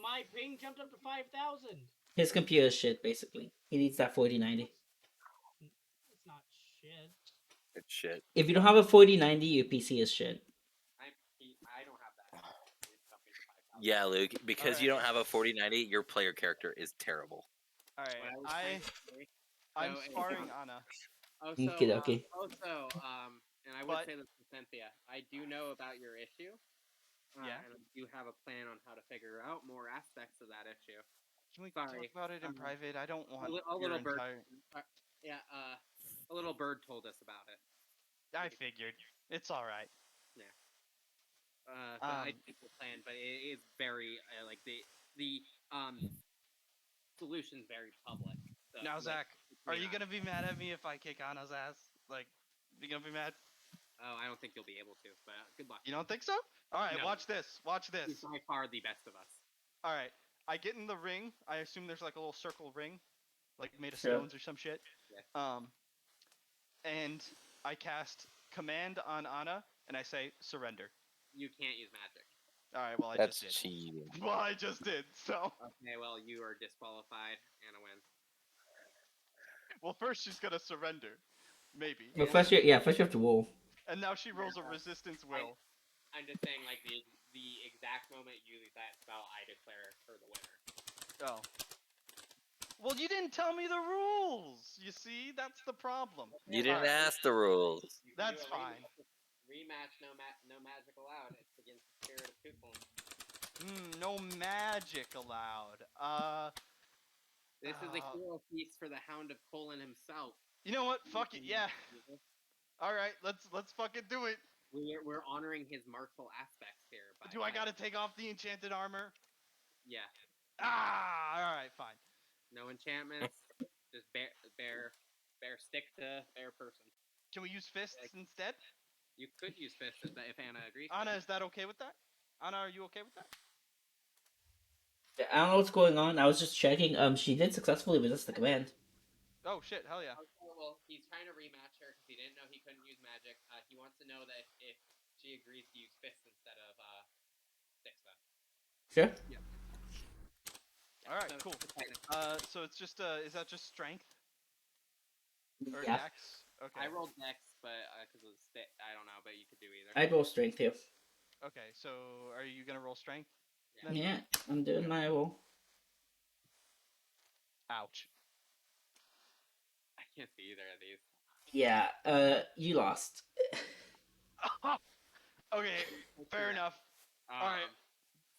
My ping jumped up to 5,000. His computer is shit, basically. He needs that 4090. It's not shit. Good shit. If you don't have a 4090, your PC is shit. I don't have that. It's jumping to 5,000. Yeah, Luke. Because you Alright. don't have a 4090, your player character is terrible. All What I was right. trying to say- I'm So, sparring Anna. Okay. And I would But- say this to Cynthia. I do know about your issue. Yeah. And I do have a plan on how to figure out more aspects of that issue. Can we Sorry. talk about it in private? I don't want A your little bird. entire. A little bird told us about it. I figured. It's all right. So I think the plan, but it is very the solution's very public. So, Now, Zach, are you not- gonna be mad at me if I kick Anna's ass? Like, you gonna be mad? Oh, I don't think you'll be able to. But good luck. You don't think so? All right. No. Watch this. Watch He's this. by far the best of us. All right. I get in the ring. I assume there's like a little circle ring, like made of Sure. stones or some shit. Yeah. and I cast command on Anna, and I say surrender. You can't use magic. All right, well I That's just did. cheating. Well, I just did. So, Okay, well you are disqualified. Anna wins. well, first she's gonna surrender, maybe, But first, first you have to roll. and now she rolls a resistance will. I'm just saying, like the exact moment you use that spell, I declare her the winner. Oh. Well, you didn't tell me the rules. You see, that's the problem. You didn't Alright, ask the rules. You can That's do a fine. rematch, no magic allowed. It's against the spirit of Kukun. No magic allowed. This is a hero feast for the Hound of Colin himself. You know what? Fuck it. Yeah. All right, let's fucking do it. We're honoring his martial aspects here. Do I gotta take off the enchanted armor? Yeah. All right, fine. No enchantments. Just bear stick to bear person. Can we use fists instead? You could use fists if Anna agrees. Anna, is that okay with that? Anna, are you okay with that? I don't know what's going on. I was just checking. She did successfully resist the command. Oh shit! Hell yeah. Okay, well, he's trying to rematch her because he didn't know he couldn't use magic. He wants to know that if she agrees to use fists instead of sticks, though. Sure. Yeah. All right, cool. So it's just is that just strength or Yeah. dex? Okay. I rolled dex, but because of stick, I don't know, but you could do either. I'd roll strength here. Okay, so are you gonna roll strength? Yeah. Yeah, I'm doing my roll. Ouch. I can't see either of these. Yeah. You lost. Okay, fair enough. All right.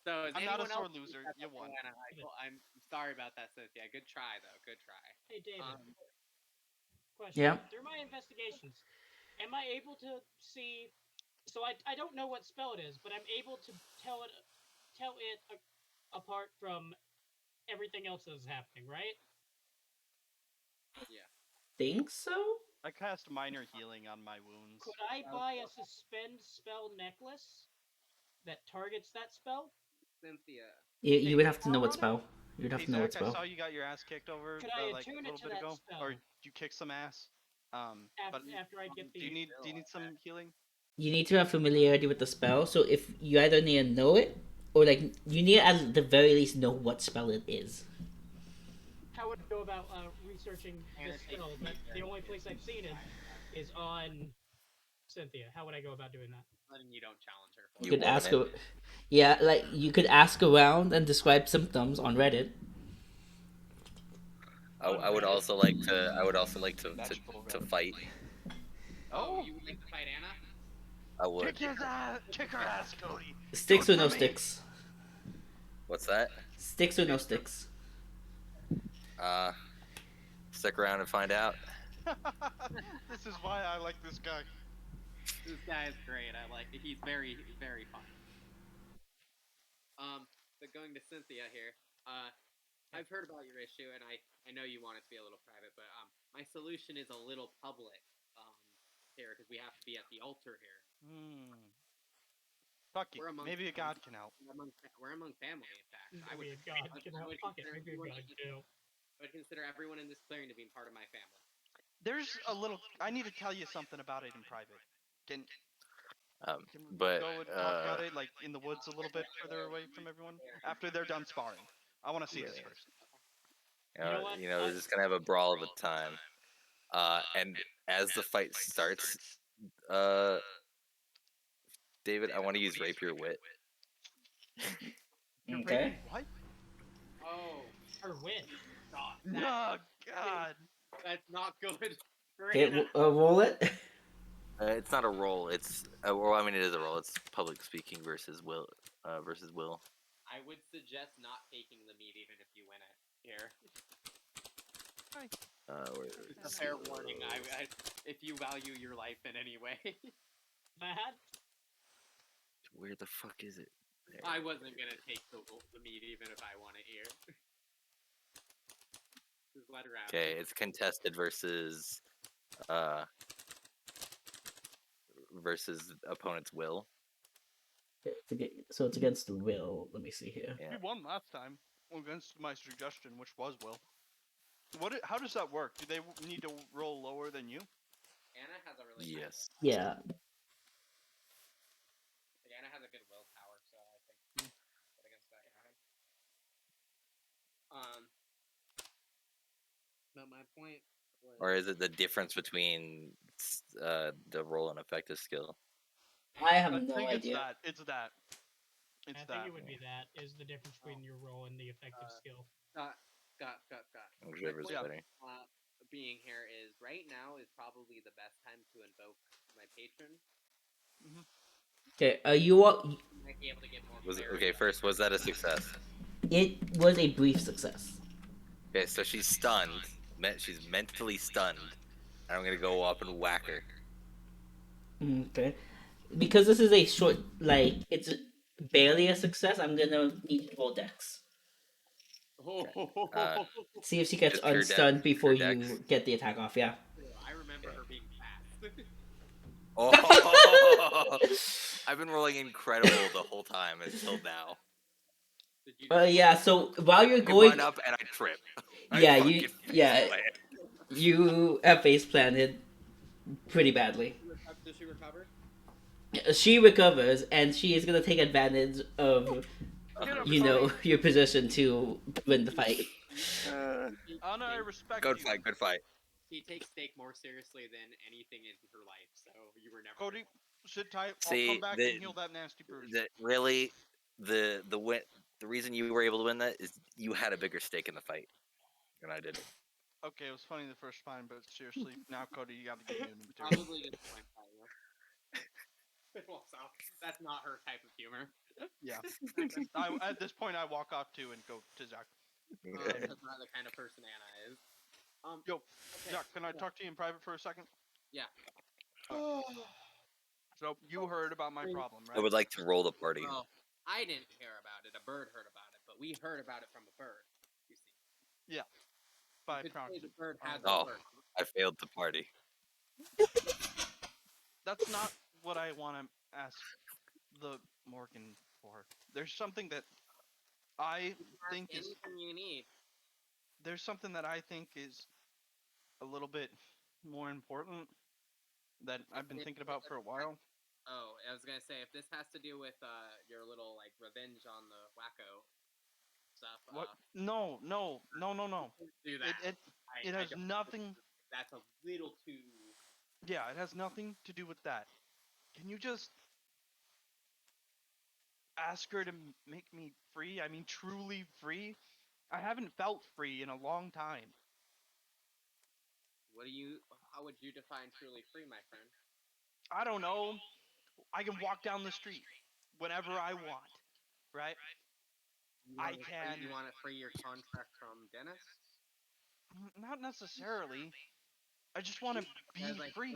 So is I'm not a anyone sore else loser. You won. I'm sorry about that, Cynthia. Good try, though. Good try. Hey, David. Question. Yeah. Through my investigations, am I able to see? So I don't know what spell it is, but I'm able to tell it apart from everything else that is happening, right? Yeah. Think so? I cast minor healing on my wounds. Could I buy a suspend spell necklace that targets that spell? Cynthia. You would have to know what spell. You would have Hey to know what Zach, I spell. saw you got your ass kicked over Could I like a attune it little to bit that ago, spell? or you kicked some ass. But After I get the. do you need some healing? You need to have familiarity with the spell. So if you either need to know it, or like you need to at the very least know what spell it is. How would I go about researching this spell? But the only place I've seen it is on Cynthia. How would I go about doing that? Letting you don't challenge her. You could ask her. Yeah, like you could ask around and describe symptoms on Reddit. I would also like to. I would also like to fight. Oh, you would like to fight Anna? I would. Kick her ass, Cody. Sticks or no sticks? What's that? Sticks or no sticks? Stick around and find out. This is why I like this guy. This guy is great. I like it. He's very, very fun. But going to Cynthia here. I've heard about your issue, and I know you want it to be a little private, but my solution is a little public. Here because we have to be at the altar here. Fuck it. Maybe a god can help. We're among family, in fact. Maybe a god can help. Fuck it. Maybe a god can help. I would consider everyone in this clearing to be part of my family. There's a little. I need to tell you something about it in private. Can we but go and talk about it like in the woods a little bit further away from everyone after they're done sparring? I want to see this first. We're just gonna have a brawl of a time. And as the fight starts, David, I want to use rapier wit. Okay. What? Oh, her wit. Oh God. That's not good. Okay, roll it. It's not a roll. It's well, I mean, it is a roll. It's public speaking versus will. I would suggest not taking the meat even if you win it here. It's a fair warning. If you value your life in any way. Bad. Where the fuck is it? There. I wasn't gonna take the meat even if I won it here. Just let her out. Okay, it's contested versus opponent's will. So it's against the will. Let me see here. We won last time against my suggestion, which was will. How does that work? Do they need to roll lower than you? Anna has a really high Yes. willpower. Yeah. Like, Anna has a good willpower, so I think good against that guy. But my point was. Or is it the difference between the roll and effective skill? I have I no think it's idea. that. It's that. It's I think that. it would be that is the difference between your role and the effective skill. Got. My Whichever's point, better. being here is right now is probably the best time to invoke my patron. Okay, you all, You might be able to get more Was clarity. okay. First, was that a success? it was a brief success. Okay, so she's stunned. She's mentally stunned. And I'm gonna go up and whack her. Okay, because this is a short, like it's barely a success. I'm gonna need you to roll dex. See if she gets Just pure unstunned before dex. you get the attack off. Yeah. I remember Okay. her being fast. Oh, I've been rolling incredible the whole time until now. Did you Yeah. So while you're I going, run up and I trip. yeah, I you, fucking yeah, faceplant. you have face planted pretty badly. Does she recover? She recovers, and she is gonna take advantage of Get him, you Cody. know your position to win the fight. Anna, I respect Good you. fight. Good fight. She takes steak more seriously than anything in her life, so you were never. Cody, sit tight. I'll See, come back and heal that nasty bruise. really the reason you were able to win that is you had a bigger stake in the fight than I did. Okay, it was funny the first time, but seriously, now Cody, you gotta give me a new material. Probably disappointed by you. Well, so that's not her type of humor. Yeah. At this point, I walk off too and go to Zach. That's not the kind of person Anna is. Yo, Okay. Zach, can I talk to you in private for a second? Yeah. So you heard about my problem, I right? would like to roll the party. Well, I didn't hear about it. A bird heard about it, but we heard about it from a bird. You see. Yeah. By You could say proxy. the bird has Oh. a bird. I failed the party. That's not what I want to ask the Morgan for. There's something that I think is Anything you need. there's something that I think is a little bit more important that I've been thinking about for a while. Oh, I was gonna say if this has to do with your little like revenge on the wacko stuff. What? No. Do that. It has nothing. That's a little too. Yeah, it has nothing to do with that. Can you just ask her to make me free? I mean, truly free? I haven't felt free in a long time. What do you? How would you define truly free, my friend? I don't know. I can walk down the street whenever I want, right? I can. You want to free your contract from Dennis? Not necessarily. I just want to be free.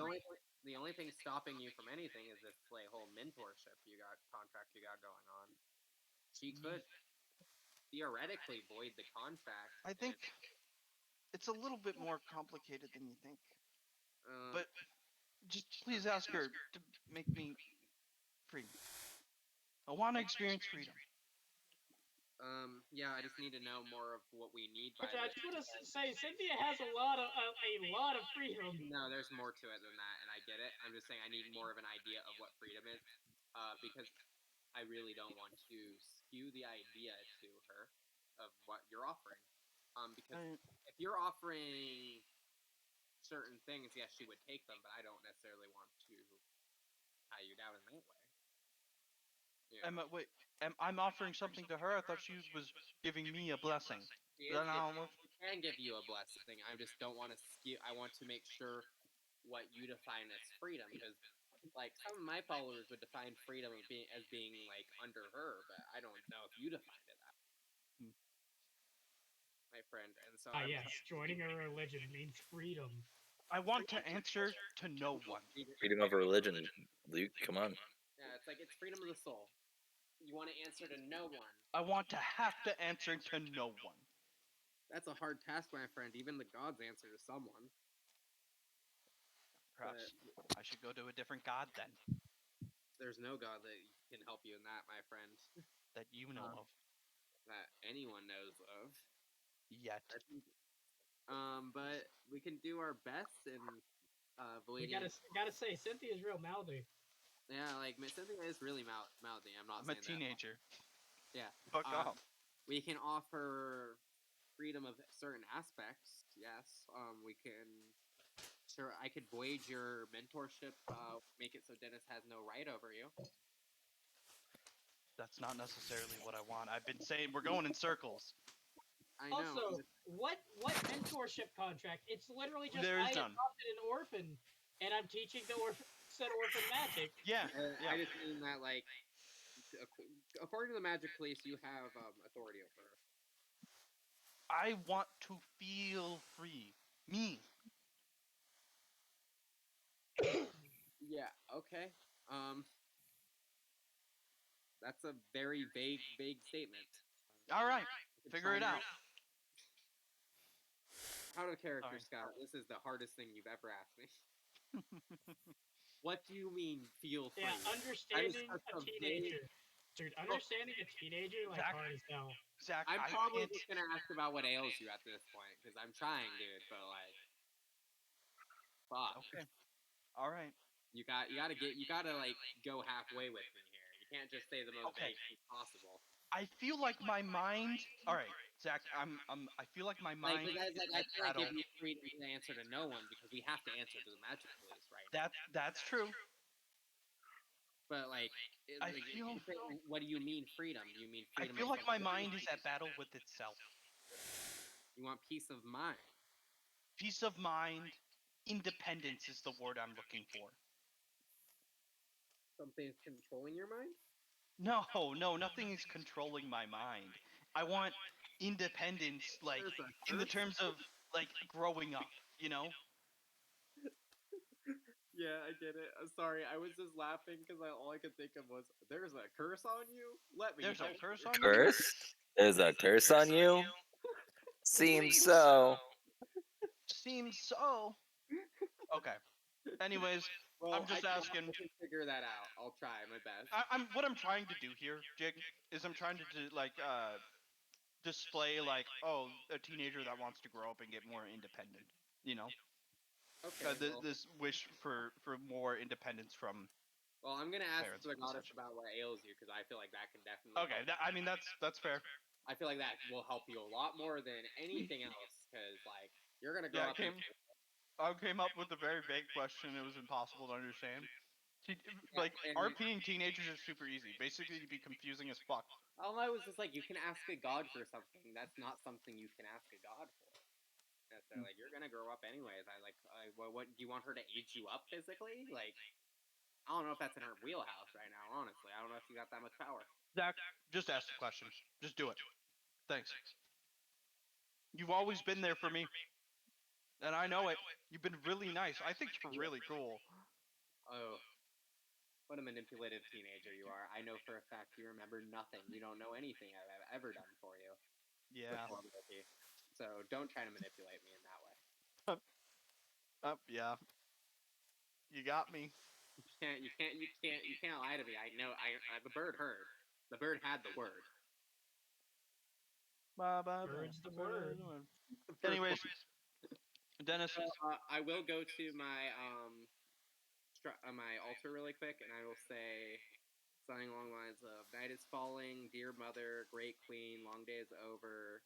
The only thing stopping you from anything is this like whole mentorship contract you got going on. She could theoretically void the contract. I think it's a little bit more complicated than you think. But just please ask her to make me free. I want to experience freedom. Yeah, I just need to know more of what we need. Which I just want to say, Cynthia has a lot of freedom. No, there's more to it than that, and I get it. I'm just saying I need more of an idea of what freedom is, because I really don't want to skew the idea to her of what you're offering. Because if you're offering certain things, yes, she would take them, but I don't necessarily want to tie you down in that way. Yeah. I'm offering something to her. I thought she was giving me a blessing. She can give you a blessing. I just don't want to skew. I want to make sure what you define as freedom, because like some of my followers would define freedom as being like under her, but I don't know if you defined it that, my friend. And so yes, joining a religion means freedom. I want to answer to no one. Freedom of religion, Luke. Come on. Yeah, it's like it's freedom of the soul. You want to answer to no one. I want to have to answer to no one. That's a hard task, my friend. Even the gods answer to someone. Perhaps I should go to a different god then. There's no god that can help you in that, my friend. That you know of. That anyone knows of. Yet. But we can do our best, and You voiding. gotta say, Cynthia's real mouthy. Yeah, like Cynthia is really mouthy. I'm not I'm a saying that. teenager. Yeah. Fuck off. We can offer freedom of certain aspects. Yes. We can. Sure, I could void your mentorship. Make it so Dennis has no right over you. That's not necessarily what I want. I've been saying we're going in circles. I know. Also, what mentorship contract? It's literally just There is I none. adopted an orphan, and I'm teaching the said orphan magic. Yeah. I Yeah. just mean that, like, according to the Magic Police, you have authority over her. I want to feel free. Me. Yeah. Okay. That's a very vague statement. All right. We could Figure try it out. Out of character, Sorry. Scott. This is the hardest thing you've ever asked me. What do you mean feel free? Yeah, understanding such a a vague- teenager. Dude, understanding a teenager, like, Zach- hard as hell. Zach, I'm I probably can't. just gonna ask about what ails you at this point because I'm trying, dude. But like, fuck, Okay. All right. you gotta like go halfway with me here. You can't just say the most Okay. vague thing possible. I feel like my mind. All right, Zach. I feel like my Like, mind guys, is like I at can't battle. give you freedom to answer to no one because we have to answer to the Magic Police right now. That's true. But like, I feel. what do you mean freedom? Do you mean I freedom? feel of like my something? mind is at battle with itself. You want peace of mind. Peace of mind, independence is the word I'm looking for. Something's controlling your mind. No, nothing is controlling my mind. I want independence, like There's a in the curse? terms of like growing up. You know. Yeah, I get it. Sorry, I was just laughing because all I could think of was, "There's a curse on you." Let me. There's a help curse you. on you. Curse? There's a curse on you? Seems so. Seems so. Okay. Anyways, Well, I'm just asking. I can figure that out. I'll try my best. What I'm trying to do here, Jig, is I'm trying to like display like, oh, a teenager that wants to grow up and get more independent. You know, Okay. this wish for more independence from Well, I'm gonna ask parents the and goddess such. about what ails you because I feel like that can definitely. Okay, Help. I mean that's fair. I feel like that will help you a lot more than anything else because like you're gonna grow Yeah, up. I came up with a very vague question. It was impossible to understand. See, like And RPing teenagers is super easy. Basically, you'd be confusing as fuck. all I was just like, you can ask a god for something. That's not something you can ask a god for. So like you're gonna grow up anyways. What do you want her to age you up physically? Like I don't know if that's in her wheelhouse right now. Honestly, I don't know if you got that much power. Zach, just ask the question. Just do it. Thanks. You've always been there for me, and I know it. You've been really nice. I think you're really cool. Oh, what a manipulative teenager you are. I know for a fact you remember nothing. You don't know anything I've ever done for you. Yeah. So don't try to manipulate me in that way. Yeah. You got me. You can't lie to me. I know. The bird heard. The bird had the word. Bird's the word. Anyways, Dennis. I will go to my my altar really quick, and I will say something along the lines of "Night is falling, dear mother, great queen, long day is over.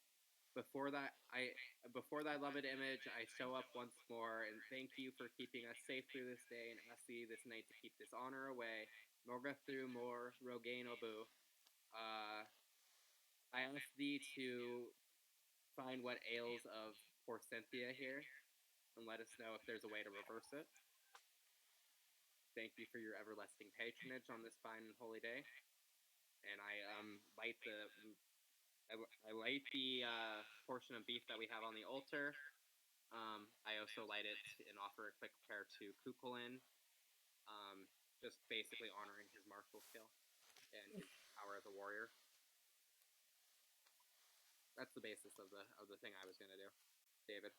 Before thy loved image, I show up once more, and thank you for keeping us safe through this day, and ask thee this night to keep dishonor away. Morga through more, Rogaine Obu. I ask thee to find what ails of poor Cynthia here, and let us know if there's a way to reverse it. Thank you for your everlasting patronage on this fine and holy day. And I light the portion of beef that we have on the altar. I also light it and offer a quick prayer to Kukulin, just basically honoring his martial skill and his power as a warrior. That's the basis of the thing I was gonna do, David.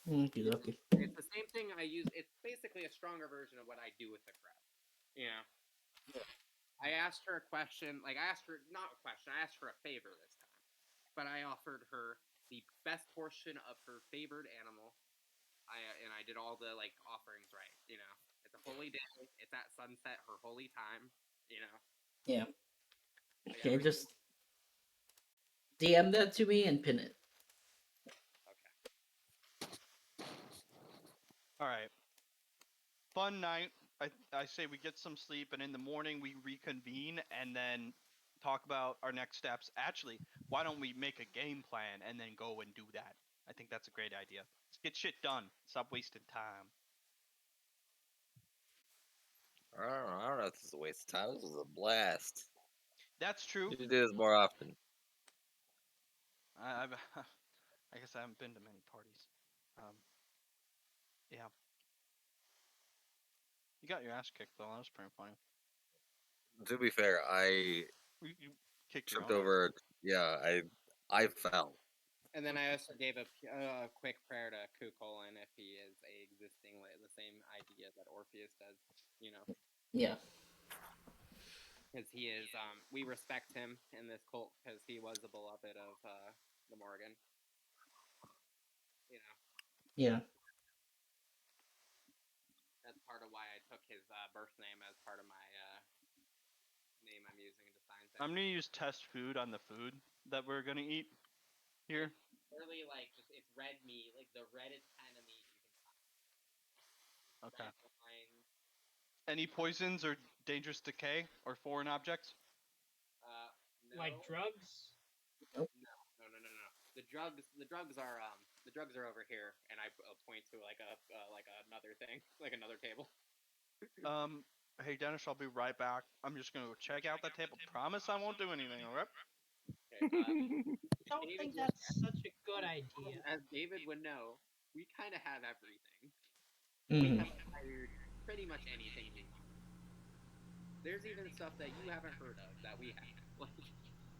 Okay, okay. It's the same thing I use. It's basically a stronger version of what I do with the crab. Yeah. I asked her a question. Like I asked her not a question. I asked her a favor this time, but I offered her the best portion of her favored animal. I did all the like offerings right. It's a holy day. It's at sunset, her holy time. Yeah. Like, Okay, everything- just DM that to me and pin it. okay. All right. Fun night. I say we get some sleep, and in the morning we reconvene and then talk about our next steps. Actually, why don't we make a game plan and then go and do that? I think that's a great idea. Let's get shit done. Stop wasting time. I don't know if this is a waste of time. This is a blast. That's We true. should do this more often. I've I guess I haven't been to many parties. Yeah. You got your ass kicked though. That was pretty funny. To be fair, I You kicked your tripped own ass. over. Yeah, I fell. And then I also gave a quick prayer to Cuchulainn if he is existing the same idea that Orpheus does. Yeah. Because he is. We respect him in this cult because he was a beloved of the Morgan. Yeah. That's part of why I took his birth name as part of my name I'm using to sign things. I'm gonna use test food on the food that we're gonna eat here. Really, like, it's red meat. Like, the reddest kind of meat you can find. Okay. Red wine. Any poisons or dangerous decay or foreign objects? No. Like drugs? No. The drugs are over here, and I point to like another thing, like another table. Hey Dennis, I'll be right back. I'm just gonna go check out that table. Promise I won't do anything. Okay. Okay, Don't David think would- that's such a good idea. as David would know, we kind of have everything. Mhm. We have acquired pretty much anything you want. There's even stuff that you haven't heard of that we have. Like,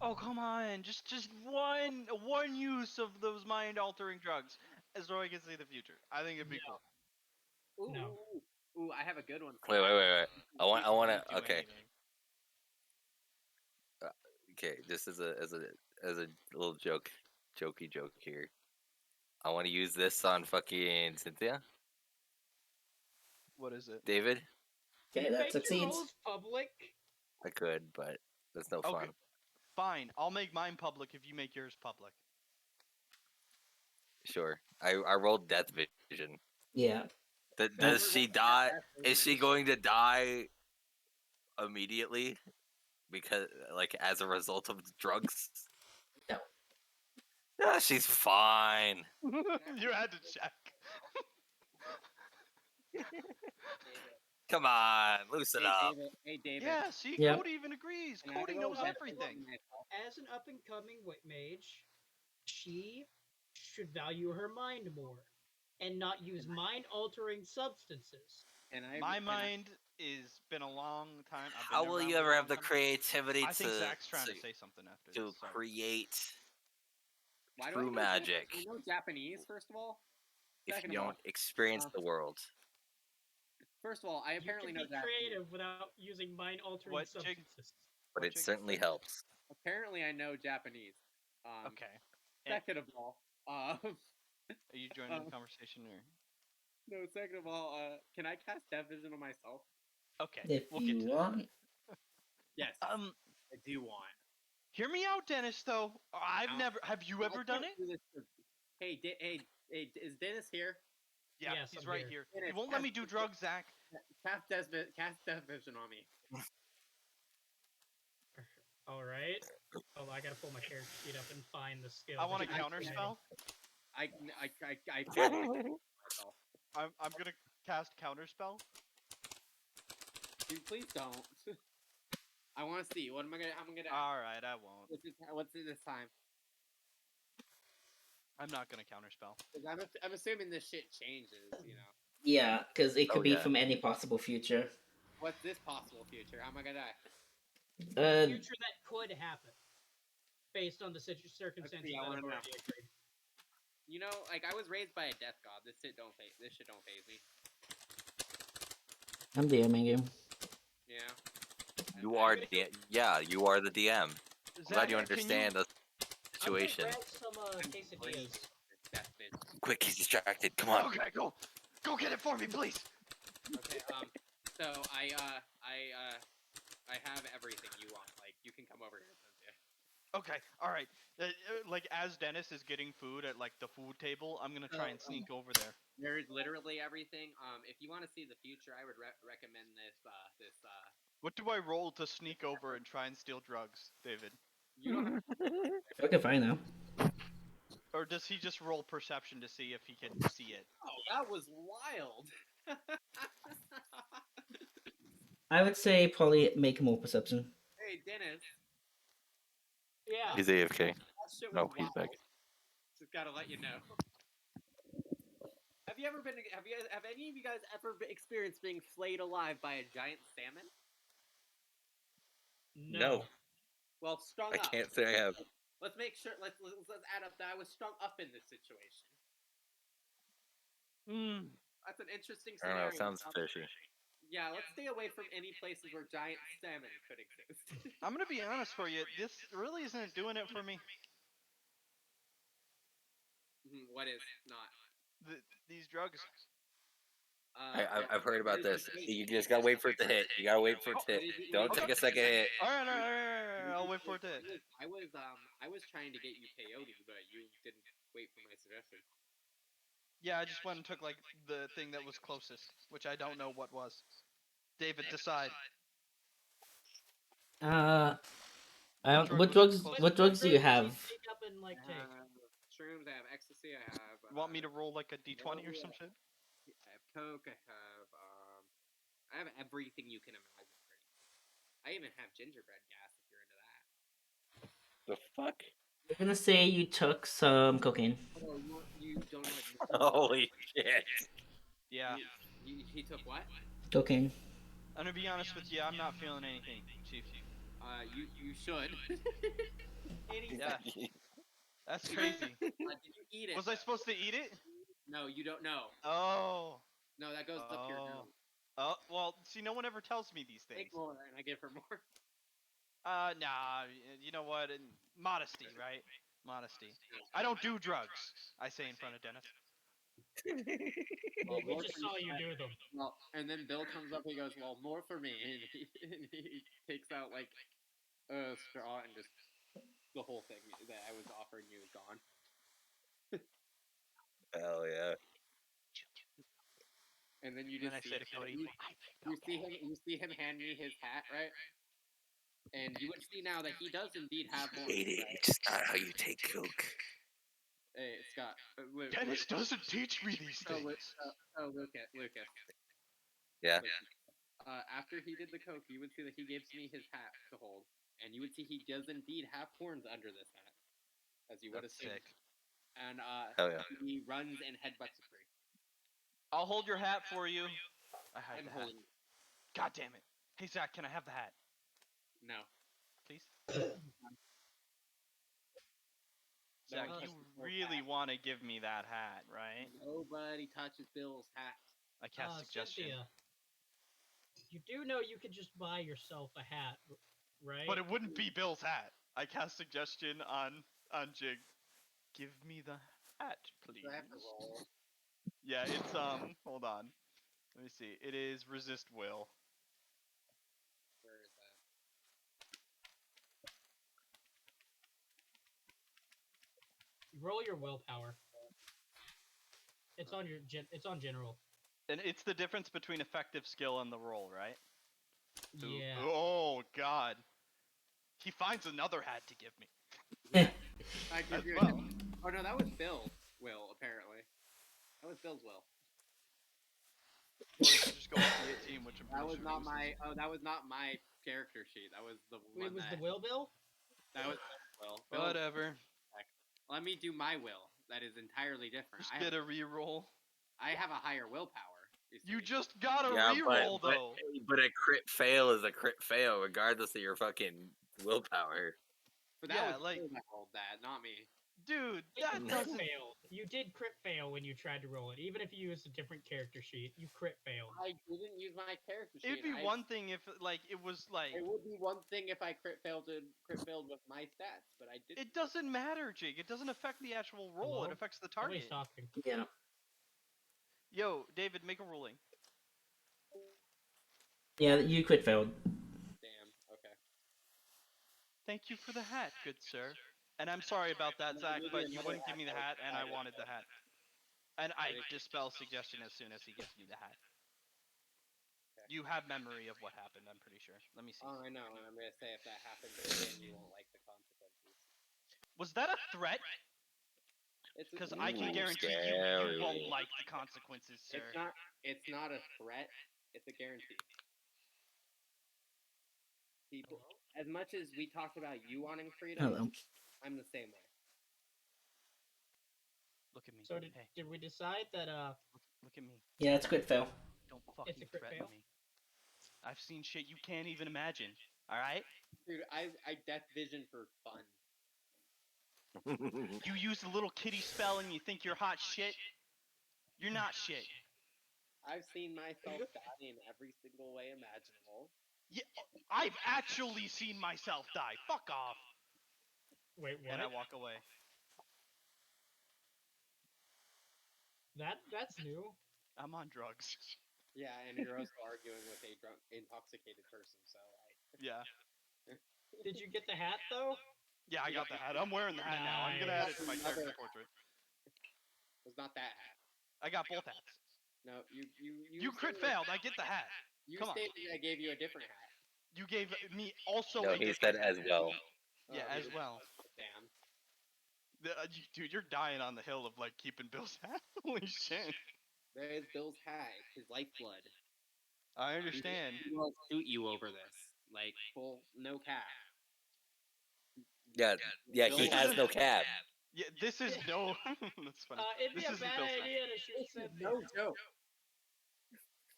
Oh come on, just one use of those mind altering drugs, as though I can see the future. I think it'd be No. cool. ooh, No. ooh, I have a good one. Wait. I want Don't to. do Okay. anything. Okay. Just as a little jokey joke here. I want to use this on fucking Cynthia, What is it? David. Okay, that Make your succeeds. roles public. I could, but that's no Okay. fun. Fine, I'll make mine public if you make yours public. Sure. I rolled death vision. Yeah. Does she die? Is she going to die immediately because, like, as a result of the drugs? No. Yeah, she's fine. You had to check. Come on, loosen up. Hey David. Yeah, see, Yep. Cody even agrees. Can I Cody roll knows death everything. vision myself? As an up and coming mage, she should value her mind more and not use mind altering substances. My mind is been a long time. I've been How will around you a ever long have the time. creativity I think to Zach's trying to say something after this. Sorry. create Why do I true know magic I know Japanese, first of all. if Second you of all, don't experience the world? First of all, I You apparently can know be Japanese. creative without using mind altering What, Jake? substances. But What, it Jake? certainly helps. Apparently, I know Japanese. Okay. And Second of all, are you joining um, the conversation or? no. Second of all, can I cast Death Vision on myself? Okay. If We'll get you to that. want. Yes. I do want. Hear me out, Dennis. Though I've Now- never. Have you ever done it? Hey, hey, is Dennis here? Yeah, Yes, he's I'm right here. here. He won't let me do drugs, Zach. Cast Death Vision on me. All right. Oh, I gotta pull my character sheet up and find the skill. I want a that you counter guys spell. I can't myself. I'm gonna cast counter spell. Dude, please don't. I want to see. What am I gonna? I'm gonna. All right, I won't. What's it this time? I'm not gonna counter spell. 'Cause I'm assuming this shit changes. You know. Yeah, because it could Oh, be yeah. from any possible future. What's this possible future? How am I gonna die? future that could happen based on the circumstances I that have wanna know. already occurred. You know, like I was raised by a death god. This shit don't phase me. I'm DMing you. You know. You are yeah, you are the DM. I'm glad you Zach, understand the I'm gonna situation. grab some quesadillas. Death Vision. quick, he's distracted. Come on. Okay, go get it for me, please. Okay. So I have everything you want. Like, you can come over here, Cynthia. Okay, all right. Like as Dennis is getting food at like the food table, I'm gonna try and sneak over there. There's literally everything. If you want to see the future, I would recommend this. What do I roll to sneak over and try and steal drugs, David? You don't have. Okay, fine now. Or does he just roll perception to see if he can see it? Oh, that was wild. I would say probably make more perception. Hey, Dennis. Yeah. He's AFK. That shit was No, he's wild. back. Just gotta let you know. Have you ever been? Have any of you guys ever experienced being flayed alive by a giant salmon? No. Well, strung I up. can't say I have. Let's make sure. Let's add up that I was strung up in this situation. That's an interesting I don't know. scenario. Sounds fishy. Yeah, let's stay away from any places where giant salmon could exist. I'm gonna be honest for you. This really isn't doing it for me. What is not? These drugs. I've heard about this. You just gotta wait for it to hit. You gotta wait for it to hit. Don't take a second hit. All right. I'll wait for it to hit. I was trying to get you peyote, but you didn't wait for my suggestion. Yeah, I just went and took like the thing that was closest, which I don't know what was. David, decide. I don't. drug What was drugs? close? What drugs do you have? Sneak up and like take. Shrooms. I have ecstasy. I have. You want me to roll like a d20 or some shit? I have coke. I have everything you can imagine. I even have gingerbread gas if you're into that. The fuck? You're gonna say you took some cocaine. Oh, you don't like. Holy shit! Yeah. He took what? Cocaine. I'm gonna be honest with you. I'm not feeling anything, Chief. You should. Yeah. That's crazy. Did you eat it? Was I supposed to eat it? No, you don't know. Oh. No, that goes up your nose. Oh, well, see, no one ever tells me these things. Take more, and I give her more. Nah, you know what? Modesty, right? Modesty. I don't do drugs, I say in front of Dennis. Well, we just saw you do them. Well, and then Bill comes up. He goes, "Well, more for me," and he takes out like a straw and just the whole thing that I was offering you is gone. Hell yeah! And then you And just then I say to Cody, you see him hand me his hat, right? And you would see now that he does indeed have horns. It's not how you take coke. Hey, Scott. Dennis doesn't teach me these things. Lucas. Yeah. Listen, after he did the coke, you would see that he gives me his hat to hold, and you would see he does indeed have horns under this hat, as you would have That's seen. sick. And Hell yeah. he runs and headbutts a tree. I'll hold your hat for you. I hide I'm the hat. holding. God damn it. Hey, Zach, can I have the hat? No. Please? Zach, you really want to give me that hat, right? Nobody touches Bill's hat. I cast suggestion. Cynthia, you do know you could just buy yourself a hat, right? But it wouldn't be Bill's hat. I cast suggestion on Jig. Give me the hat, please. Do I have to roll? Yeah, it's hold on. Let me see. It is resist will. Where is that? Roll your willpower. It's on it's on general. And it's the difference between effective skill and the roll, right? Yeah. Oh god. He finds another hat to give me. I give As you well. Oh no, that was Bill's will, apparently. That was Bill's will. Or you could just go with the 18, which I'm That pretty was sure not uses. my that was not my character sheet. That was the one It was that the will bill? that was Will. Bill. Whatever. Let me do my will. That is entirely different. Just get a reroll. I have a higher willpower. You see. just got a Yeah, reroll though. but a crit fail is a crit fail, regardless of your fucking willpower. But that Yeah, was like- Bill that rolled that, not me. Dude, But that you crit doesn't. failed. You did crit fail when you tried to roll it, even if you used a different character sheet. You crit failed. I didn't use my character sheet. It'd be one thing if like it was like. It would be one thing if I crit failed with my stats, but I didn't. It doesn't matter, Jake. It doesn't affect the actual roll. Hello? It affects the Nobody's target. talking. Yeah. Yo, David, make a ruling. Yeah, you crit failed. Damn. Okay. Thank you for the hat, good sir. And I'm sorry about that, No, Zach, maybe but you another wouldn't give hat me the that was hat, and I decided. wanted the hat. And I Maybe- dispel suggestion as soon as he gives me the hat. Okay. You have memory of what happened, I'm pretty sure. Let me see. Oh, I know, and I'm gonna say if that happens again, you won't like the consequences. Was that a threat? It's Because it's I can Ooh, guarantee you scary. won't like the consequences, sir. It's not a threat. It's a guarantee. People, as much as we talked about you wanting freedom, Hello. I'm the same way. Look at me. So Hey, did we decide that look at me. Yeah, it's crit fail. Don't it's fucking a crit threaten fail? me. I've seen shit you can't even imagine. Alright? Dude, I death vision for fun. You use a little kitty spell and you think you're hot shit? You're not shit. I've seen myself die in every single way imaginable. Yeah, I've actually seen myself die. Fuck off. Wait, what? And I walk away. That's new. I'm on drugs. Yeah, and you're also arguing with a drunk, intoxicated person, so Yeah. Did you get the hat though? Yeah, I got the hat. I'm wearing the hat now. I'm gonna add it to my character portrait. It was not that hat. I got both hats. No, You crit failed. I get the hat. You Come on. stated I gave you a different hat. You gave me also No, a he different said hat. as well. Yeah, Oh, as well. Damn. Dude, you're dying on the hill of like keeping Bill's hat. Holy shit. There is Bill's hat. It's his lifeblood. I understand. He will shoot you over this. Like, full, no cap. Yeah, yeah, he Bill- has no cap. Yeah, this is no. That's funny. It'd be This a isn't bad Bill's hat. idea to shoot This is Cynthia. no joke.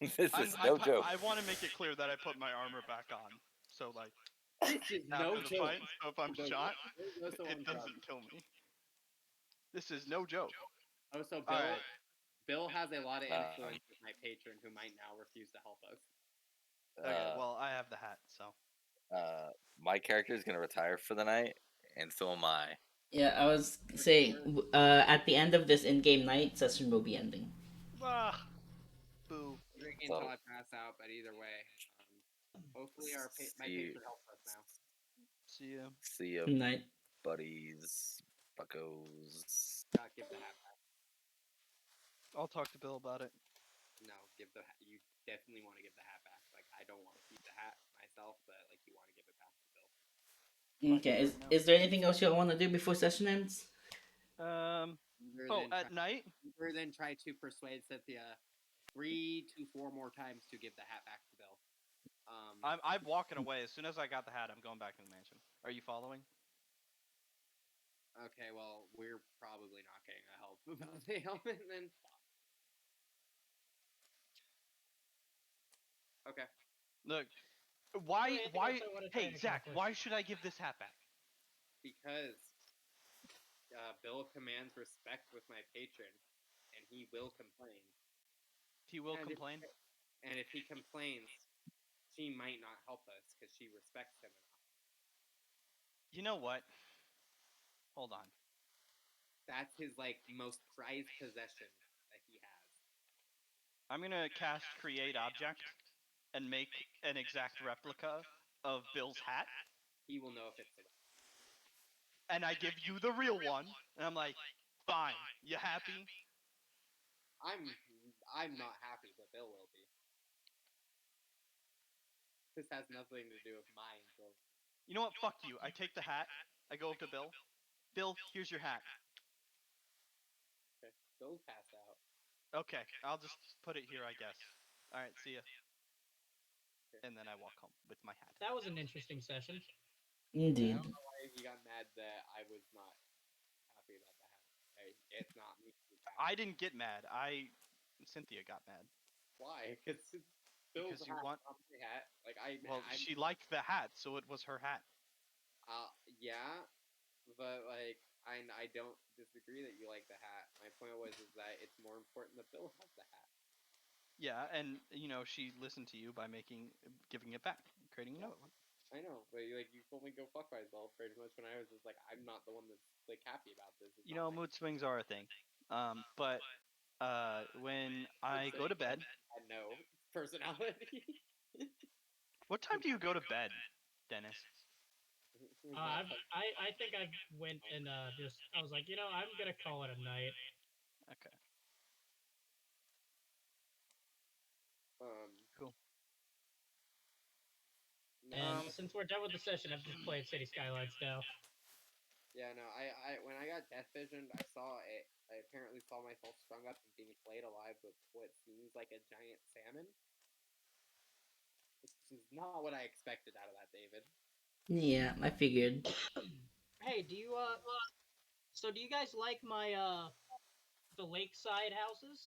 This is no joke. I want to make it clear that I put my armor back on. So like This is no after the joke. fight, so if I'm shot, Bill goes to it one doesn't kill me. This is no joke. Oh, so All right. Bill has a lot of Um, influence with my patron who might now refuse to help us. Okay, well I have the hat, so My character is gonna retire for the night, and so am I. Yeah, I was saying, at the end of this in-game night, session will be ending. ah, boo. Drinking So- until I pass out, but either way, hopefully my See- patron helps us now. See ya. See ya, Night. buddies, buckos. Not give the hat back. I'll talk to Bill about it. No, you definitely want to give the hat back. Like, I don't want to keep the hat myself, but like you want to give it back to Bill. Okay, is there anything else y'all want to do before session ends? At night? Either then try to persuade Cynthia 3 to 4 more times to give the hat back to Bill. I'm walking away. As soon as I got the hat, I'm going back in the mansion. Are you following? Okay, well, we're probably not getting a help about the helmet then. Okay. Look, why Anything else I wanna try hey and Zach, accomplish? why should I give this hat back? Because Bill commands respect with my patron, and he will complain. He will And complain. And if he complains, she might not help us because she respects him enough. You know what? Hold on. That's his like most prized possession that he has. I'm gonna cast create object and make an exact replica of Bill's hat, He will know if it's the right. and I give you the real one, and I'm like, fine, you happy? I'm not happy, but Bill will be. This has nothing to do with my enjoyment. You know what? Fuck you. I take the hat. I go up to Bill. Bill, here's your hat. Okay. Bill's passed out. Okay, I'll just put it here, I guess. All right, see ya. And then I walk home with my hat. That was an interesting session. Indeed. I don't know why he got mad that I was not happy about the hat. Hey, it's not me. I didn't get mad. Cynthia got mad. Why? Because Bill's Because you hat, want. not my hat. Like Well, she liked the hat, so it was her hat. Yeah, but like I don't disagree that you like the hat. My point was is that it's more important that Bill has the hat. Yeah, and she listened to you by giving it back, creating a note. I know, but you told me go fuck myself pretty much when I was just like, I'm not the one that's like happy about this. It's not my Mood swings are a thing. But when I go to bed, no personality. what time do you go to bed, Dennis? I think I've went and just I was like, I'm gonna call it a night. Okay, um. cool. No, And since we're done with the session, I've just played City Skylines now. yeah, no. I when I got death visioned, I apparently saw myself strung up and being flayed alive with what seems like a giant salmon. Which is not what I expected out of that, David. Yeah, I figured. Hey, do you so do you guys like my the lakeside houses?